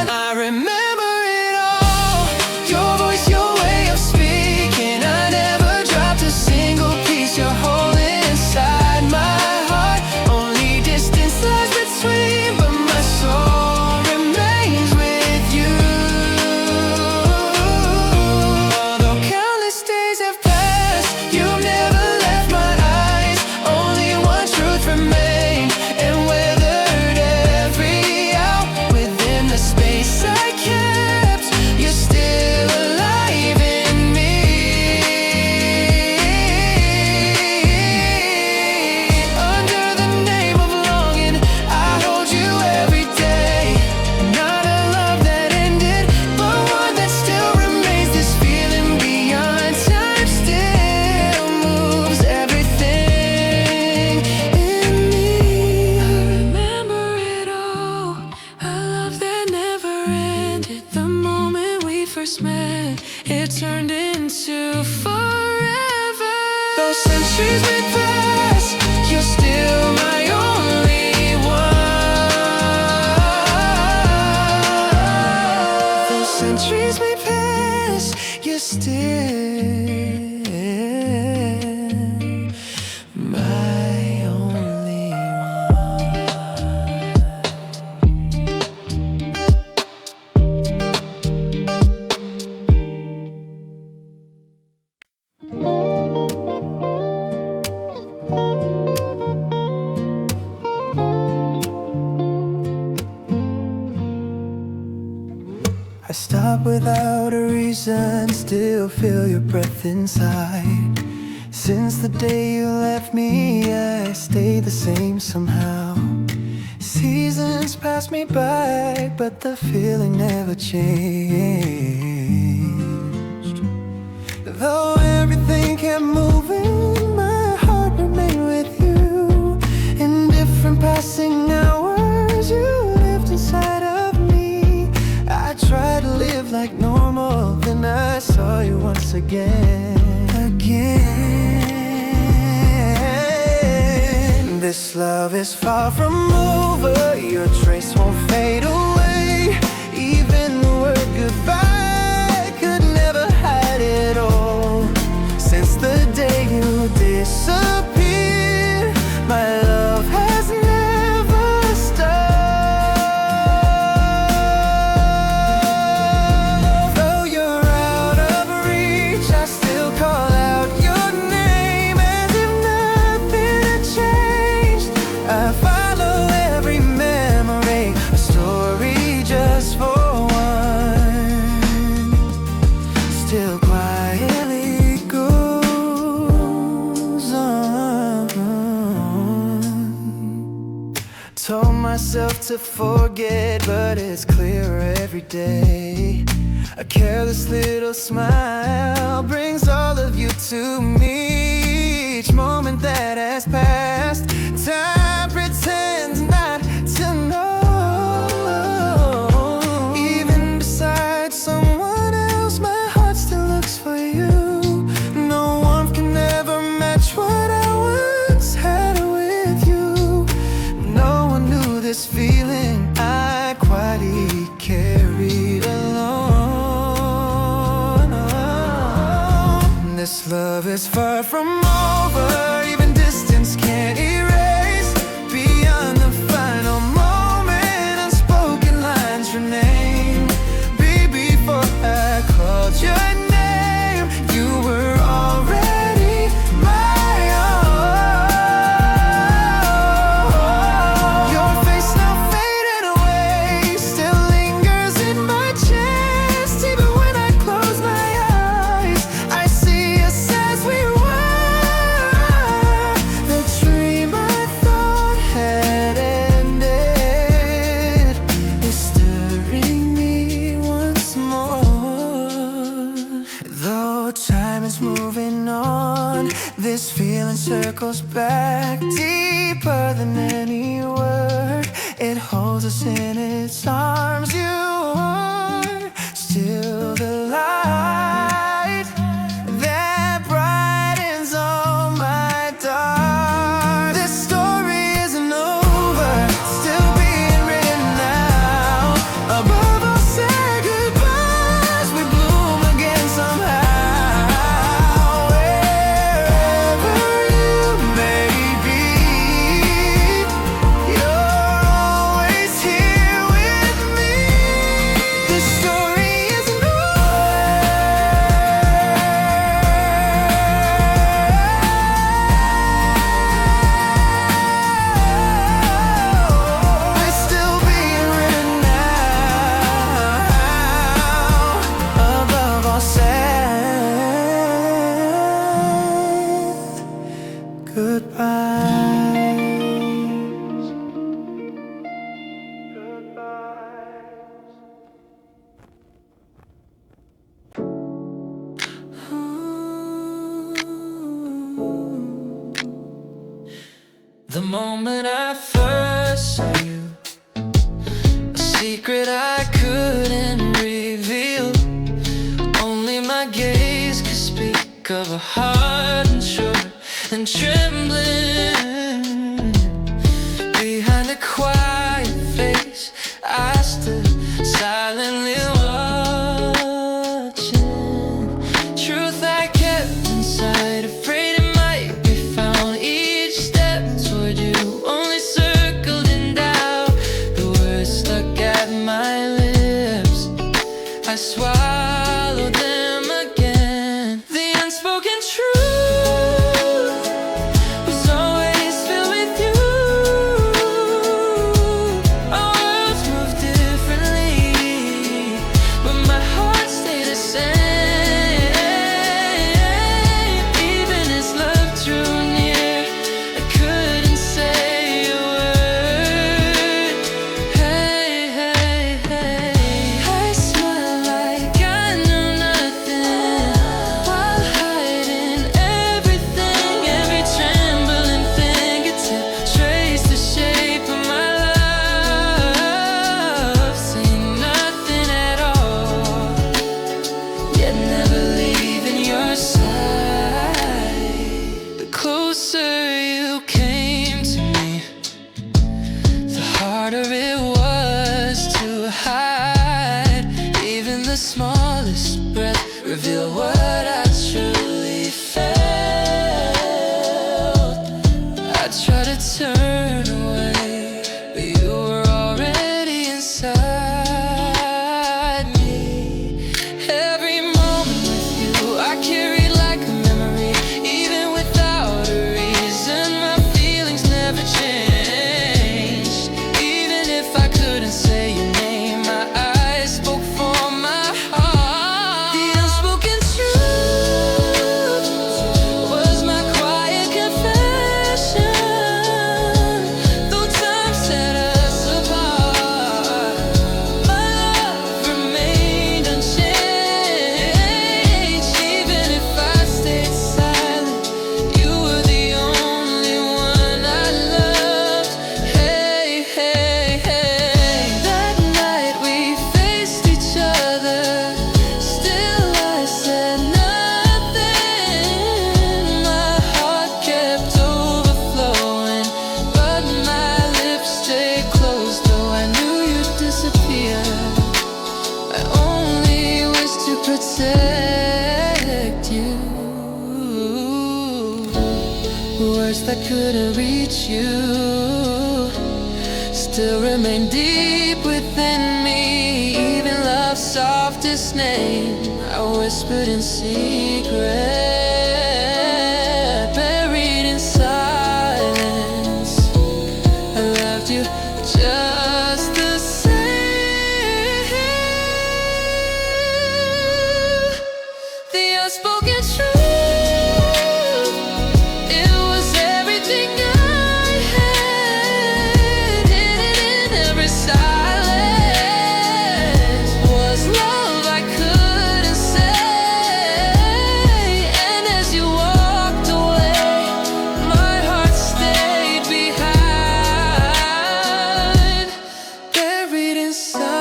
I remember it all. Your voice, your way of speaking. I never dropped a single piece. You're holding inside my heart. Only distance lies between, but my soul remains with you. Although countless days have passed, you've never left my eyes. Only one truth remained, and weathered every hour within the space I kept. You're still alive in me. Under the name of longing, I hold you every day. Not a love that ended, but one that still remains. This feeling beyond time still moves everything in me. I remember it all, a love that never ended. The moment we first met, it turned into forever. Those centuries may pass, you're still my only one. Those centuries may pass, you're still my only I stop without a reason, still feel your breath inside. Since the day you left me, I stayed the same somehow. Seasons pass me by, but the feeling never changed. Though everything kept moving, my heart remained with you. In different passing hours, you lived inside of me. I tried to live like normal, then I saw you once again. This love is far from over, your trace won't fade away. Even the word goodbye could never hide it all. Since the day you disappeared, my love has never stopped. Though you're out of reach, I still call out your name as if nothing had changed. I follow every memory, a story just for one. Still quietly goes on. Told myself to forget, but it's clearer every day. A careless little smile brings all of you to me. Each moment that has passed, time pretends not to know. Even beside someone else, my heart still looks for you. No one can ever match what I once had with you. No one knew this feeling I quietly carried alone. This love is far from over, even distance can't erase. Beyond the final moment, unspoken lines remain. Before I called your name, you were already my own. Your face now fading away, still lingers in my chest. Even when I close my eyes, I see us as we were. The dream I thought had ended is stirring me once more. Though time is moving on, this feeling circles back deeper than any word. It holds us in its arms. You are still the light that brightens all my dark. This story isn't over, still being written now. Above all said goodbyes, we bloom again somehow. Wherever you may be, you're always here with me. This story isn't It's still being written now. Above all said goodbyes. The moment I first saw you, a secret I couldn't reveal. Only my gaze could speak of a heart unsure and trembling. Behind a quiet face, I stood silently watching. Truth I kept inside, afraid it might be found. Each step toward you only circled in doubt. The words stuck at my lips, I swallowed them again. The unspoken truth was always filled with you. Our worlds moved differently, but my heart stayed the same. Even as love drew near, I couldn't say a word. Hey, hey, hey, I smile like I knew nothing, while hiding everything. Every trembling fingertip traced the shape of my love. Say nothing at all, yet never leaving your side. The closer you came to me, the harder it was to hide. Even the smallest breath revealed what I truly felt. I tried to turn away, but you were already inside me. Every moment with you I carried like a memory. Even without a reason, my feelings never changed. Even if I couldn't say your name, my eyes spoke for my heart. The unspoken truth was my quiet confession. that couldn't reach you still remain deep within me. Even love's softest name I whispered in secret, buried in silence. I loved you just the same. The unspoken truth, it was everything I had, hidden in every silence. Was love I couldn't say. And as you walked away, my heart stayed behind, buried in silence.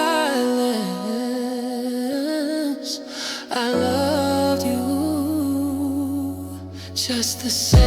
I loved you just the same.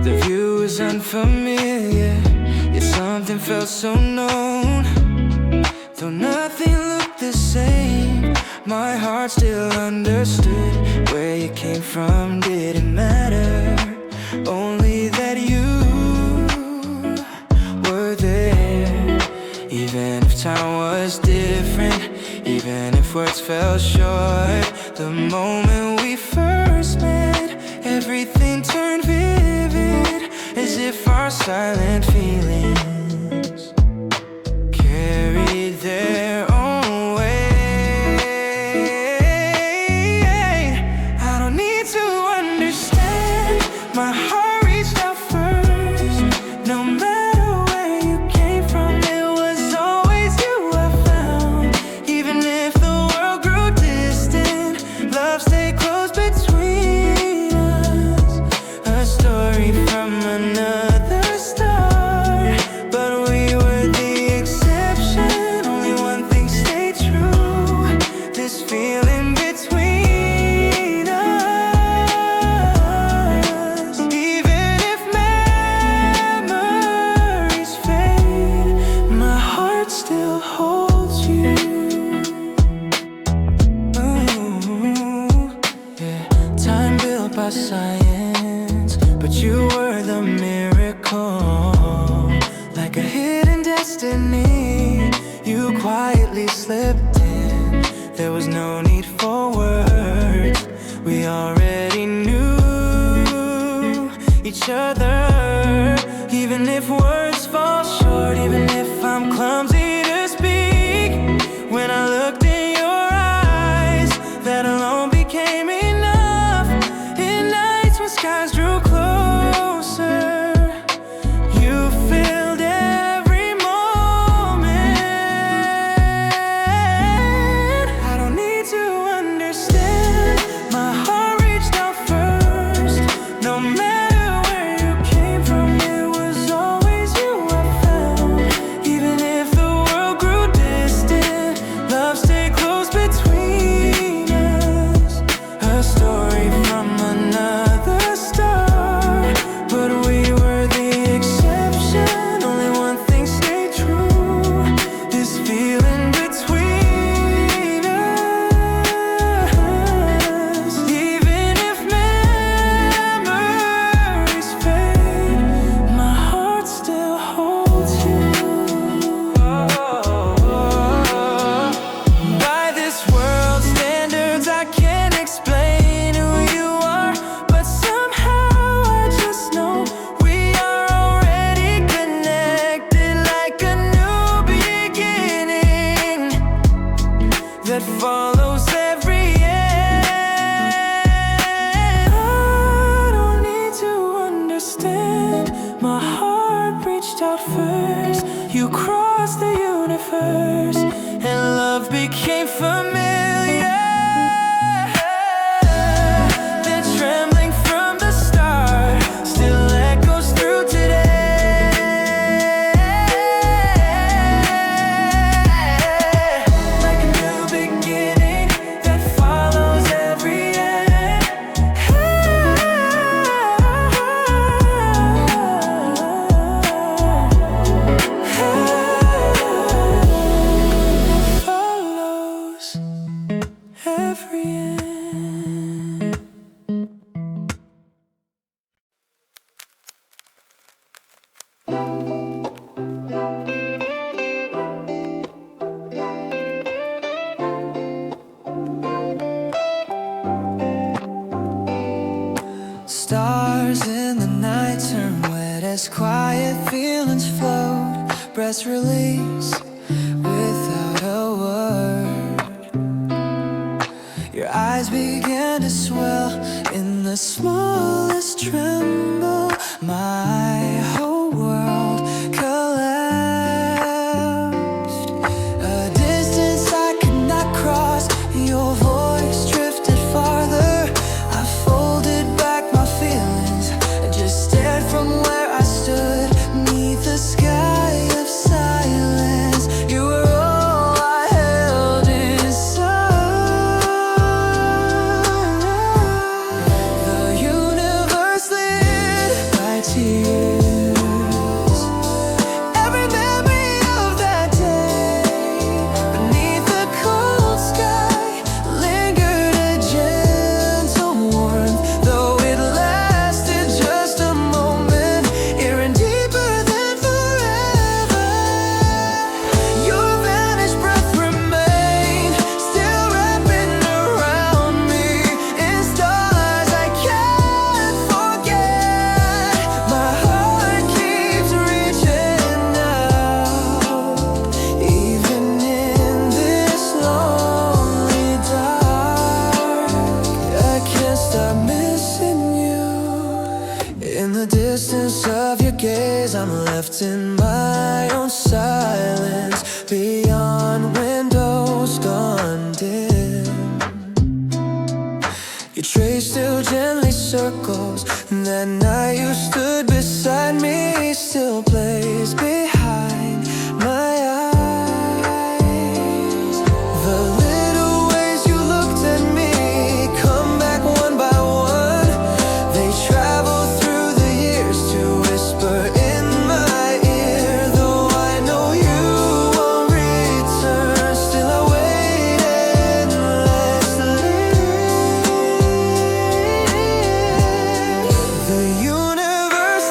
The view is unfamiliar, yet something felt so known. Though nothing looked the same, my heart still understood. Where you came from didn't matter, only that you were there. Even if time was different, even if words fell short, the moment we first met, everything turned vivid, as if our silent feelings carried their own way. I don't need to understand, my heart reached out first. No matter where you came from, it was always you I found. Even if the world grew distant, love stayed close between us. A story from another star, but we were the exception. Only one thing stayed true, this feeling between us. Even if memories fade, my heart still holds you. Ooh, yeah. Time built by science, but you were the miracle. Like a hidden destiny, you quietly slipped in. There was no need for words, we already knew each other. Even if words fall short, even if I'm clumsy to speak, when I looked in your eyes, that alone became enough. In nights when skies drew closer, you filled every moment. I don't need to understand, my heart reached out first. No matter where you came from, it was always you I found. Even if the world grew distant, love stayed close between us. A story from another star, but we were the exception. Only one thing stayed true, this feeling between us. Even if memories fade, my heart still holds you. By this world's standards, I can't explain who you are, but somehow I just know we are already connected, like a new beginning that follows every end. I don't need to understand, my heart reached out first. You crossed the universe, and love became familiar. The trembling from the start still echoes through today. Like a new beginning that follows every end. Follows every end. Stars in the night turn wet as quiet feelings float. Breaths release without a word. Your eyes begin to swell in the smallest tremble. My whole world collapsed. A distance I could not cross. Your voice drifted farther. I folded back my feelings and just stared from where I stood. Neath the sky of silence, you were all I held inside. The universe lit by tears. Every memory of that day beneath the cold sky lingered a gentle warmth. Though it lasted just a moment, it ran deeper than forever. Your vanished breath remained, still wrapping around me in stars I can't forget. My heart keeps reaching out, even in this lonely dark. I can't stop missing you. In the distance of your gaze, I'm left in my own silence. Beyond windows gone dim, your trace still gently circles. That night you stood beside me still plays behind my eyes. The little ways you looked at me come back one by one. They travel through the years to whisper in my ear. Though I know you won't return, still I wait endlessly. The universe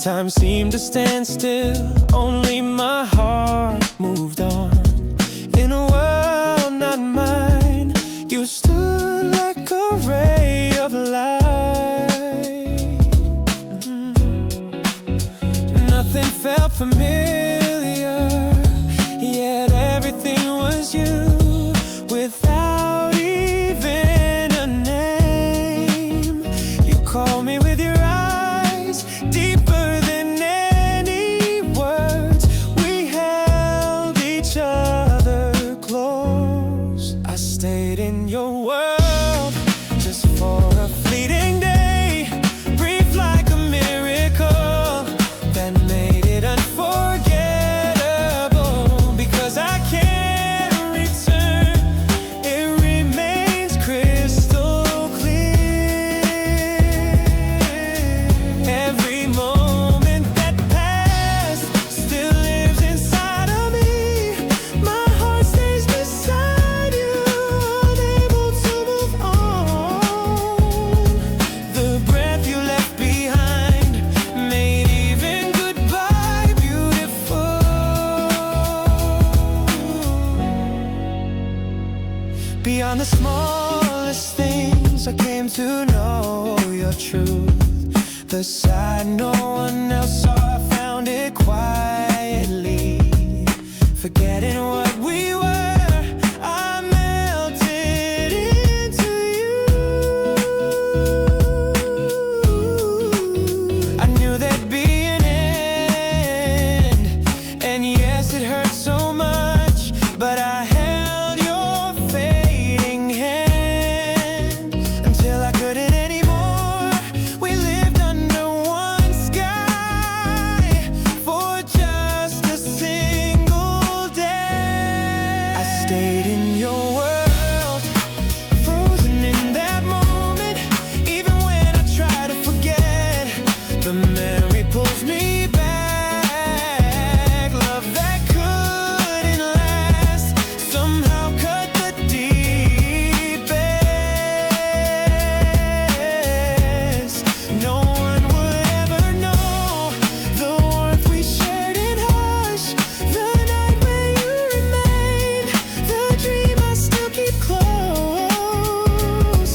Time seemed to stand still, only my heart moved on. In a world not mine, you stood like a ray of light. Nothing felt familiar, yet everything was you. Without even a name, you called me with your eyes, deeper than any words. We held each other close. I stayed in your world just for a fleeting day, brief like a miracle that made it unforgettable. Because I can't return, it remains crystal clear. Every moment that passed still lives inside of me. My heart stays beside you, unable to move on. The breath you left behind made even goodbye beautiful. Beyond the smallest things, I came to know your truth. The side no one else saw, I found it quietly. Forgetting what we were, I melted into you. I knew there'd be an end, and yes, it hurt so much, but I held your fading hand until I couldn't anymore. We lived under one sky for just a single day. I stayed in your world, frozen in that moment. Even when I try to forget, the memory pulls me back. Love that couldn't last somehow cut the deepest. No one would ever know the warmth we shared in hush. The night where you remained, the dream I still keep close.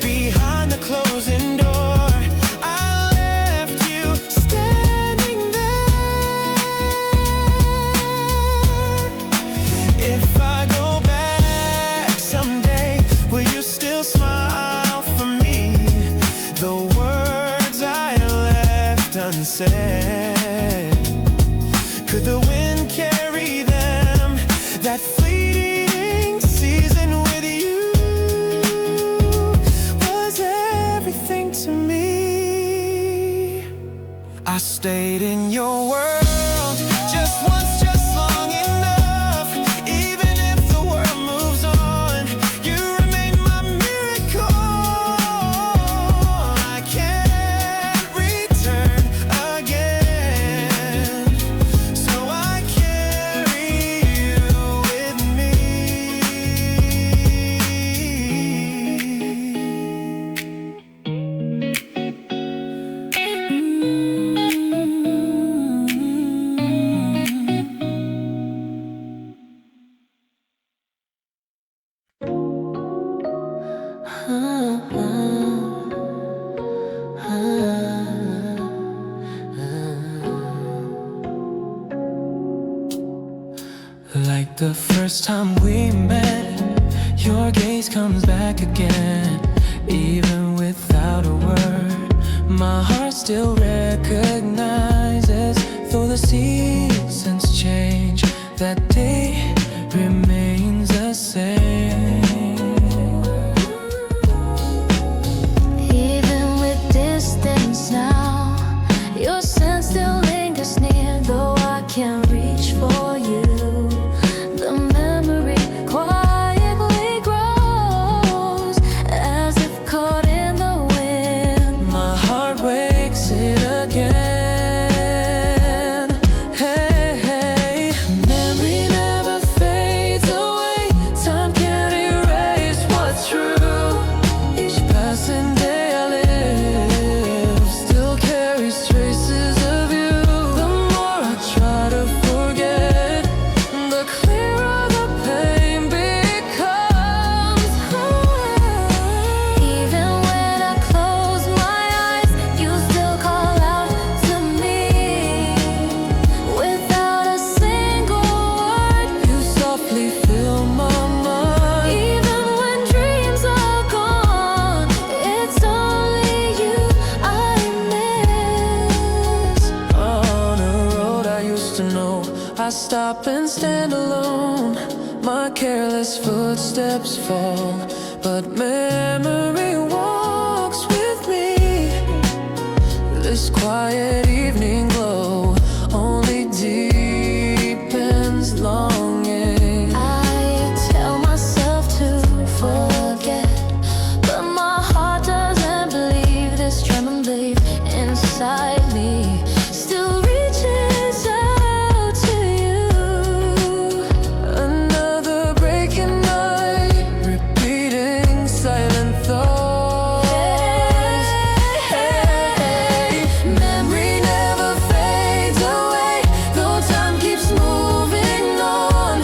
Behind the closing door, I left you standing there. If I go back someday, will you still smile for me? The words I left unsaid, could the wind carry them? That fleeting season with you was everything to me. I stayed in your world just once, just long enough. Even if the world moves on, you remain my miracle. I can't return again, so I carry you with me. Like the first time we met, your gaze comes back again. Even without a word, my heart still recognizes. Though the seasons change, that day remains the same. Even with distance now, your scent still lingers near. Though I can't reach for you, the memory quietly grows, as if caught in the wind. My heart wakes it again. Hey, hey. Memory stop and stand alone. My careless footsteps fall, but memory walks with me. This quiet evening glow only deepens longing. I tell myself to forget, but my heart doesn't believe this trembling belief inside me still reaches out to you. Another breaking night, repeating silent thoughts. Hey, memory never fades away, though time keeps moving on.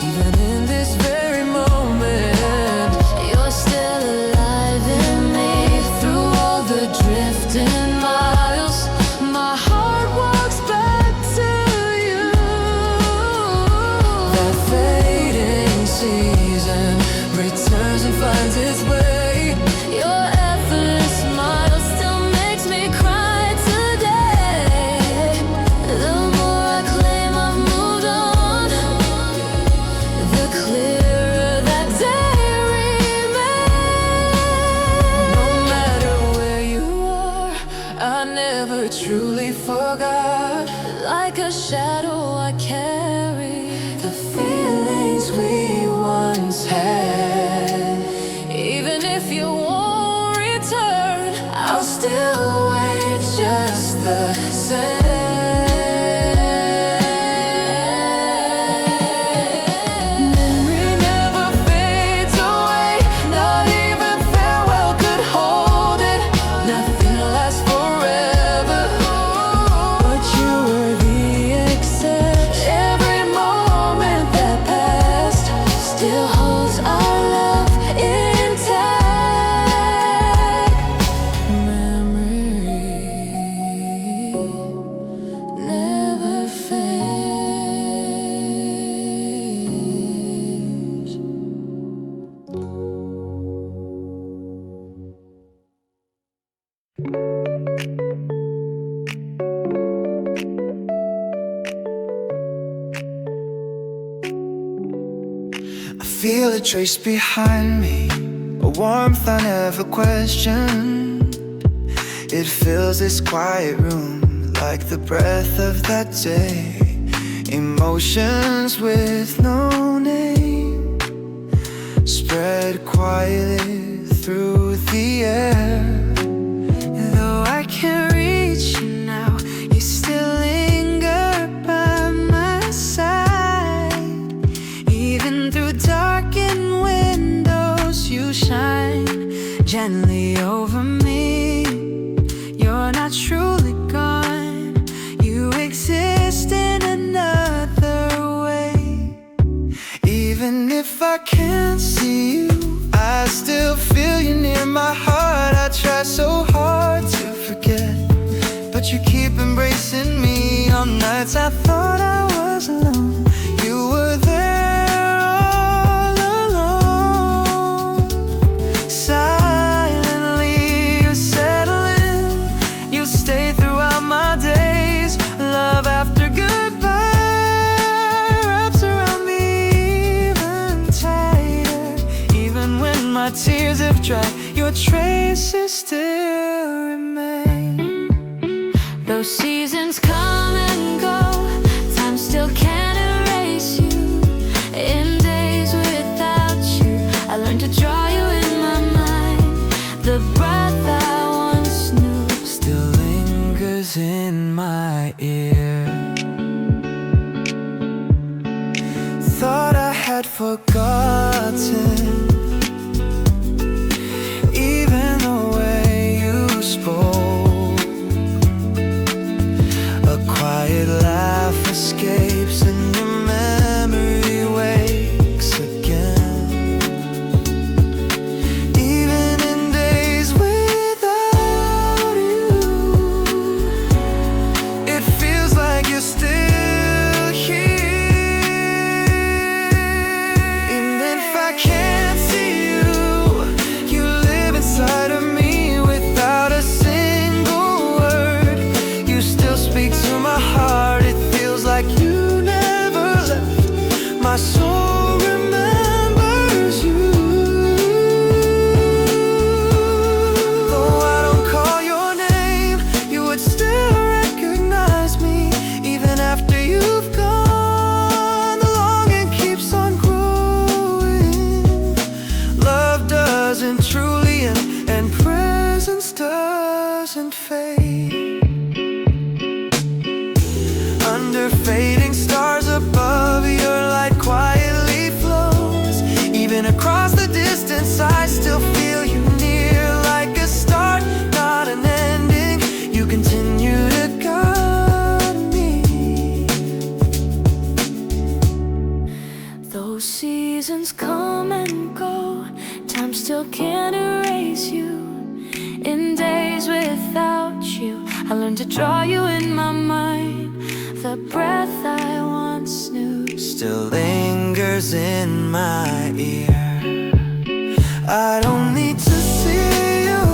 Even in this very moment, you're still alive in me. Through all the drifting miles, my heart walks back to you. That fading season returns and finds its way. Your effortless smile still makes me cry today. The more I claim I've moved on, the clearer that day remains. No matter where you are, I never truly forgot. Like a shadow I carry the feelings we once had. Even if you won't return, I'll still wait just the same. Memory never fades away, not even farewell could hold it. Nothing lasts forever, but you were the exception. Every moment that passed still holds our love intact. Memory never fades. I feel a trace behind me, a warmth I never questioned. It fills this quiet room like the breath of that day. Emotions with no name spread quietly through the air. Though I can't reach you now, you still linger by my side. Even through darkened windows, you shine gently over me. You're not truly gone, you exist in another way. Even if I can't see you, I still feel you near my heart. I try so hard to forget, but you keep embracing me. On nights I thought I was alone, you were there all alone. Silently you settle in, you stay throughout my days. Love after goodbye wraps around me even tighter. Even when my tears have dried, your traces still remain. Those seasons come and go, time still can't erase you. In days without you, I learned to draw you in my mind. The breath I once knew still lingers in my ear. Thought I had forgotten even the way you spoke. A quiet laugh escapes erase you. In days without you, I learned to draw you in my mind. The breath I once knew still lingers in my ear. I don't need to see you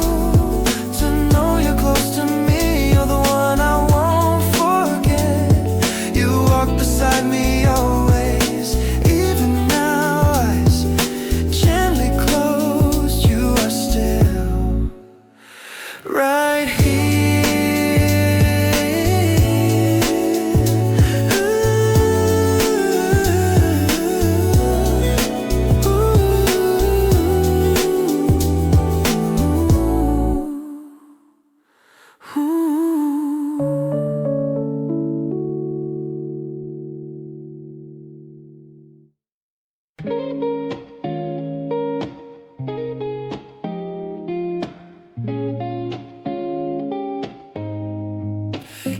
to know you're close to me. You're the one I won't forget. You walk beside me always, even now eyes gently closed. You are still right here.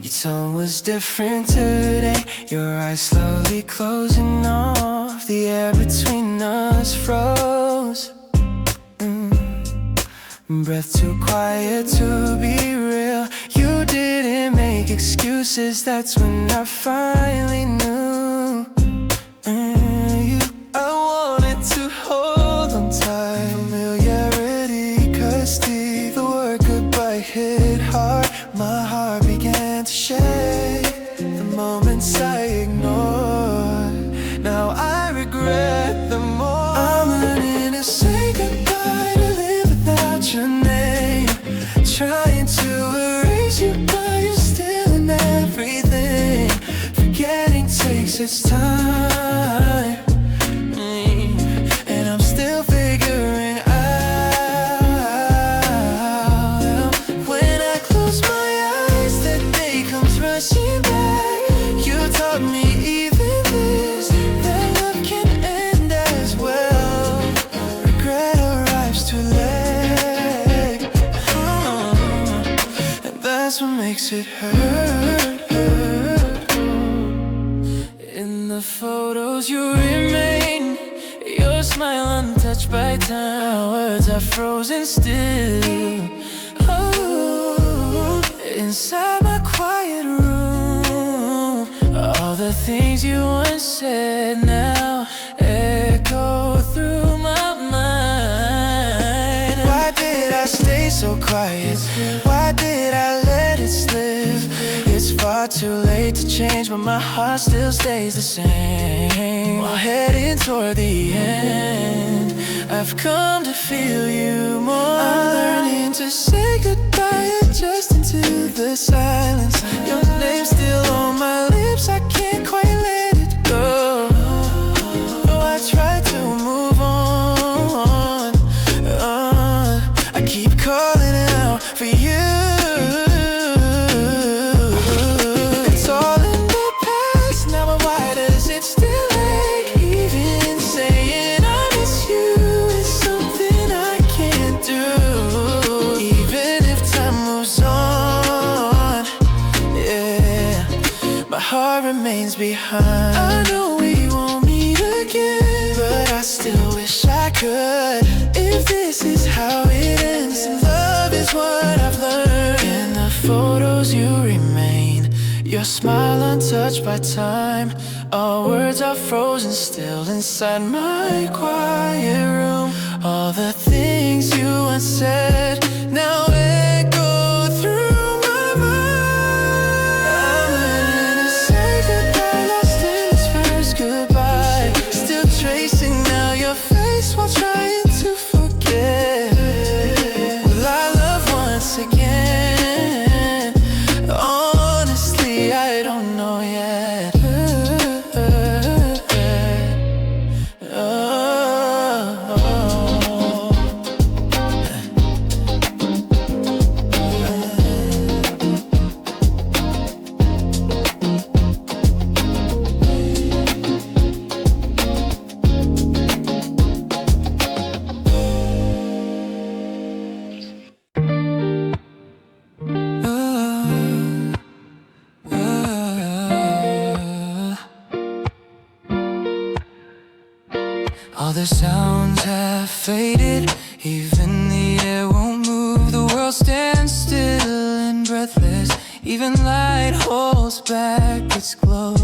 Your tone was different today. Your eyes slowly closing off. The air between us froze. Breath too quiet to be real. You didn't make excuses. That's when I finally knew. I wanted to hold on tight. Familiarity cut deep. The word goodbye hit hard. My heart began to shake. The moments I ignored, now I regret them more. I'm learning to say goodbye, to live without your name. Trying to erase you, but you're still in everything. Forgetting takes its time, and I'm still figuring out. When I close my eyes, that day comes rushing back. You taught me even this, that love can end as well. Regret arrives too late, and that's what makes it hurt. In the photos you remain, your smile untouched by time. Words are frozen still. Oh, inside my quiet room, all the things you once said now echo through my mind. Why did I stay so quiet? Why did I let it slip? It's far too late to change, but my heart still stays the same. While heading toward the end, I've come to feel you more. I'm learning to say goodbye, adjust into the silence. Your name's still on my lips, I can't quite let it go. Oh, I try to move on. I keep calling out for you. It's all in the past now, but why does it still ache? Even saying I miss you is something I can't do. Even if time moves on, yeah, my heart remains behind. I know we won't meet again, but I still wish I could. If this is how it ends, then love is what I've learned. In the photos you remain, your smile untouched by time. All words are frozen still inside my quiet room. All the things you once said now echo through my mind. I'm learning to say goodbye, lost in this first goodbye. Still tracing now your face while trying to forget. Will I love once again? Honestly, I don't know yet. All the sounds have faded, even the world stands still and breathless. Even light holds back its glow.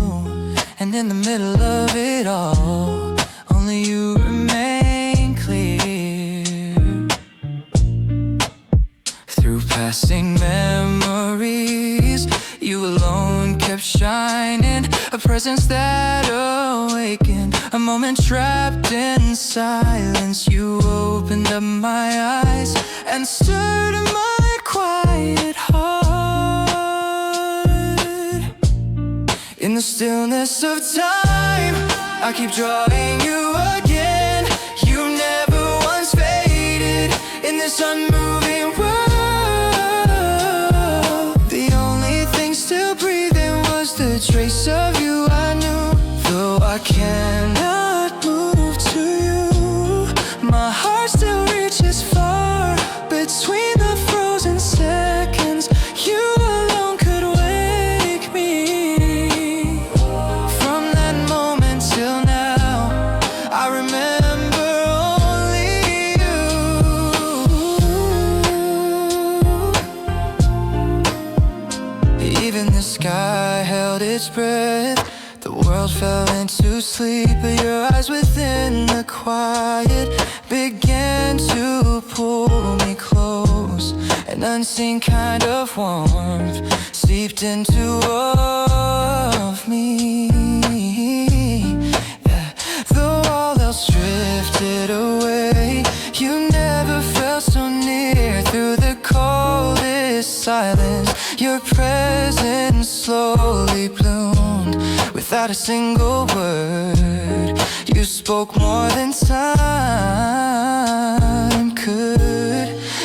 And in the middle of it all, only you remain clear. Through passing memories, you alone kept shining. A presence that awakened, a moment trapped in silence. You opened up my eyes and stirred my quiet heart. In the stillness of time, I keep drawing you again. You never once faded in this unmoving world. The only thing still breathing was the trace of you I knew. Though I cannot move to you, my heart still reaches far. Between the frozen seconds, you alone could wake me. From that moment till now, I remember only you. Even the sky held its breath. The world fell into sleep, but your eyes within the quiet began to pull me close. An unseen kind of warmth seeped into all of me. Yeah. Though all else drifted away, you never felt so near. Through the coldest silence, your presence slowly bloomed. Without a single word, you spoke more than time could.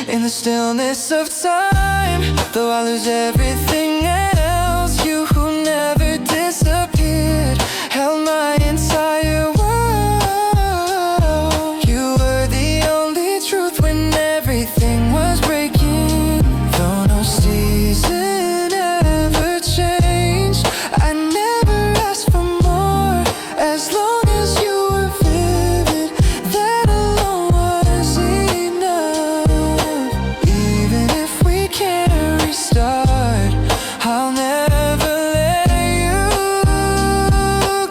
In the stillness of time, though I lose everything else, you who never disappeared held my entire world. You were the only truth when everything was breaking. Though no season ever changed, I never asked for more. As long as you were vivid, that alone was enough. Even if we can't restart, I'll never let you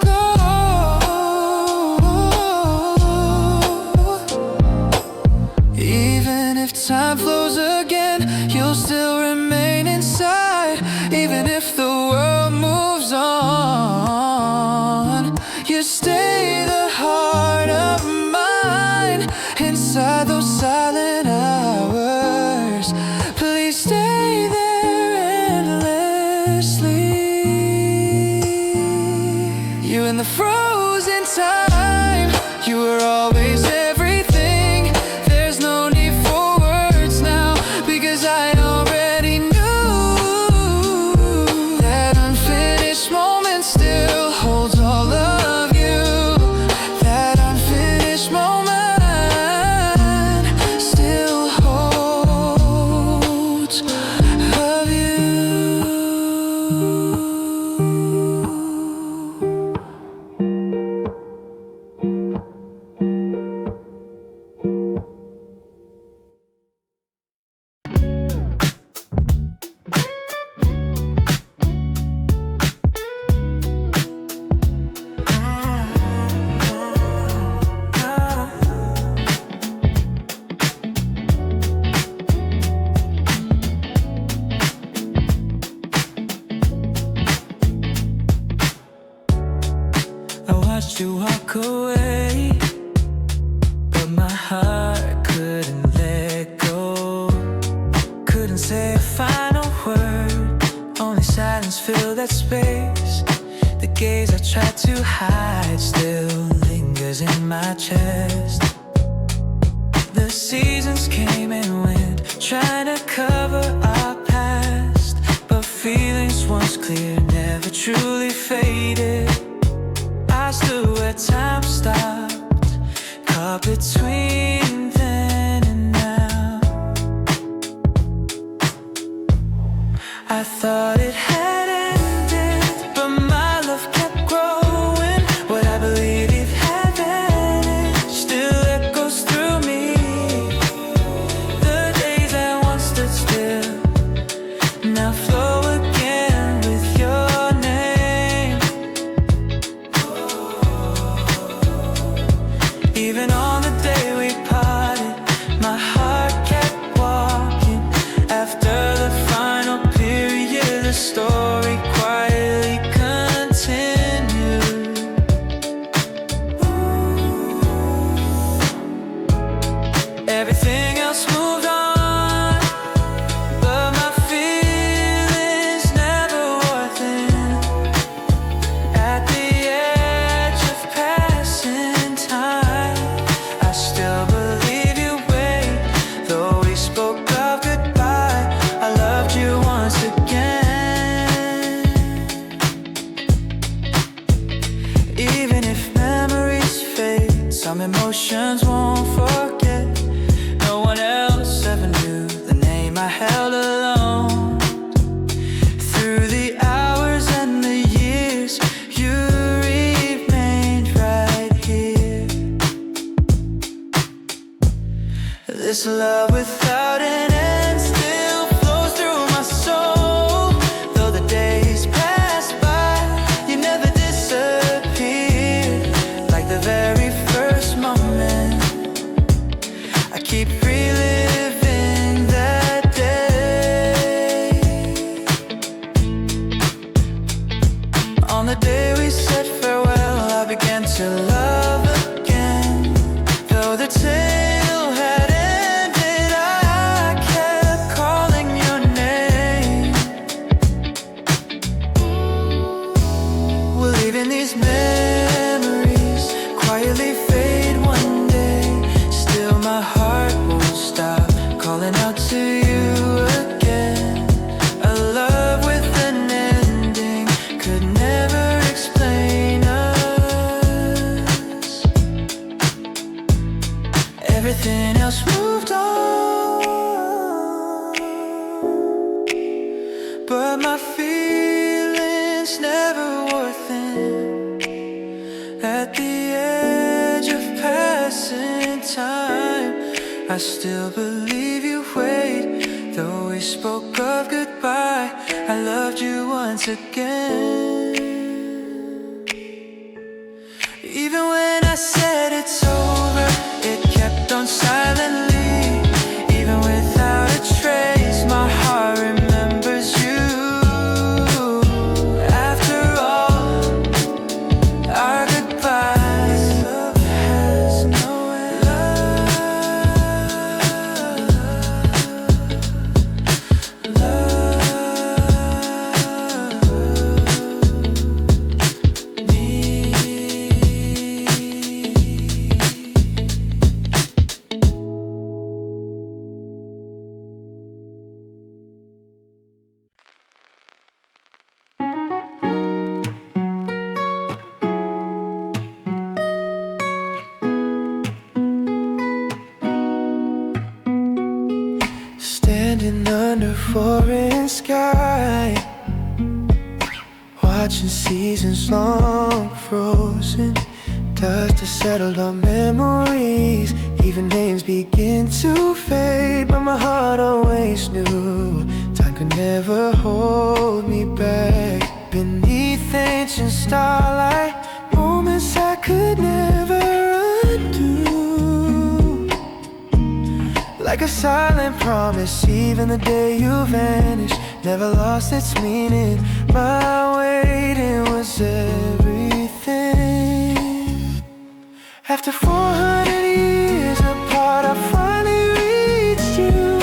go. Even if time flows again, you'll still remain inside. Even if the world moves on, you stay the heart of mine. Inside those silent hours, please stay there endlessly. You in the frozen time, you were always everything. There's no need for words now, because I already knew. That unfinished moment still holds all of you. That unfinished moment still holds of you. I watched you walk away, but my heart couldn't let go. Couldn't say a final word, only silence filled that space. The gaze I tried to hide still lingers in my chest. The seasons came and went, trying to cover our past, but feelings once clear never truly faded. I stood where time stopped, caught between then and now. I thought it had ended, but my love kept growing. What I believed it had vanished still echoes through me. The days that once stood calling out to you again. A love with an ending could never explain us. Everything else moved on, but my feelings never wore thin. At the edge of passing time, I still believe you wait. Though we spoke of goodbye, I loved you once again. Even when I said it's over, it kept on silently. Even without a trace, my heart remembers you. After all our goodbyes, love has no end. Standing under foreign sky, watching seasons long frozen. Dust has settled on memories. Even names begin to fade, but my heart always knew time could never hold me back. Beneath ancient starlight, moments I could never undo. Like a silent promise, even the day you vanished never lost its meaning. My waiting was everything. After 400 years apart, I finally reached you.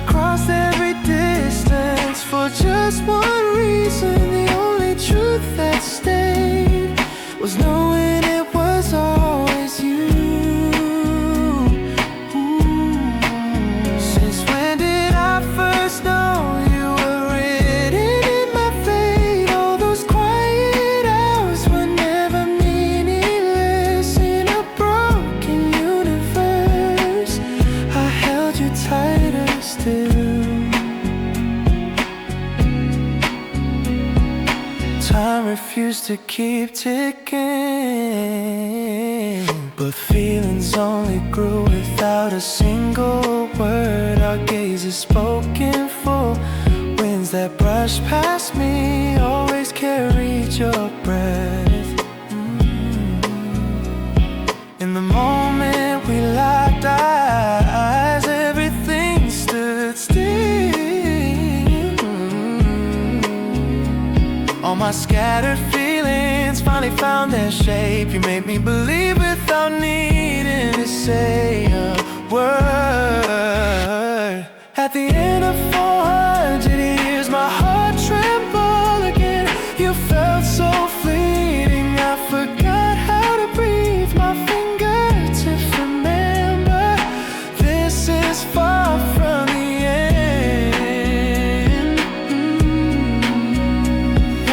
Crossed every distance for just one reason. The only truth that stayed was knowing it was always you. Since when did I first know you were written in my fate? All those quiet hours were never meaningless. In a broken universe, I held you tighter still. Time refused to keep ticking, but feelings only grew without a single word. Our gazes spoke in full. Winds that brush past me always carried your breath. In the moment we locked eyes, everything stood still. All my scattered feelings finally found their shape. You made me believe without needing to say a word. At the end of 400 years, my heart trembled again. You felt so fleeting, I forgot how to breathe. My fingertips remember this is far from the end.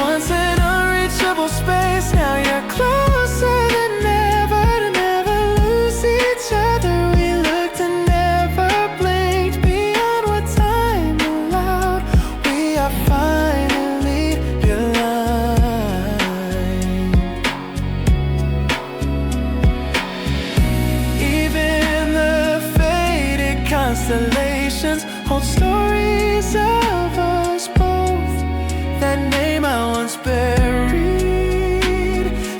Once an unreachable space, now you're closer than ever. To never lose each other, we looked and never blinked. Beyond what time allowed, we are finally aligned. Even the faded constellations hold stories of us both. That name I once buried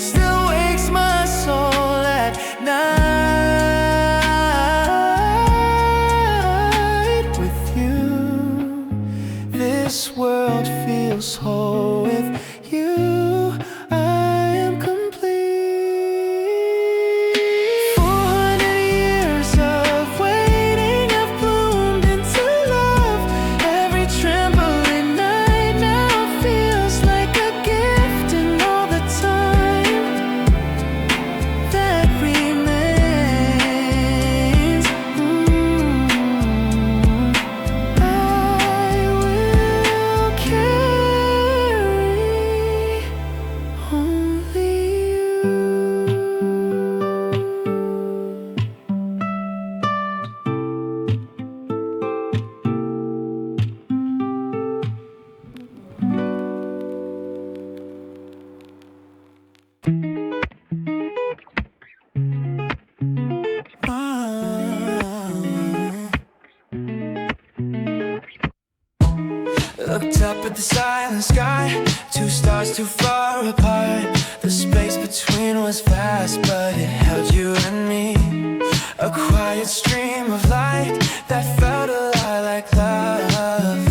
still wakes my soul at night. With you, this world feels whole. With you, I am complete. 400 years of waiting have bloomed into love. Every trembling night now feels like a gift, and all the time that remains Looked up at the silent sky, two stars too far apart. The space between was vast, but it held you and me. A quiet stream of light that felt a lot like love.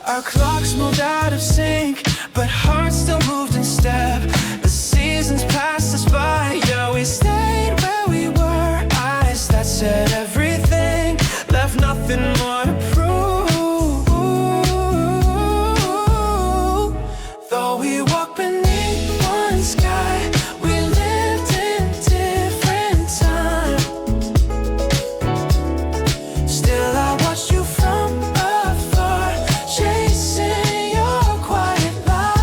Our clocks moved out of sync, but hearts still moved in step. The seasons passed us by, yeah, we stayed where we were. Eyes that said everything, left nothing more to prove. Though we walked beneath one sky, we lived in different time. Still I watched you from afar, chasing your quiet light.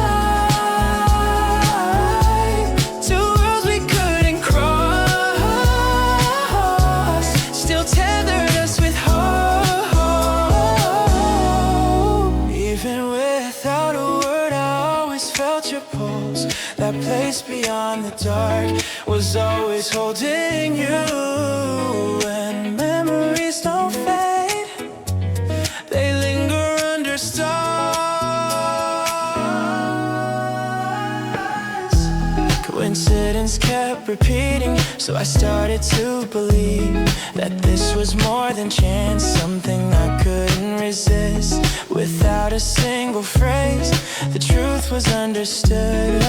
Two worlds we couldn't cross, still tethered us with hope. Even without a word, I always felt your pulse. That place beyond the dark was always holding you. And memories don't fade, they linger under stars. Coincidence kept repeating, so I started to believe that this was more than chance, something I couldn't resist. Without a single phrase, the truth was understood.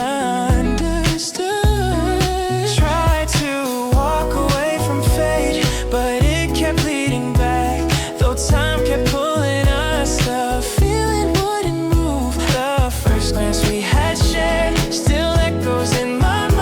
Tried to walk away from fate, but it kept leading back. Though time kept pulling us, the feeling wouldn't move. The first glance we had shared still echoes in my mind.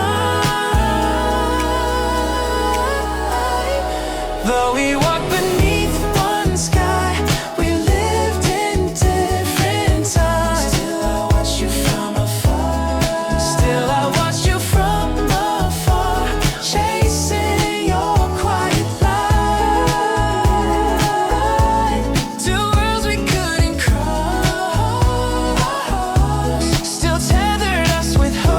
Though we walked beneath one sky, we lived in different times. Still I watch you from afar. Still I watch you from afar, chasing your quiet light. Two worlds we couldn't cross, still tethered us with hope.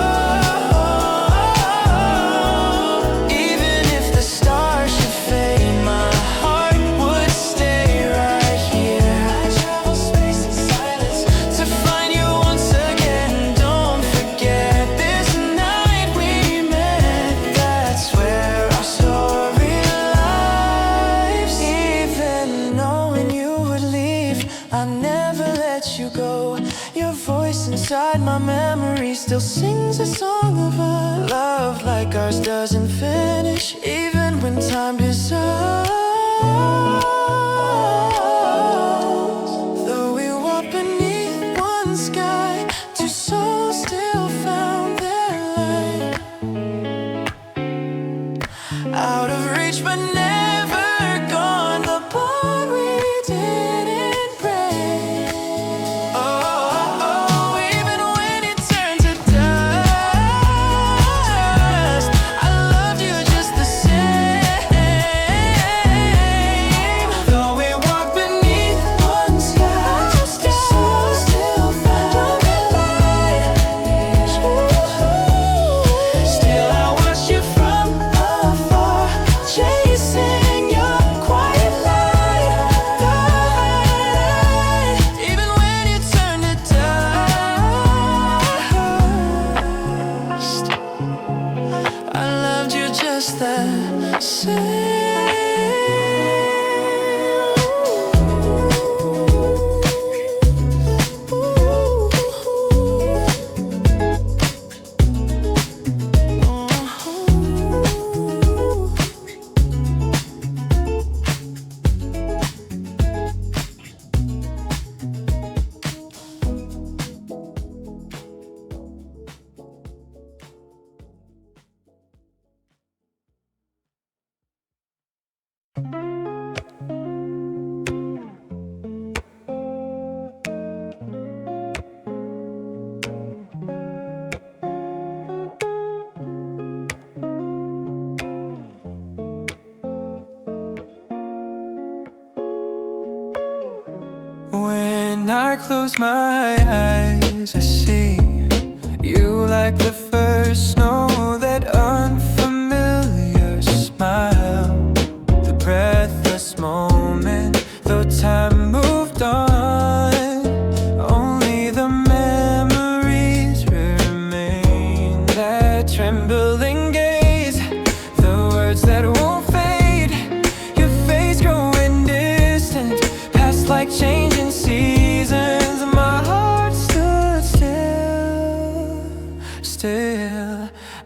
Even if the stars should fade, my heart would stay right here. I travel space and silence to find you once again. Don't forget this night we met, that's where our story lives. Even knowing you would leave, I never let you go. Your voice inside my memory still sings a song of a love like ours doesn't finish, even when time dissolves. Though we walk beneath one sky, two souls still found their light. Out of reach but never gone, the bond we didn't break. Oh, even when it turned to dust, I loved you just the same. Though we walked beneath one sky, the soul still found their light. Still I watch you from afar, chasing your quiet light. Even when you turn to dust, I loved you just the same. When I close my eyes, I see you like the first snow, that unfamiliar smile, the breathless moment, though time moves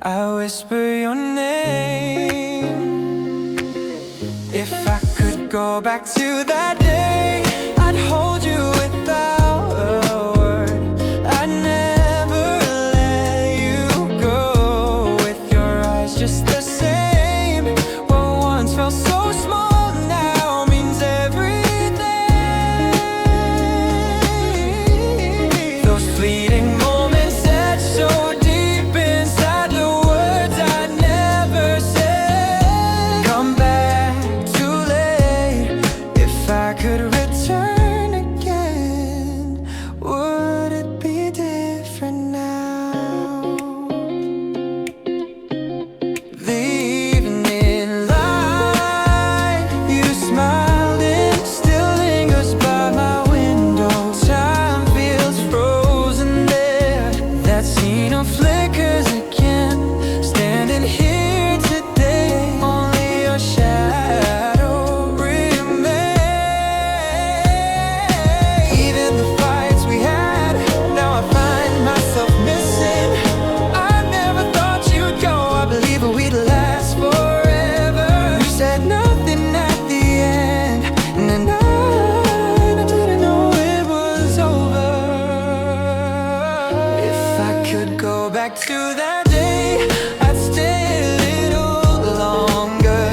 I whisper your name. If I could go back to that day, I'd hold you without a word. I'd never let you go. With your eyes just the same. What once felt so small now means everything. Those fleeting moments that so deep inside the words I never said. Come back too late. If I could return again, would it be different now? The evening light, you smiled and still lingers by my window. Time feels frozen there. That scene of flickers again. Standing here today, only your shadow remains. Even the fights we had, now I find myself missing. I never thought you'd go. I believe that we'd last forever. You said nothing at the end, and I didn't know it was over. If I could go back to that day, I'd stay a little longer.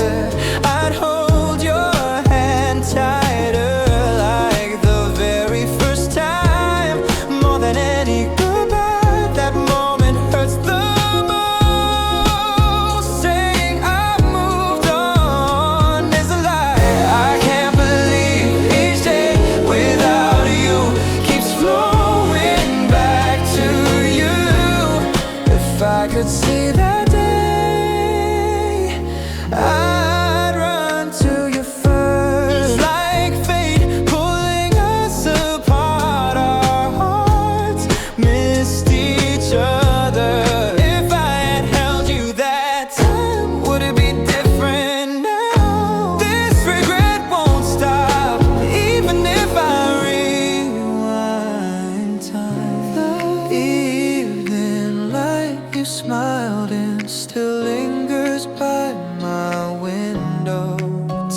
I'd hold your hand tighter, like the very first time. More than any goodbye, that moment hurts the most. Saying I moved on is a lie. I can't believe each day without you keeps flowing back to you. If I could see that day, I'd run to you first. Like fate pulling us apart, our hearts missed each other. If I had held you that time, would it be different now? This regret won't stop, even if I rewind time. The evening light, you smiled and still lingers by my window.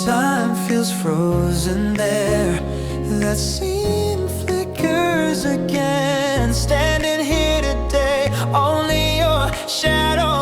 Time feels frozen there. That scene flickers again. Standing here today, only your shadow